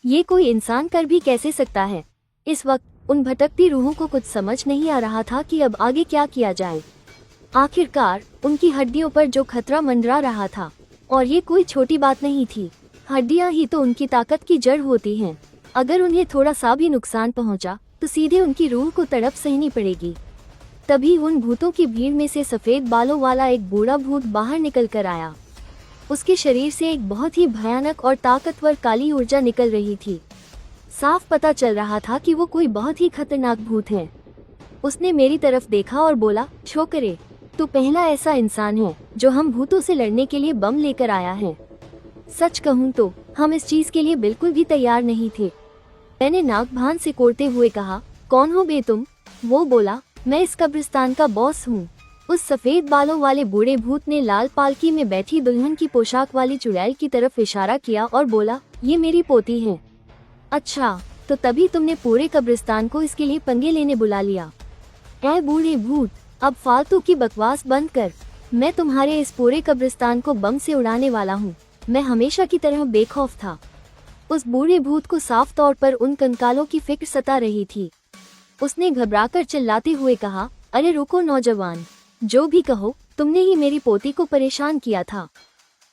Speaker 1: ये कोई इंसान कर भी कैसे सकता है? इस वक्त उन भटकती रूहों को कुछ समझ नहीं आ रहा था कि अब आगे क्या किया जाए। आखिरकार उनकी हड्डियों पर जो खतरा मंडरा रहा था, और ये कोई छोटी बात नहीं थी। हड्डियां ही तो उनकी ताकत की जड़ होती हैं। अगर उन्हें थोड़ा सा भी नुकसान पहुंचा तो सीधे उनकी रूह को तड़प सहनी पड़ेगी। तभी उन भूतों की भीड़ में से सफेद बालों वाला एक बूढ़ा भूत बाहर निकल कर आया। उसके शरीर से एक बहुत ही भयानक और ताकतवर काली ऊर्जा निकल रही थी। साफ पता चल रहा था कि वो कोई बहुत ही खतरनाक भूत है। उसने मेरी तरफ देखा और बोला, छोकरे, तू पहला ऐसा इंसान है जो हम भूतों से लड़ने के लिए बम लेकर आया है। सच कहूँ तो हम इस चीज के लिए बिल्कुल भी तैयार नहीं थे। मैंने नाक भान से कोड़ते हुए कहा, कौन हो बे तुम? वो बोला, मैं इस कब्रिस्तान का बॉस हूँ। उस सफेद बालों वाले बूढ़े भूत ने लाल पालकी में बैठी दुल्हन की पोशाक वाली चुड़ैल की तरफ इशारा किया और बोला, ये मेरी पोती है। अच्छा, तो तभी तुमने पूरे कब्रिस्तान को इसके लिए पंगे लेने बुला लिया। ऐ बूढ़े भूत, अब फालतू की बकवास बंद कर। मैं तुम्हारे इस पूरे कब्रिस्तान को बम से उड़ाने वाला हूँ। मैं हमेशा की तरह बेखौफ था। उस बूढ़े भूत को साफ तौर पर उन कंकालों की फिक्र सता रही थी। उसने घबराकर चिल्लाते हुए कहा, अरे रुको नौजवान, जो भी कहो, तुमने ही मेरी पोती को परेशान किया था,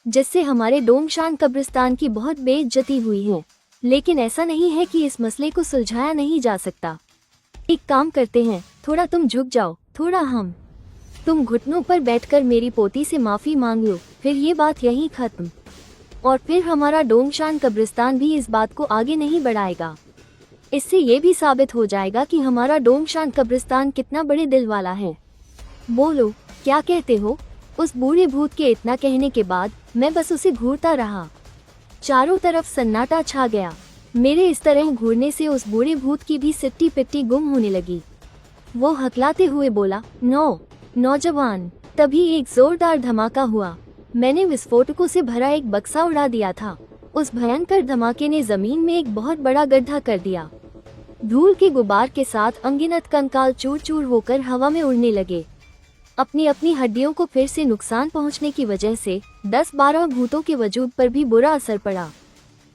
Speaker 1: जिससे हमारे डोमशान कब्रिस्तान की बहुत बेइज्जती हुई है। लेकिन ऐसा नहीं है कि इस मसले को सुलझाया नहीं जा सकता। एक काम करते हैं, थोड़ा तुम झुक जाओ, थोड़ा हम। तुम घुटनों पर बैठकर मेरी पोती से माफी मांग लो, फिर ये बात यहीं खत्म। और फिर हमारा डोमशान कब्रिस्तान भी इस बात को आगे नहीं बढ़ाएगा। इससे ये भी साबित हो जाएगा कि हमारा डोमशान कब्रिस्तान कितना बड़े दिल वाला है। बोलो, क्या कहते हो? उस बूढ़े भूत के इतना कहने के बाद मैं बस उसे घूरता रहा। चारों तरफ सन्नाटा छा गया। मेरे इस तरह घूरने से उस बूढ़े भूत की भी सिट्टी पिट्टी गुम होने लगी। वो हकलाते हुए बोला, नौजवान। तभी एक जोरदार धमाका हुआ। मैंने विस्फोटकों से भरा एक बक्सा उड़ा दिया था। उस भयंकर धमाके ने जमीन में एक बहुत बड़ा गड्ढा कर दिया। धूल के गुबार के साथ अनगिनत कंकाल चूर चूर होकर हवा में उड़ने लगे। अपनी अपनी हड्डियों को फिर से नुकसान पहुंचने की वजह से 10-12 भूतों के वजूद पर भी बुरा असर पड़ा।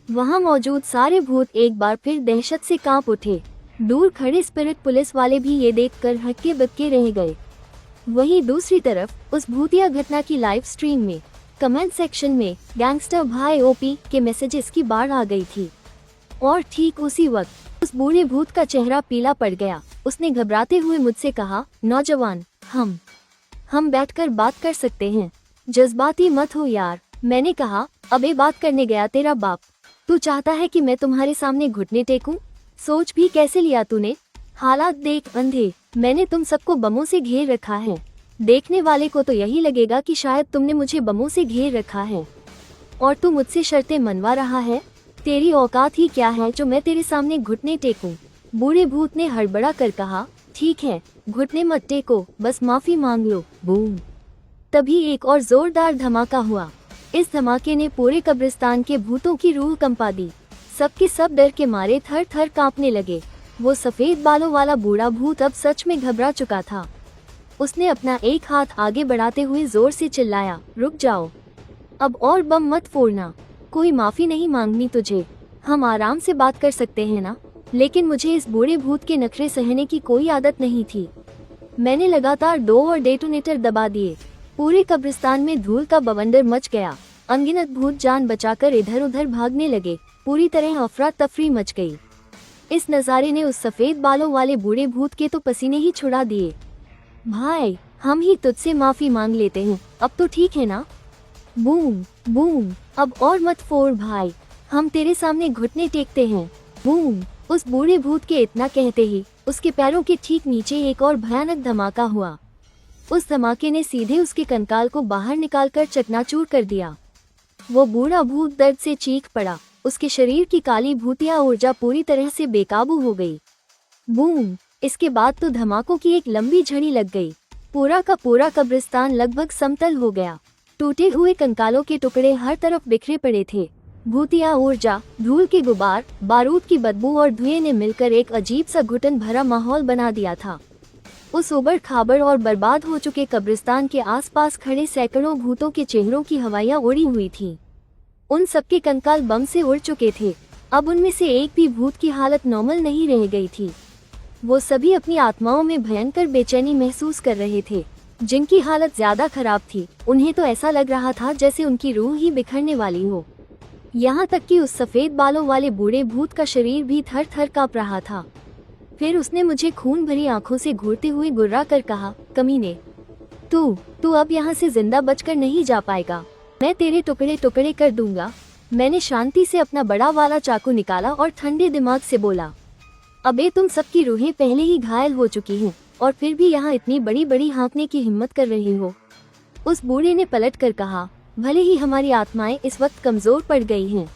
Speaker 1: वहां मौजूद सारे भूत एक बार फिर दहशत से कांप उठे। दूर खड़े स्पिरिट पुलिस वाले भी ये देखकर हक्के बक्के रह गए। वहीं दूसरी तरफ उस भूतिया घटना की लाइव स्ट्रीम में कमेंट सेक्शन में गैंगस्टर भाई ओपी के मैसेजेस की बाढ़ आ गई थी। और ठीक उसी वक्त उस बूढ़े भूत का चेहरा पीला पड़ गया। उसने घबराते हुए मुझसे कहा, नौजवान, हम बैठकर बात कर सकते हैं। जज्बाती मत हो यार। मैंने कहा, अबे बात करने गया तेरा बाप। तू चाहता है कि मैं तुम्हारे सामने घुटने टेकूं? सोच भी कैसे लिया तूने? हालात देख अंधे, मैंने तुम सबको बमों से घेर रखा है। देखने वाले को तो यही लगेगा कि शायद तुमने मुझे बमों से घेर रखा है और तू मुझसे शर्तें मनवा रहा है। तेरी औकात ही क्या है जो मैं तेरे सामने घुटने टेकूं? बूढ़े भूत ने हड़बड़ा कर कहा, ठीक है, घुटने मत टेको, बस माफी मांग लो। बूम! तभी एक और जोरदार धमाका हुआ। इस धमाके ने पूरे कब्रिस्तान के भूतों की रूह कंपा दी। सबके सब डर के मारे थर थर कांपने लगे। वो सफेद बालों वाला बूढ़ा भूत अब सच में घबरा चुका था। उसने अपना एक हाथ आगे बढ़ाते हुए जोर से चिल्लाया, रुक जाओ, अब और बम मत फोड़ना। कोई माफी नहीं मांगनी तुझे, हम आराम से बात कर सकते हैं ना। लेकिन मुझे इस बूढ़े भूत के नखरे सहने की कोई आदत नहीं थी। मैंने लगातार 2 और डेटोनेटर दबा दिए। पूरे कब्रिस्तान में धूल का बवंडर मच गया। अनगिनत भूत जान बचाकर इधर उधर भागने लगे। पूरी तरह अफरा तफरी मच गई। इस नज़ारे ने उस सफेद बालों वाले बूढ़े भूत के तो पसीने ही छुड़ा दिए। भाई, हम ही तुझसे माफी मांग लेते हैं, अब तो ठीक है ना? बूम बूम, अब और मत फोड़ भाई, हम तेरे सामने घुटने टेकते हैं। बूम! उस बूढ़े भूत के इतना कहते ही उसके पैरों के ठीक नीचे एक और भयानक धमाका हुआ। उस धमाके ने सीधे उसके कंकाल को बाहर निकालकर चकनाचूर कर दिया। वो बूढ़ा भूत दर्द से चीख पड़ा। उसके शरीर की काली भूतिया ऊर्जा पूरी तरह से बेकाबू हो गई। बूम! इसके बाद तो धमाकों की एक लंबी झड़ी लग गई। पूरा का पूरा कब्रिस्तान लगभग समतल हो गया। टूटे हुए कंकालों के टुकड़े हर तरफ बिखरे पड़े थे। भूतिया ऊर्जा, धूल के गुबार, बारूद की बदबू और धुएं ने मिलकर एक अजीब सा घुटन भरा माहौल बना दिया था। उस उबड़ खाबड़ और बर्बाद हो चुके कब्रिस्तान के आसपास खड़े सैकड़ों भूतों के चेहरों की हवाइयां उड़ी हुई थीं। उन सबके कंकाल बम से उड़ चुके थे। अब उनमें से एक भी भूत की हालत नॉर्मल नहीं रह गई थी। वो सभी अपनी आत्माओं में भयंकर बेचैनी महसूस कर रहे थे। जिनकी हालत ज्यादा खराब थी, उन्हें तो ऐसा लग रहा था जैसे उनकी रूह ही बिखरने वाली हो। यहाँ तक कि उस सफेद बालों वाले बूढ़े भूत का शरीर भी थर थर कांप रहा था। फिर उसने मुझे खून भरी आंखों से घूरते हुए गुर्रा कर कहा, कमीने, तू अब यहाँ से जिंदा बचकर नहीं जा पाएगा। मैं तेरे टुकड़े टुकड़े कर दूंगा। मैंने शांति से अपना बड़ा वाला चाकू निकाला और ठंडे दिमाग से बोला, अबे तुम सबकी रूहें पहले ही घायल हो चुकी हैं और फिर भी यहाँ इतनी बड़ी बड़ी हाँकने की हिम्मत कर रही हो। उस बूढ़े ने पलट कर कहा, भले ही हमारी आत्माएं इस वक्त कमजोर पड़ गई हैं,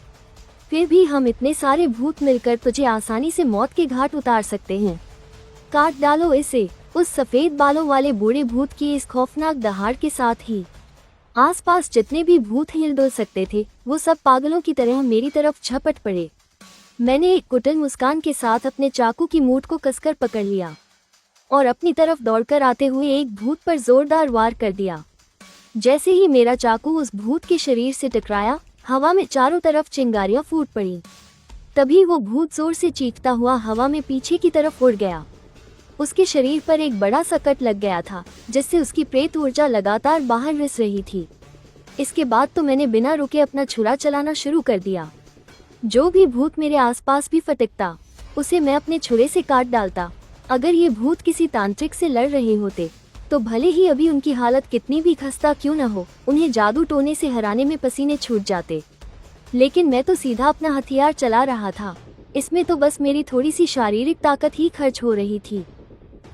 Speaker 1: फिर भी हम इतने सारे भूत मिलकर तुझे आसानी से मौत के घाट उतार सकते हैं। काट डालो इसे। उस सफेद बालों वाले बूढ़े भूत की इस खौफनाक दहाड़ के साथ ही आसपास जितने भी भूत हिल डुल सकते थे, वो सब पागलों की तरह मेरी तरफ झपट पड़े। मैंने एक कुटिल मुस्कान के साथ अपने चाकू की मूठ को कसकर पकड़ लिया और अपनी तरफ दौड़कर आते हुए एक भूत पर जोरदार वार कर दिया। जैसे ही मेरा चाकू उस भूत के शरीर से टकराया, हवा में चारों तरफ चिंगारियां फूट पड़ी। तभी वो भूत जोर से चीखता हुआ हवा में पीछे की तरफ उड़ गया। उसके शरीर पर एक बड़ा सा कट लग गया था, जिससे उसकी प्रेत ऊर्जा लगातार बाहर रिस रही थी। इसके बाद तो मैंने बिना रुके अपना छुरा चलाना शुरू कर दिया। जो भी भूत मेरे आसपास भी फटकता, उसे मैं अपने छुरे से काट डालता। अगर ये भूत किसी तांत्रिक से लड़ रहे होते, तो भले ही अभी उनकी हालत कितनी भी खस्ता क्यों न हो, उन्हें जादू टोने से हराने में पसीने छूट जाते। लेकिन मैं तो सीधा अपना हथियार चला रहा था। इसमें तो बस मेरी थोड़ी सी शारीरिक ताकत ही खर्च हो रही थी।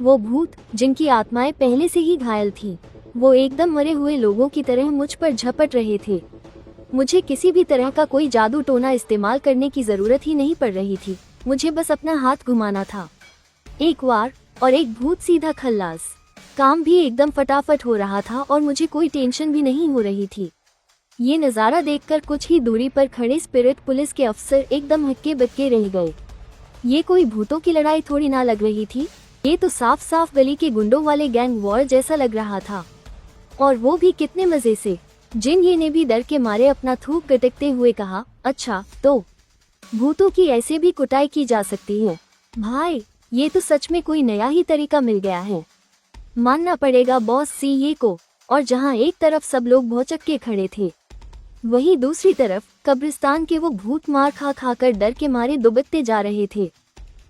Speaker 1: वो भूत, जिनकी आत्माएं पहले से ही घायल थीं, वो एकदम मरे हुए लोगों की तरह मुझ पर झपट रहे थे। मुझे किसी भी तरह का कोई जादू टोना इस्तेमाल करने की जरूरत ही नहीं पड़ रही थी। मुझे बस अपना हाथ घुमाना था। एक वार और एक भूत सीधा खल्लास। काम भी एकदम फटाफट हो रहा था और मुझे कोई टेंशन भी नहीं हो रही थी। ये नज़ारा देखकर कुछ ही दूरी पर खड़े स्पिरिट पुलिस के अफसर एकदम हक्के बक्के रह गए। ये कोई भूतों की लड़ाई थोड़ी ना लग रही थी, ये तो साफ साफ गली के गुंडों वाले गैंग वॉर जैसा लग रहा था। और वो भी कितने मजे से। जिन ये ने भी डर के मारे अपना थूक गटकते हुए कहा, अच्छा तो भूतों की ऐसे भी कुटाई की जा सकती है। भाई, ये तो सच में कोई नया ही तरीका मिल गया है। मानना पड़ेगा बॉस सीए को। और जहाँ एक तरफ सब लोग भौचक के खड़े थे, वहीं दूसरी तरफ कब्रिस्तान के वो भूत मार खा खाकर डर के मारे दुबकते जा रहे थे।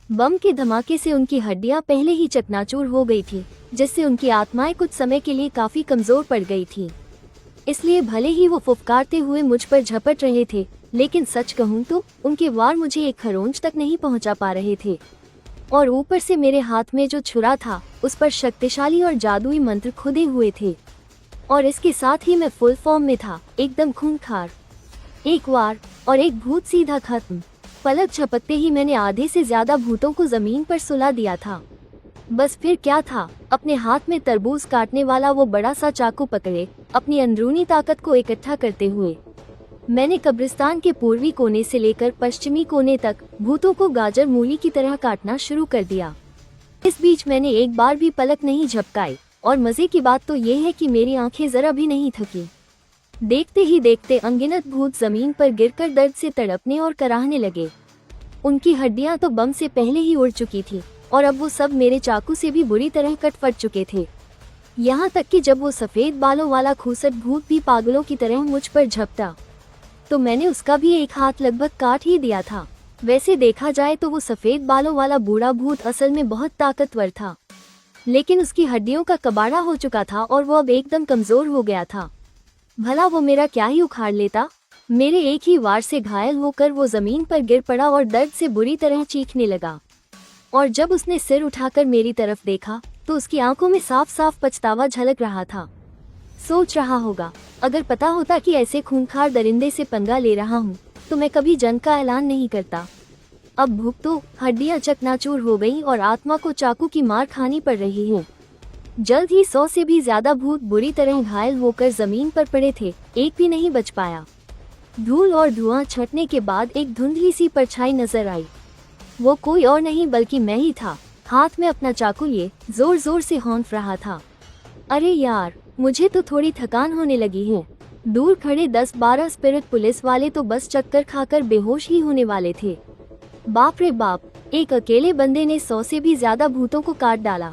Speaker 1: बम के धमाके से उनकी हड्डियां पहले ही चकनाचूर हो गई थी, जिससे उनकी आत्माएं कुछ समय के लिए काफी कमजोर पड़ गई थी। इसलिए भले ही वो फुफकारते हुए मुझ पर झपट रहे थे, लेकिन सच कहूँ तो उनके वार मुझे एक खरोंच तक नहीं पहुंचा पा रहे थे। और ऊपर से मेरे हाथ में जो छुरा था उस पर शक्तिशाली और जादुई मंत्र खुदे हुए थे। और इसके साथ ही मैं फुल फॉर्म में था, एकदम खूंखार। एक वार और एक भूत सीधा खत्म। पलक झपकते ही मैंने आधे से ज्यादा भूतों को जमीन पर सुला दिया था। बस फिर क्या था, अपने हाथ में तरबूज काटने वाला वो बड़ा सा चाकू पकड़े अपनी अंदरूनी ताकत को इकट्ठा करते हुए मैंने कब्रिस्तान के पूर्वी कोने से लेकर पश्चिमी कोने तक भूतों को गाजर मूली की तरह काटना शुरू कर दिया। इस बीच मैंने एक बार भी पलक नहीं झपकाई और मजे की बात तो ये है कि मेरी आंखें जरा भी नहीं थकी। देखते ही देखते अनगिनत भूत जमीन पर गिरकर दर्द से तड़पने और कराहने लगे। उनकी हड्डियां तो बम से पहले ही उड़ चुकी थी और अब वो सब मेरे चाकू से भी बुरी तरह कट फट चुके थे। यहाँ तक कि जब वो सफेद बालों वाला खूसट भूत भी पागलों की तरह मुझ पर झपटा तो मैंने उसका भी एक हाथ लगभग काट ही दिया था। वैसे देखा जाए तो वो सफेद बालों वाला बूढ़ा भूत असल में बहुत ताकतवर था, लेकिन उसकी हड्डियों का कबाड़ा हो चुका था और वो अब एकदम कमजोर हो गया था। भला वो मेरा क्या ही उखाड़ लेता। मेरे एक ही वार से घायल होकर वो जमीन पर गिर पड़ा और दर्द से बुरी तरह चीखने लगा। और जब उसने सिर उठाकर मेरी तरफ देखा तो उसकी आंखों में साफ साफ पछतावा झलक रहा था। सोच रहा होगा, अगर पता होता कि ऐसे खूंखार दरिंदे से पंगा ले रहा हूँ तो मैं कभी जंग का ऐलान नहीं करता। अब भूख तो हड्डियां चकनाचूर हो गई और आत्मा को चाकू की मार खानी पड़ रही है। जल्द ही 100 से भी ज्यादा भूत बुरी तरह घायल होकर जमीन पर पड़े थे, एक भी नहीं बच पाया। धूल और धुआं छटने के बाद एक धुंधली सी परछाई नजर आई। वो कोई और नहीं बल्कि मैं ही था, हाथ में अपना चाकू लिए जोर जोर से हौंफ रहा था। अरे यार, मुझे तो थोड़ी थकान होने लगी है। दूर खड़े 10-12 स्पिरिट पुलिस वाले तो बस चक्कर खाकर बेहोश ही होने वाले थे। बाप रे बाप, एक अकेले बंदे ने 100 से भी ज्यादा भूतों को काट डाला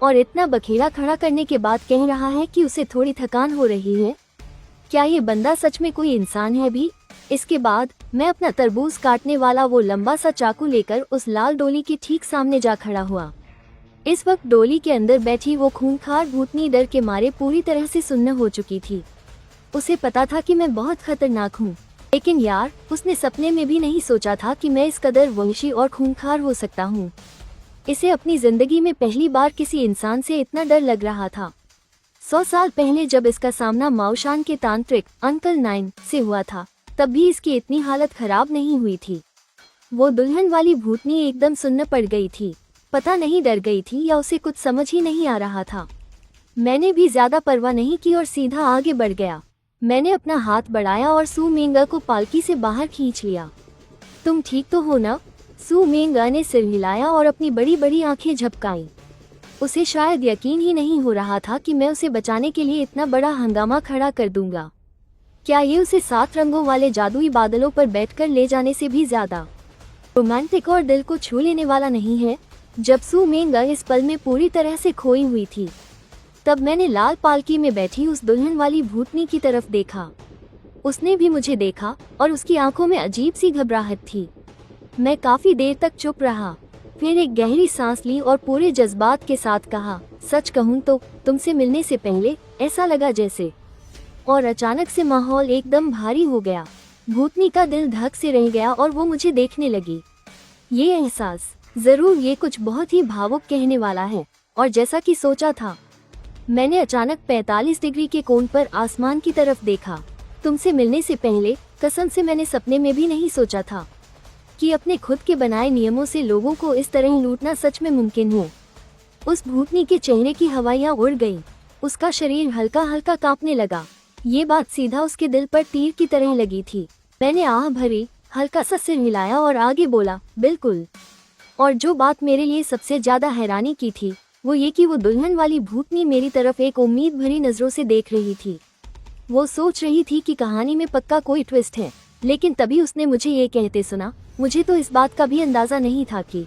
Speaker 1: और इतना बखेड़ा खड़ा करने के बाद कह रहा है कि उसे थोड़ी थकान हो रही है। क्या ये बंदा सच में कोई इंसान है भी? इसके बाद मैं अपना तरबूज काटने वाला वो लंबा सा चाकू लेकर उस लाल डोली के ठीक सामने जा खड़ा हुआ। इस वक्त डोली के अंदर बैठी वो खूंखार भूतनी डर के मारे पूरी तरह से सुन्न हो चुकी थी। उसे पता था कि मैं बहुत खतरनाक हूँ, लेकिन यार, उसने सपने में भी नहीं सोचा था कि मैं इस कदर वहशी और खूंखार हो सकता हूँ। इसे अपनी जिंदगी में पहली बार किसी इंसान से इतना डर लग रहा था। 100 साल पहले जब इसका सामना माओशान के तांत्रिक अंकल 9 से हुआ था, तब भी इसकी इतनी हालत खराब नहीं हुई थी। वो दुल्हन वाली भूतनी एकदम सुन्न पड़ गई थी। पता नहीं डर गई थी या उसे कुछ समझ ही नहीं आ रहा था। मैंने भी ज्यादा परवाह नहीं की और सीधा आगे बढ़ गया। मैंने अपना हाथ बढ़ाया और सू मेंगा को पालकी से बाहर खींच लिया। तुम ठीक तो हो ना? सू मेंगा ने सिर हिलाया और अपनी बड़ी बड़ी आंखें झपकाईं। उसे शायद यकीन ही नहीं हो रहा था कि मैं उसे बचाने के लिए इतना बड़ा हंगामा खड़ा कर दूंगा। क्या ये उसे 7 रंगों वाले जादुई बादलों पर बैठकर ले जाने से भी ज्यादा रोमांटिक और दिल को छू लेने वाला नहीं है? जब सू मेंगा इस पल में पूरी तरह से खोई हुई थी, तब मैंने लाल पालकी में बैठी उस दुल्हन वाली भूतनी की तरफ देखा। उसने भी मुझे देखा और उसकी आंखों में अजीब सी घबराहट थी। मैं काफी देर तक चुप रहा, फिर एक गहरी सांस ली और पूरे जज्बात के साथ कहा, सच कहूँ तो तुमसे मिलने से पहले ऐसा लगा जैसे। और अचानक से माहौल एकदम भारी हो गया। भूतनी का दिल धक से रह गया और वो मुझे देखने लगी। ये एहसास, जरूर ये कुछ बहुत ही भावुक कहने वाला है। और जैसा कि सोचा था, मैंने अचानक 45 डिग्री के कोण पर आसमान की तरफ देखा। तुमसे मिलने से पहले कसम से मैंने सपने में भी नहीं सोचा था कि अपने खुद के बनाए नियमों से लोगों को इस तरह लूटना सच में मुमकिन है। उस भूतनी के चेहरे की हवाइयां उड़ गईं, उसका शरीर हल्का हल्का कांपने लगा। ये बात सीधा उसके दिल पर तीर की तरह लगी थी। मैंने आह भरी, हल्का सा सिर हिलाया और आगे बोला, बिल्कुल। और जो बात मेरे लिए सबसे ज्यादा हैरानी की थी वो ये कि वो दुल्हन वाली भूतनी मेरी तरफ एक उम्मीद भरी नजरों से देख रही थी। वो सोच रही थी कि कहानी में पक्का कोई ट्विस्ट है, लेकिन तभी उसने मुझे ये कहते सुना। मुझे तो इस बात का भी अंदाजा नहीं था कि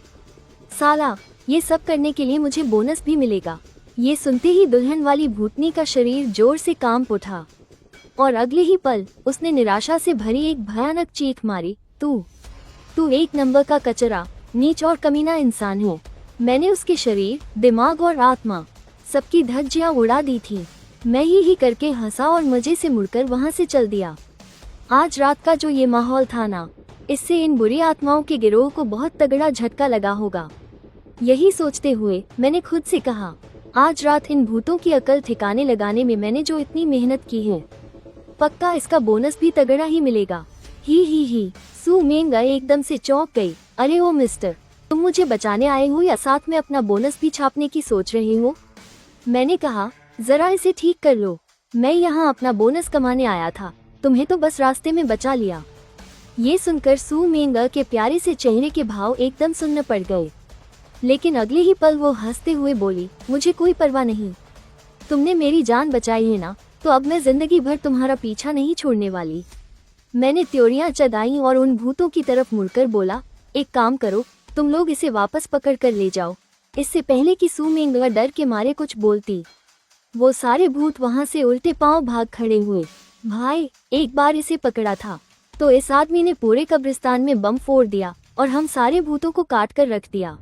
Speaker 1: साला ये सब करने के लिए मुझे बोनस भी मिलेगा। ये सुनते ही दुल्हन वाली भूतनी का शरीर जोर से कांप उठा और अगले ही पल उसने निराशा से भरी एक भयानक चीख मारी, तू एक नंबर का कचरा, नीच और कमीना इंसान है। मैंने उसके शरीर, दिमाग और आत्मा सबकी धज्जियां उड़ा दी थी। मैं ही करके हंसा और मजे से मुड़कर वहां से चल दिया। आज रात का जो ये माहौल था ना, इससे इन बुरी आत्माओं के गिरोह को बहुत तगड़ा झटका लगा होगा। यही सोचते हुए मैंने खुद से कहा, आज रात इन भूतों की अकल ठिकाने लगाने में मैंने जो इतनी मेहनत की है, पक्का इसका बोनस भी तगड़ा ही मिलेगा। ही। सू मेंग एकदम से चौंक गई। अरे ओ मिस्टर, तुम मुझे बचाने आए हो या साथ में अपना बोनस भी छापने की सोच रहे हो? मैंने कहा, जरा इसे ठीक कर लो, मैं यहाँ अपना बोनस कमाने आया था, तुम्हें तो बस रास्ते में बचा लिया। ये सुनकर सू मेंग के प्यारे से चेहरे के भाव एकदम सुन्न पड़ गए, लेकिन अगले ही पल वो हंसते हुए बोली, मुझे कोई परवाह नहीं, तुमने मेरी जान बचाई है ना, तो अब मैं जिंदगी भर तुम्हारा पीछा नहीं छोड़ने वाली। मैंने त्योरियां चदाई और उन भूतों की तरफ मुड़कर बोला, एक काम करो, तुम लोग इसे वापस पकड़ कर ले जाओ। इससे पहले कि सू मेंग डर के मारे कुछ बोलती, वो सारे भूत वहां से उल्टे पांव भाग खड़े हुए। भाई, एक बार इसे पकड़ा था तो इस आदमी ने पूरे कब्रिस्तान में बम फोड़ दिया और हम सारे भूतों को काट कर रख दिया।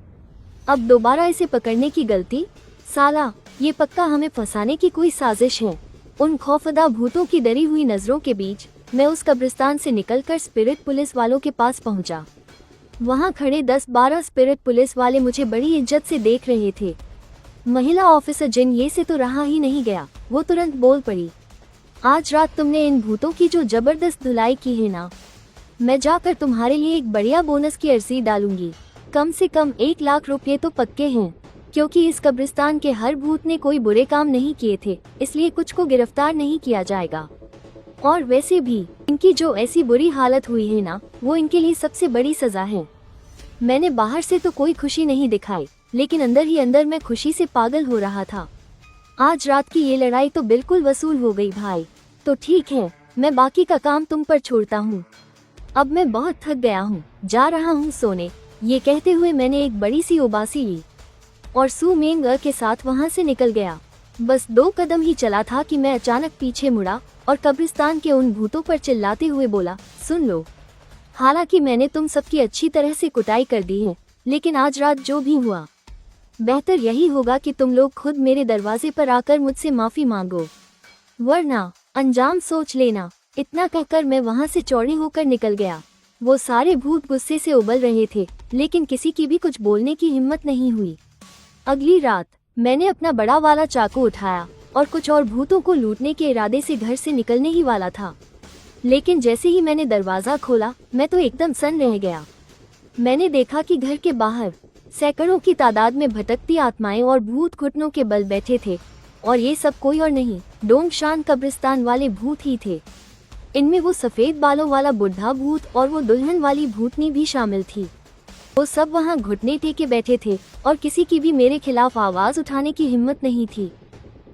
Speaker 1: अब दोबारा इसे पकड़ने की गलती? साला, ये पक्का हमें फंसाने की कोई साजिश है। उन खौफदा भूतों की डरी हुई नजरों के बीच मैं उस कब्रिस्तान से निकलकर स्पिरिट पुलिस वालों के पास पहुंचा। वहां खड़े 10-12 स्पिरिट पुलिस वाले मुझे बड़ी इज्जत से देख रहे थे। महिला ऑफिसर जिन ये से तो रहा ही नहीं गया, वो तुरंत बोल पड़ी, आज रात तुमने इन भूतों की जो जबरदस्त धुलाई की है ना, मैं जाकर तुम्हारे लिए एक बढ़िया बोनस की अर्जी डालूंगी। कम से कम 1 लाख रुपये तो पक्के हैं, क्योंकि इस कब्रिस्तान के हर भूत ने कोई बुरे काम नहीं किए थे, इसलिए कुछ को गिरफ्तार नहीं किया जाएगा। और वैसे भी इनकी जो ऐसी बुरी हालत हुई है ना, वो इनके लिए सबसे बड़ी सजा है। मैंने बाहर से तो कोई खुशी नहीं दिखाई, लेकिन अंदर ही अंदर मैं खुशी से पागल हो रहा था। आज रात की ये लड़ाई तो बिल्कुल वसूल हो गई भाई। तो ठीक है, मैं बाकी का काम तुम पर छोड़ता हूँ, अब मैं बहुत थक गया हूँ, जा रहा हूँ सोने। ये कहते हुए मैंने एक बड़ी सी उबासी ली और सू मेंग के साथ वहाँ से निकल गया। बस 2 कदम ही चला था कि मैं अचानक पीछे मुड़ा और कब्रिस्तान के उन भूतों पर चिल्लाते हुए बोला, सुन लो, हालांकि मैंने तुम सबकी अच्छी तरह से कुटाई कर दी है, लेकिन आज रात जो भी हुआ, बेहतर यही होगा कि तुम लोग खुद मेरे दरवाजे पर आकर मुझसे माफी मांगो, वरना अंजाम सोच लेना। इतना कहकर मैं वहां से चौड़ी होकर निकल गया। वो सारे भूत गुस्से से उबल रहे थे, लेकिन किसी की भी कुछ बोलने की हिम्मत नहीं हुई। अगली रात मैंने अपना बड़ा वाला चाकू उठाया और कुछ और भूतों को लूटने के इरादे से घर से निकलने ही वाला था, लेकिन जैसे ही मैंने दरवाजा खोला, मैं तो एकदम सन्न रह गया। मैंने देखा कि घर के बाहर सैकड़ों की तादाद में भटकती आत्माएं और भूत घुटनों के बल बैठे थे, और ये सब कोई और नहीं, डोंगशान कब्रिस्तान वाले भूत ही थे। इनमें वो सफेद बालों वाला बुढ़ा भूत और वो दुल्हन वाली भूतनी भी शामिल थी। वो सब वहाँ घुटने टेके बैठे थे और किसी की भी मेरे खिलाफ आवाज उठाने की हिम्मत नहीं थी।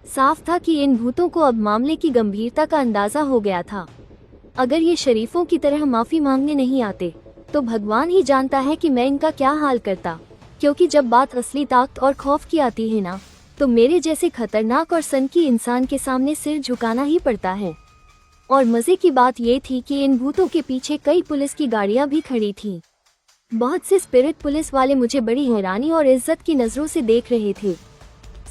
Speaker 1: साफ था कि इन भूतों को अब मामले की गंभीरता का अंदाजा हो गया था। अगर ये शरीफों की तरह माफी मांगने नहीं आते, तो भगवान ही जानता है कि मैं इनका क्या हाल करता, क्योंकि जब बात असली ताकत और खौफ की आती है ना, तो मेरे जैसे खतरनाक और सनकी इंसान के सामने सिर झुकाना ही पड़ता है। और मजे की बात ये थी कि इन भूतों के पीछे कई पुलिस की गाड़ियां भी खड़ी थीं। बहुत से स्पिरिट पुलिस वाले मुझे बड़ी हैरानी और इज्जत की नजरों से देख रहे थे।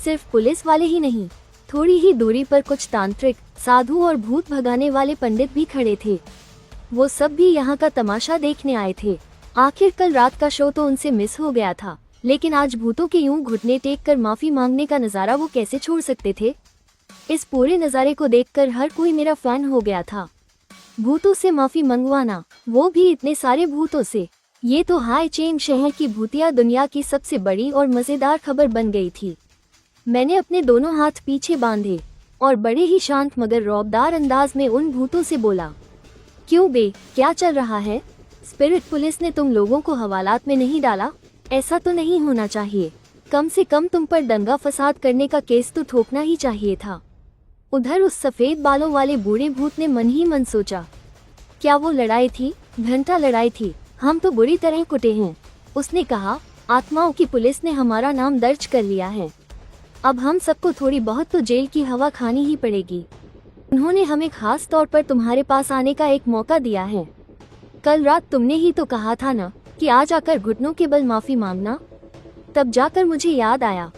Speaker 1: सिर्फ पुलिस वाले ही नहीं, थोड़ी ही दूरी पर कुछ तांत्रिक, साधु और भूत भगाने वाले पंडित भी खड़े थे। वो सब भी यहाँ का तमाशा देखने आए थे। आखिर कल रात का शो तो उनसे मिस हो गया था, लेकिन आज भूतों के यूं घुटने टेक कर माफी मांगने का नजारा वो कैसे छोड़ सकते थे। इस पूरे नजारे को देखकर हर कोई मेरा फैन हो गया था। भूतों से माफी मंगवाना, वो भी इतने सारे भूतों से, ये तो हाई चेंग शहर की भूतिया दुनिया की सबसे बड़ी और मजेदार खबर बन गई थी। मैंने अपने दोनों हाथ पीछे बांधे और बड़े ही शांत मगर रौबदार अंदाज में उन भूतों से बोला, क्यों बे, क्या चल रहा है? स्पिरिट पुलिस ने तुम लोगों को हवालात में नहीं डाला? ऐसा तो नहीं होना चाहिए। कम से कम तुम पर दंगा फसाद करने का केस तो ठोकना ही चाहिए था। उधर उस सफेद बालों वाले बूढ़े भूत ने मन ही मन सोचा, क्या वो लड़ाई थी? घंटा लड़ाई थी, हम तो बुरी तरह कुटे हैं। उसने कहा, आत्माओं की पुलिस ने हमारा नाम दर्ज कर लिया है, अब हम सबको थोड़ी बहुत तो जेल की हवा खानी ही पड़ेगी। उन्होंने हमें खास तौर पर तुम्हारे पास आने का एक मौका दिया है। कल रात तुमने ही तो कहा था ना कि आज आकर घुटनों के बल माफी मांगना। तब जाकर मुझे याद आया,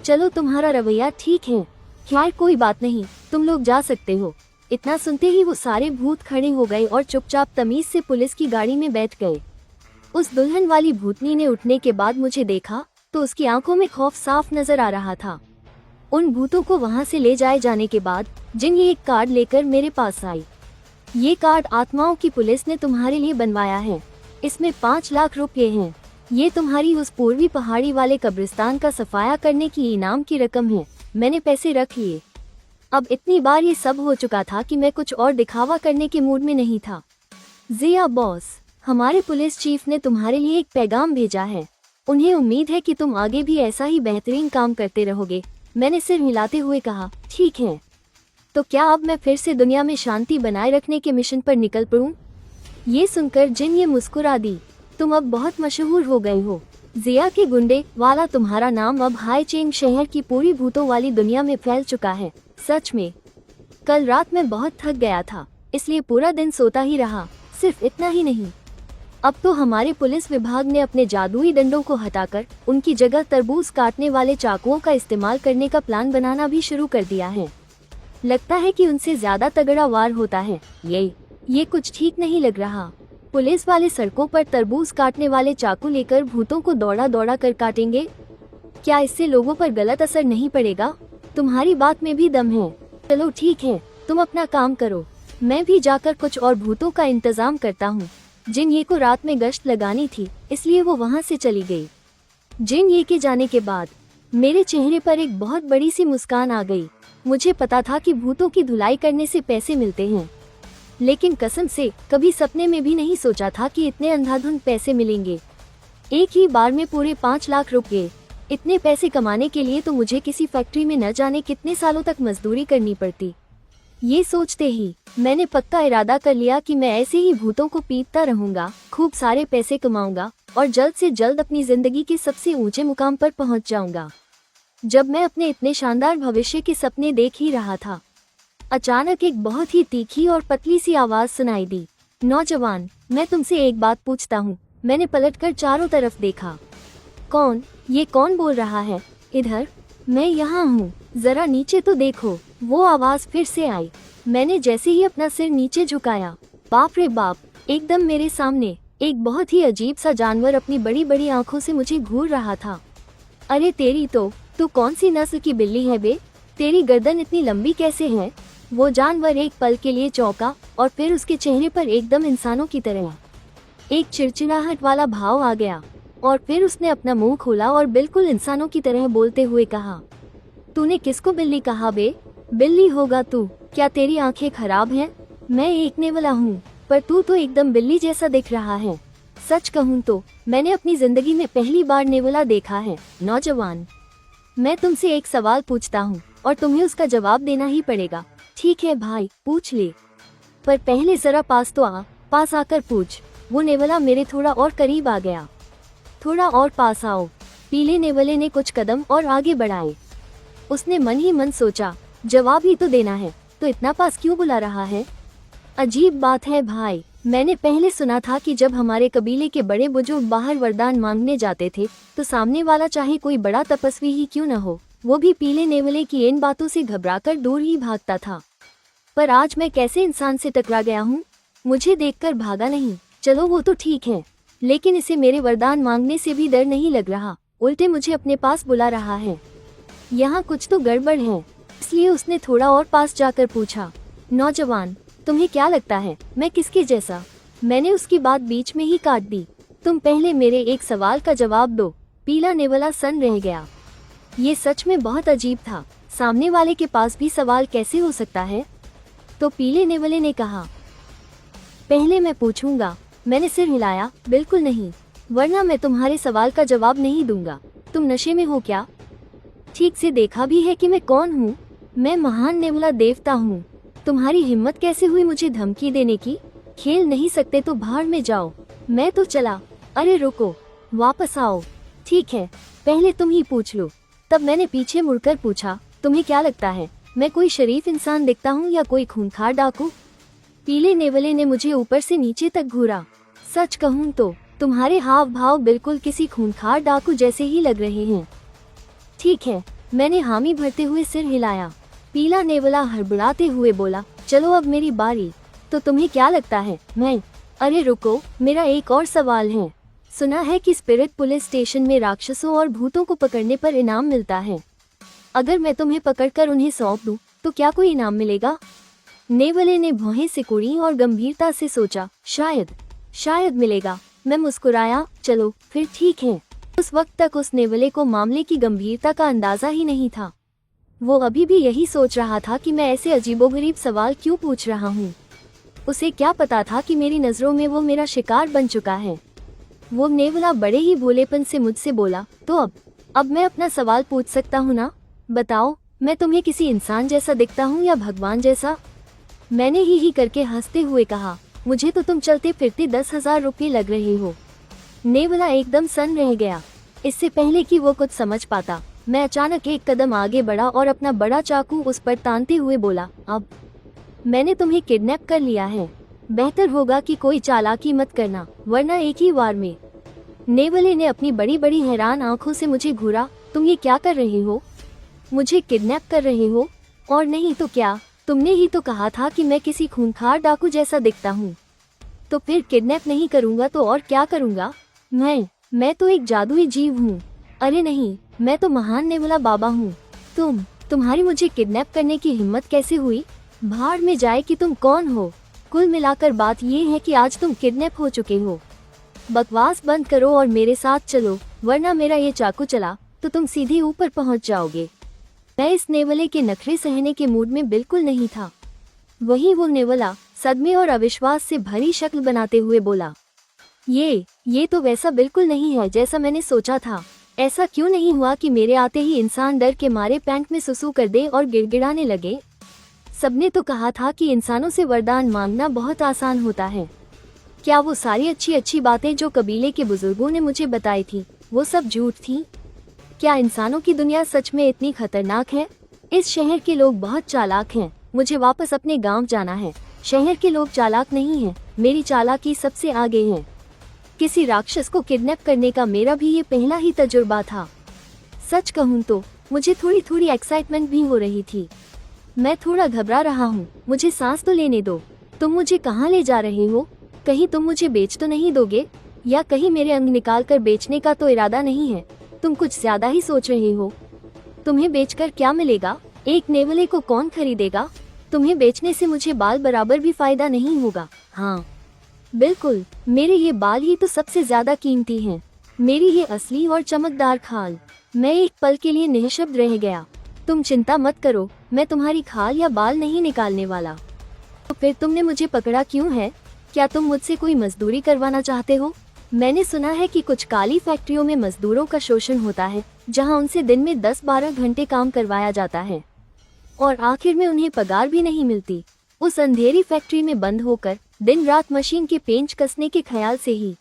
Speaker 1: चलो तुम्हारा रवैया ठीक है, खैर कोई बात नहीं, तुम लोग जा सकते हो। इतना सुनते ही वो सारे भूत खड़े हो गए और चुपचाप तमीज से पुलिस की गाड़ी में बैठ गए। उस दुल्हन वाली भूतनी ने उठने के बाद मुझे देखा तो उसकी आंखों में खौफ साफ नजर आ रहा था। उन भूतों को वहां से ले जाए जाने के बाद जिन ये एक कार्ड लेकर मेरे पास आई। ये कार्ड आत्माओं की पुलिस ने तुम्हारे लिए बनवाया है। इसमें 5 लाख रुपए हैं। ये तुम्हारी उस पूर्वी पहाड़ी वाले कब्रिस्तान का सफाया करने की इनाम की रकम है। मैंने पैसे रख लिए। अब इतनी बार ये सब हो चुका था कि मैं कुछ और दिखावा करने के मूड में नहीं था। जिया बॉस, हमारे पुलिस चीफ ने तुम्हारे लिए एक पैगाम भेजा है। उन्हें उम्मीद है कि तुम आगे भी ऐसा ही बेहतरीन काम करते रहोगे। मैंने सिर हिलाते हुए कहा, ठीक है। तो क्या अब मैं फिर से दुनिया में शांति बनाए रखने के मिशन पर निकल पड़ूं? ये सुनकर जिन ये मुस्कुरा दी। तुम अब बहुत मशहूर हो गए हो। जिया के गुंडे वाला तुम्हारा नाम अब हाई चेंग शहर की पूरी भूतों वाली दुनिया में फैल चुका है। सच में कल रात मैं बहुत थक गया था, इसलिए पूरा दिन सोता ही रहा। सिर्फ इतना ही नहीं, अब तो हमारे पुलिस विभाग ने अपने जादुई डंडों को हटाकर उनकी जगह तरबूज काटने वाले चाकुओं का इस्तेमाल करने का प्लान बनाना भी शुरू कर दिया है। लगता है कि उनसे ज्यादा तगड़ा वार होता है। ये कुछ ठीक नहीं लग रहा। पुलिस वाले सड़कों पर तरबूज काटने वाले चाकू लेकर भूतों को दौड़ा दौड़ा कर काटेंगे। क्या इससे लोगों पर गलत असर नहीं पड़ेगा? तुम्हारी बात में भी दम है। चलो ठीक है, तुम अपना काम करो। मैं भी जाकर कुछ और भूतों का इंतजाम करता हूँ। जिन ये को रात में गश्त लगानी थी, इसलिए वो वहाँ से चली गई। जिन ये के जाने के बाद मेरे चेहरे पर एक बहुत बड़ी सी मुस्कान आ गई। मुझे पता था कि भूतों की धुलाई करने से पैसे मिलते हैं, लेकिन कसम से कभी सपने में भी नहीं सोचा था कि इतने अंधाधुंध पैसे मिलेंगे। एक ही बार में पूरे 5 लाख रुपए। इतने पैसे कमाने के लिए तो मुझे किसी फैक्ट्री में न जाने कितने सालों तक मजदूरी करनी पड़ती। ये सोचते ही मैंने पक्का इरादा कर लिया कि मैं ऐसे ही भूतों को पीटता रहूंगा, खूब सारे पैसे कमाऊंगा और जल्द से जल्द अपनी जिंदगी के सबसे ऊंचे मुकाम पर पहुंच जाऊंगा। जब मैं अपने इतने शानदार भविष्य के सपने देख ही रहा था, अचानक एक बहुत ही तीखी और पतली सी आवाज सुनाई दी। नौजवान, मैं तुमसे एक बात पूछता हूँ। मैंने पलटकर चारों तरफ देखा। कौन? ये कौन बोल रहा है? इधर, मैं यहाँ हूँ, जरा नीचे तो देखो। वो आवाज फिर से आई। मैंने जैसे ही अपना सिर नीचे झुकाया, बाप रे बाप, एकदम मेरे सामने एक बहुत ही अजीब सा जानवर अपनी बड़ी बड़ी आंखों से मुझे घूर रहा था। अरे तेरी तो, तू कौन सी नस्ल की बिल्ली है बे? तेरी गर्दन इतनी लंबी कैसे है? वो जानवर एक पल के लिए चौंका और फिर उसके चेहरे पर एकदम इंसानों की तरह एक चिड़चिड़ाहट वाला भाव आ गया और फिर उसने अपना मुंह खोला और बिल्कुल इंसानों की तरह बोलते हुए कहा, तूने किसको बिल्ली कहा बे? बिल्ली होगा तू? क्या तेरी आंखें खराब हैं? मैं एक नेवला हूँ, पर तू तो एकदम बिल्ली जैसा दिख रहा है। सच कहूँ तो मैंने अपनी जिंदगी में पहली बार नेवला देखा है। नौजवान, मैं तुमसे एक सवाल पूछता हूँ और तुम्हें उसका जवाब देना ही पड़ेगा। ठीक है भाई, पूछ ले, पर पहले जरा पास तो आ। पास आकर पूछ। वो नेवला मेरे थोड़ा और करीब आ गया। थोड़ा और पास आओ। पीले नेवले ने कुछ कदम और आगे बढ़ाए। उसने मन ही मन सोचा, जवाब ही तो देना है, तो इतना पास क्यों बुला रहा है? अजीब बात है भाई, मैंने पहले सुना था कि जब हमारे कबीले के बड़े बुजुर्ग बाहर वरदान मांगने जाते थे तो सामने वाला चाहे कोई बड़ा तपस्वी ही क्यों न हो, वो भी पीले नेवले की इन बातों से घबराकर दूर ही भागता था। पर आज मैं कैसे इंसान से टकरा गया हूँ? मुझे देखकर भागा नहीं। चलो वो तो ठीक है, लेकिन इसे मेरे वरदान मांगने से भी डर नहीं लग रहा, उल्टे मुझे अपने पास बुला रहा है। यहाँ कुछ तो गड़बड़ है। इसलिए उसने थोड़ा और पास जाकर पूछा, नौजवान, तुम्हें क्या लगता है मैं किसके जैसा? मैंने उसकी बात बीच में ही काट दी। तुम पहले मेरे एक सवाल का जवाब दो। पीला नेवला सन रह गया। ये सच में बहुत अजीब था। सामने वाले के पास भी सवाल कैसे हो सकता है? तो पीले नेवले ने कहा, पहले मैं पूछूंगा। मैंने सिर हिलाया, बिल्कुल नहीं, वरना मैं तुम्हारे सवाल का जवाब नहीं दूंगा। तुम नशे में हो क्या? ठीक से देखा भी है कि मैं कौन हूँ? मैं महान नेवला देवता हूँ। तुम्हारी हिम्मत कैसे हुई मुझे धमकी देने की? खेल नहीं सकते तो भाड़ में जाओ। मैं तो चला। अरे रुको, वापस आओ। ठीक है, पहले तुम ही पूछ लो। तब मैंने पीछे मुड़कर पूछा, तुम्हें क्या लगता है मैं कोई शरीफ इंसान दिखता हूँ या कोई खूंखार डाकू? पीले नेवले ने मुझे ऊपर से नीचे तक घूरा। सच कहूँ तो तुम्हारे हाव भाव बिल्कुल किसी खूंखार डाकू जैसे ही लग रहे हैं। ठीक है, मैंने हामी भरते हुए सिर हिलाया। पीला नेवला हड़बड़ाते हुए बोला, चलो अब मेरी बारी। तो तुम्हें क्या लगता है मैं? अरे रुको, मेरा एक और सवाल है। सुना है कि स्पिरिट पुलिस स्टेशन में राक्षसों और भूतों को पकड़ने पर इनाम मिलता है। अगर मैं तुम्हें पकड़कर उन्हें सौंप दूं, तो क्या कोई इनाम मिलेगा? नेवले ने भौहें सिकुड़ी और गंभीरता से सोचा, शायद मिलेगा। मैं मुस्कुराया, चलो फिर ठीक है। उस वक्त तक उस नेवले को मामले की गंभीरता का अंदाजा ही नहीं था। वो अभी भी यही सोच रहा था कि मैं ऐसे अजीबोगरीब सवाल क्यों पूछ रहा हूँ। उसे क्या पता था कि मेरी नजरों में वो मेरा शिकार बन चुका है। वो नेवला बड़े ही भोलेपन से मुझसे बोला, तो अब मैं अपना सवाल पूछ सकता हूँ ना? बताओ, मैं तुम्हें किसी इंसान जैसा दिखता हूँ या भगवान जैसा? मैंने ही करके हंसते हुए कहा, मुझे तो तुम चलते फिरते 10,000 रुपये लग रहे हो। नेवला एकदम सन्न रह गया। इससे पहले कि वो कुछ समझ पाता, मैं अचानक एक कदम आगे बढ़ा और अपना बड़ा चाकू उस पर तानते हुए बोला, अब मैंने तुम्हें किडनैप कर लिया है। बेहतर होगा कि कोई चालाकी मत करना, वरना एक ही वार में। नेवले ने अपनी बड़ी बड़ी हैरान आंखों से मुझे घूरा। तुम ये क्या कर रहे हो? मुझे किडनैप कर रहे हो? और नहीं तो क्या, तुमने ही तो कहा था कि मैं किसी खूंखार डाकू जैसा दिखता हूँ। तो फिर किडनैप नहीं करूँगा तो और क्या करूँगा? मैं तो एक जादुई जीव हूँ। अरे नहीं, मैं तो महान नेवला बाबा हूँ। तुम्हारी मुझे किडनैप करने की हिम्मत कैसे हुई? भाड़ में जाए कि तुम कौन हो। कुल मिलाकर बात ये है कि आज तुम किडनैप हो चुके हो। बकवास बंद करो और मेरे साथ चलो, वरना मेरा ये चाकू चला तो तुम सीधे ऊपर पहुंच जाओगे। मैं इस नेवले के नखरे सहने के मूड में बिल्कुल नहीं था। वही वो नेवला सदमे और अविश्वास से भरी शक्ल बनाते हुए बोला, ये तो वैसा बिल्कुल नहीं है जैसा मैंने सोचा था। ऐसा क्यों नहीं हुआ कि मेरे आते ही इंसान डर के मारे पैंट में सुसु कर दे और गिड़गिड़ाने लगे? सबने तो कहा था कि इंसानों से वरदान मांगना बहुत आसान होता है। क्या वो सारी अच्छी बातें जो कबीले के बुजुर्गों ने मुझे बताई थी, वो सब झूठ थी? क्या इंसानों की दुनिया सच में इतनी खतरनाक है? इस शहर के लोग बहुत चालाक हैं। मुझे वापस अपने गांव जाना है। शहर के लोग चालाक नहीं हैं, मेरी चालाकी सबसे आगे है। किसी राक्षस को किडनैप करने का मेरा भी ये पहला ही तजुर्बा था। सच कहूँ तो मुझे थोड़ी एक्साइटमेंट भी हो रही थी। मैं थोड़ा घबरा रहा हूँ, मुझे सांस तो लेने दो। तुम मुझे कहाँ ले जा रहे हो? कहीं तुम मुझे बेच तो नहीं दोगे? या कहीं मेरे अंग निकाल कर बेचने का तो इरादा नहीं है? तुम कुछ ज्यादा ही सोच रहे हो। तुम्हें बेचकर क्या मिलेगा? एक नेवले को कौन खरीदेगा? तुम्हें बेचने से मुझे बाल बराबर भी फायदा नहीं होगा। हाँ बिल्कुल, मेरे ये बाल ही तो सबसे ज्यादा कीमती हैं। मेरी ये असली और चमकदार खाल। मैं एक पल के लिए निःशब्द रह गया। तुम चिंता मत करो, मैं तुम्हारी खाल या बाल नहीं निकालने वाला। तो फिर तुमने मुझे पकड़ा क्यों है? क्या तुम मुझसे कोई मजदूरी करवाना चाहते हो? मैंने सुना है कि कुछ काली फैक्ट्रियों में मजदूरों का शोषण होता है, जहां उनसे दिन में 10-12 घंटे काम करवाया जाता है और आखिर में उन्हें पगार भी नहीं मिलती। उस अंधेरी फैक्ट्री में बंद होकर दिन रात मशीन के पेंच कसने के ख्याल से ही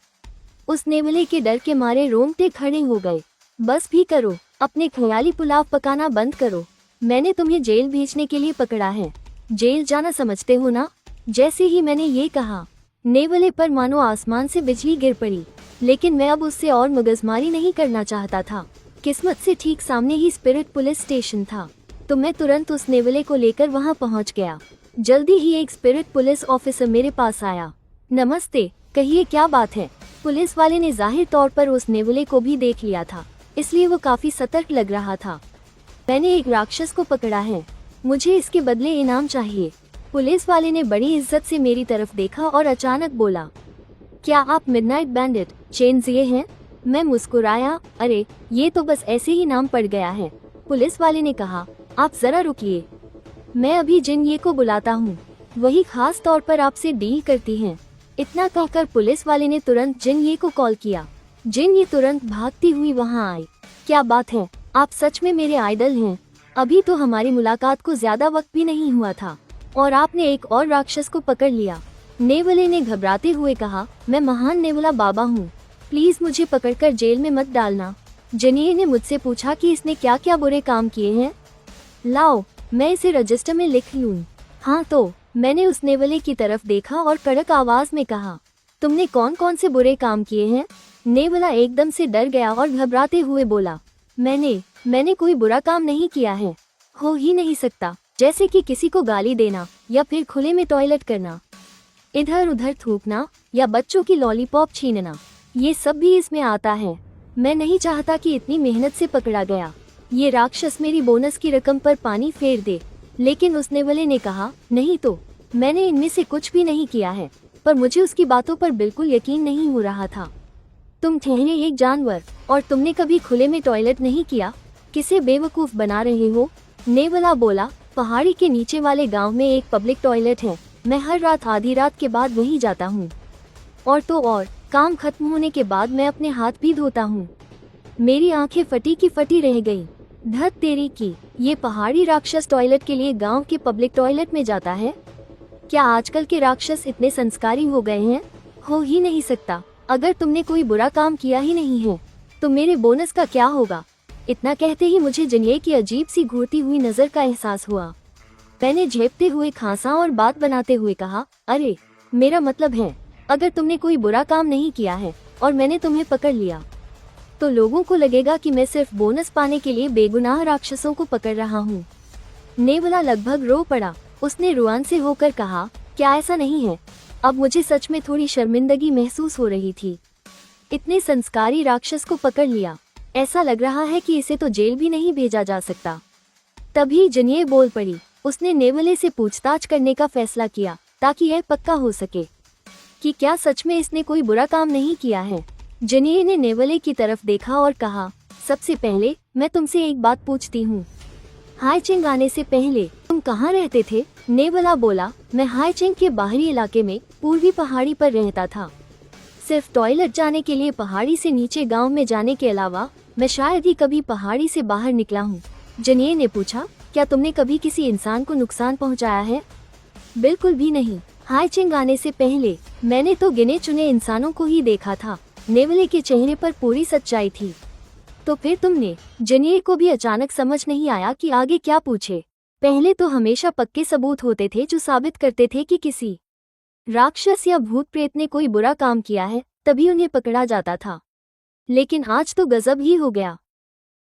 Speaker 1: उस नेवले के डर के मारे रोंगटे खड़े हो गए। बस भी करो, अपने ख्याली पुलाव पकाना बंद करो। मैंने तुम्हें जेल भेजने के लिए पकड़ा है। जेल जाना समझते हो ना? जैसे ही मैंने ये कहा, नेवले पर मानो आसमान से बिजली गिर पड़ी। लेकिन मैं अब उससे और मगजमारी नहीं करना चाहता था। किस्मत से ठीक सामने ही स्पिरिट पुलिस स्टेशन था, तो मैं तुरंत उस नेवले को लेकर वहां पहुंच गया। जल्दी ही एक स्पिरिट पुलिस ऑफिसर मेरे पास आया। नमस्ते, कहिए क्या बात है? पुलिस वाले ने जाहिर तौर पर उस नेवले को भी देख लिया था, इसलिए वो काफी सतर्क लग रहा था। मैंने एक राक्षस को पकड़ा है, मुझे इसके बदले इनाम चाहिए। पुलिस वाले ने बड़ी इज्जत से मेरी तरफ देखा और अचानक बोला, क्या आप मिडनाइट बैंडिट चेनजिए हैं? मैं मुस्कुराया, अरे ये तो बस ऐसे ही नाम पड़ गया है। पुलिस वाले ने कहा, आप जरा रुकिए, मैं अभी जिन को बुलाता हूँ, वही खास तौर पर आपसे डील करती हैं। इतना कहकर पुलिस वाले ने तुरंत जिन को कॉल किया। जिन तुरंत भागती हुई वहाँ आई। क्या बात है, आप सच में मेरे आइडल हैं। अभी तो हमारी मुलाकात को ज्यादा वक्त भी नहीं हुआ था और आपने एक और राक्षस को पकड़ लिया। नेवले ने घबराते हुए कहा, मैं महान नेवला बाबा हूँ, प्लीज मुझे पकड़कर जेल में मत डालना। जिनिए ने मुझसे पूछा कि इसने क्या क्या बुरे काम किए हैं। लाओ, मैं इसे रजिस्टर में लिख लूँ। हाँ, तो मैंने उस नेवले की तरफ देखा और कड़क आवाज में कहा, तुमने कौन कौन से बुरे काम किए हैं? नेवला एकदम से डर गया और घबराते हुए बोला, मैंने कोई बुरा काम नहीं किया है। हो ही नहीं सकता, जैसे कि किसी को गाली देना या फिर खुले में टॉयलेट करना, इधर उधर थूकना या बच्चों की लॉलीपॉप छीनना। ये सब भी इसमें आता है। मैं नहीं चाहता कि इतनी मेहनत से पकड़ा गया ये राक्षस मेरी बोनस की रकम पर पानी फेर दे। लेकिन उस नेवले ने कहा, नहीं तो मैंने इनमें से कुछ भी नहीं किया है, पर मुझे उसकी बातों पर बिल्कुल यकीन नहीं हो रहा था। तुम ठहरे एक जानवर, और तुमने कभी खुले में टॉयलेट नहीं किया, किसे बेवकूफ बना रहे हो? नेवला बोला, पहाड़ी के नीचे वाले गांव में एक पब्लिक टॉयलेट है, मैं हर रात आधी रात के बाद वहीं जाता हूँ। और तो और काम खत्म होने के बाद मैं अपने हाथ भी धोता हूँ। मेरी आंखें फटी की फटी रह गई। धत तेरी की, ये पहाड़ी राक्षस टॉयलेट के लिए गांव के पब्लिक टॉयलेट में जाता है? क्या आजकल के राक्षस इतने संस्कारी हो गए हैं? हो ही नहीं सकता। अगर तुमने कोई बुरा काम किया ही नहीं है तो मेरे बोनस का क्या होगा? इतना कहते ही मुझे जनिए की अजीब सी घूरती हुई नजर का एहसास हुआ। मैंने झेपते हुए खांसा और बात बनाते हुए कहा, अरे मेरा मतलब है, अगर तुमने कोई बुरा काम नहीं किया है और मैंने तुम्हें पकड़ लिया तो लोगों को लगेगा कि मैं सिर्फ बोनस पाने के लिए बेगुनाह राक्षसों को पकड़ रहा हूँ। नेवला लगभग रो पड़ा। उसने रुआन से होकर कहा, क्या ऐसा नहीं है? अब मुझे सच में थोड़ी शर्मिंदगी महसूस हो रही थी। इतने संस्कारी राक्षस को पकड़ लिया, ऐसा लग रहा है कि इसे तो जेल भी नहीं भेजा जा सकता। तभी जनिए बोल पड़ी। उसने नेवले से पूछताछ करने का फैसला किया ताकि यह पक्का हो सके कि क्या सच में इसने कोई बुरा काम नहीं किया है। जनिए ने नेवले की तरफ देखा और कहा, सबसे पहले मैं तुमसे एक बात पूछती हूँ, हाईचिंग आने से पहले तुम कहाँ रहते थे? नेवला बोला, मैं हाईचिंग के बाहरी इलाके में पूर्वी पहाड़ी पर रहता था। सिर्फ टॉयलेट जाने के लिए पहाड़ी से नीचे गांव में जाने के अलावा मैं शायद ही कभी पहाड़ी से बाहर निकला हूँ। जनिए ने पूछा, क्या तुमने कभी किसी इंसान को नुकसान पहुँचाया है? बिल्कुल भी नहीं। हाईचिंग आने से पहले मैंने तो गिने चुने इंसानों को ही देखा था। नेवले के चेहरे पर पूरी सच्चाई थी। तो फिर तुमने? जनिए को भी अचानक समझ नहीं आया कि आगे क्या पूछे। पहले तो हमेशा पक्के सबूत होते थे जो साबित करते थे कि किसी राक्षस या भूत प्रेत ने कोई बुरा काम किया है, तभी उन्हें पकड़ा जाता था। लेकिन आज तो गजब ही हो गया।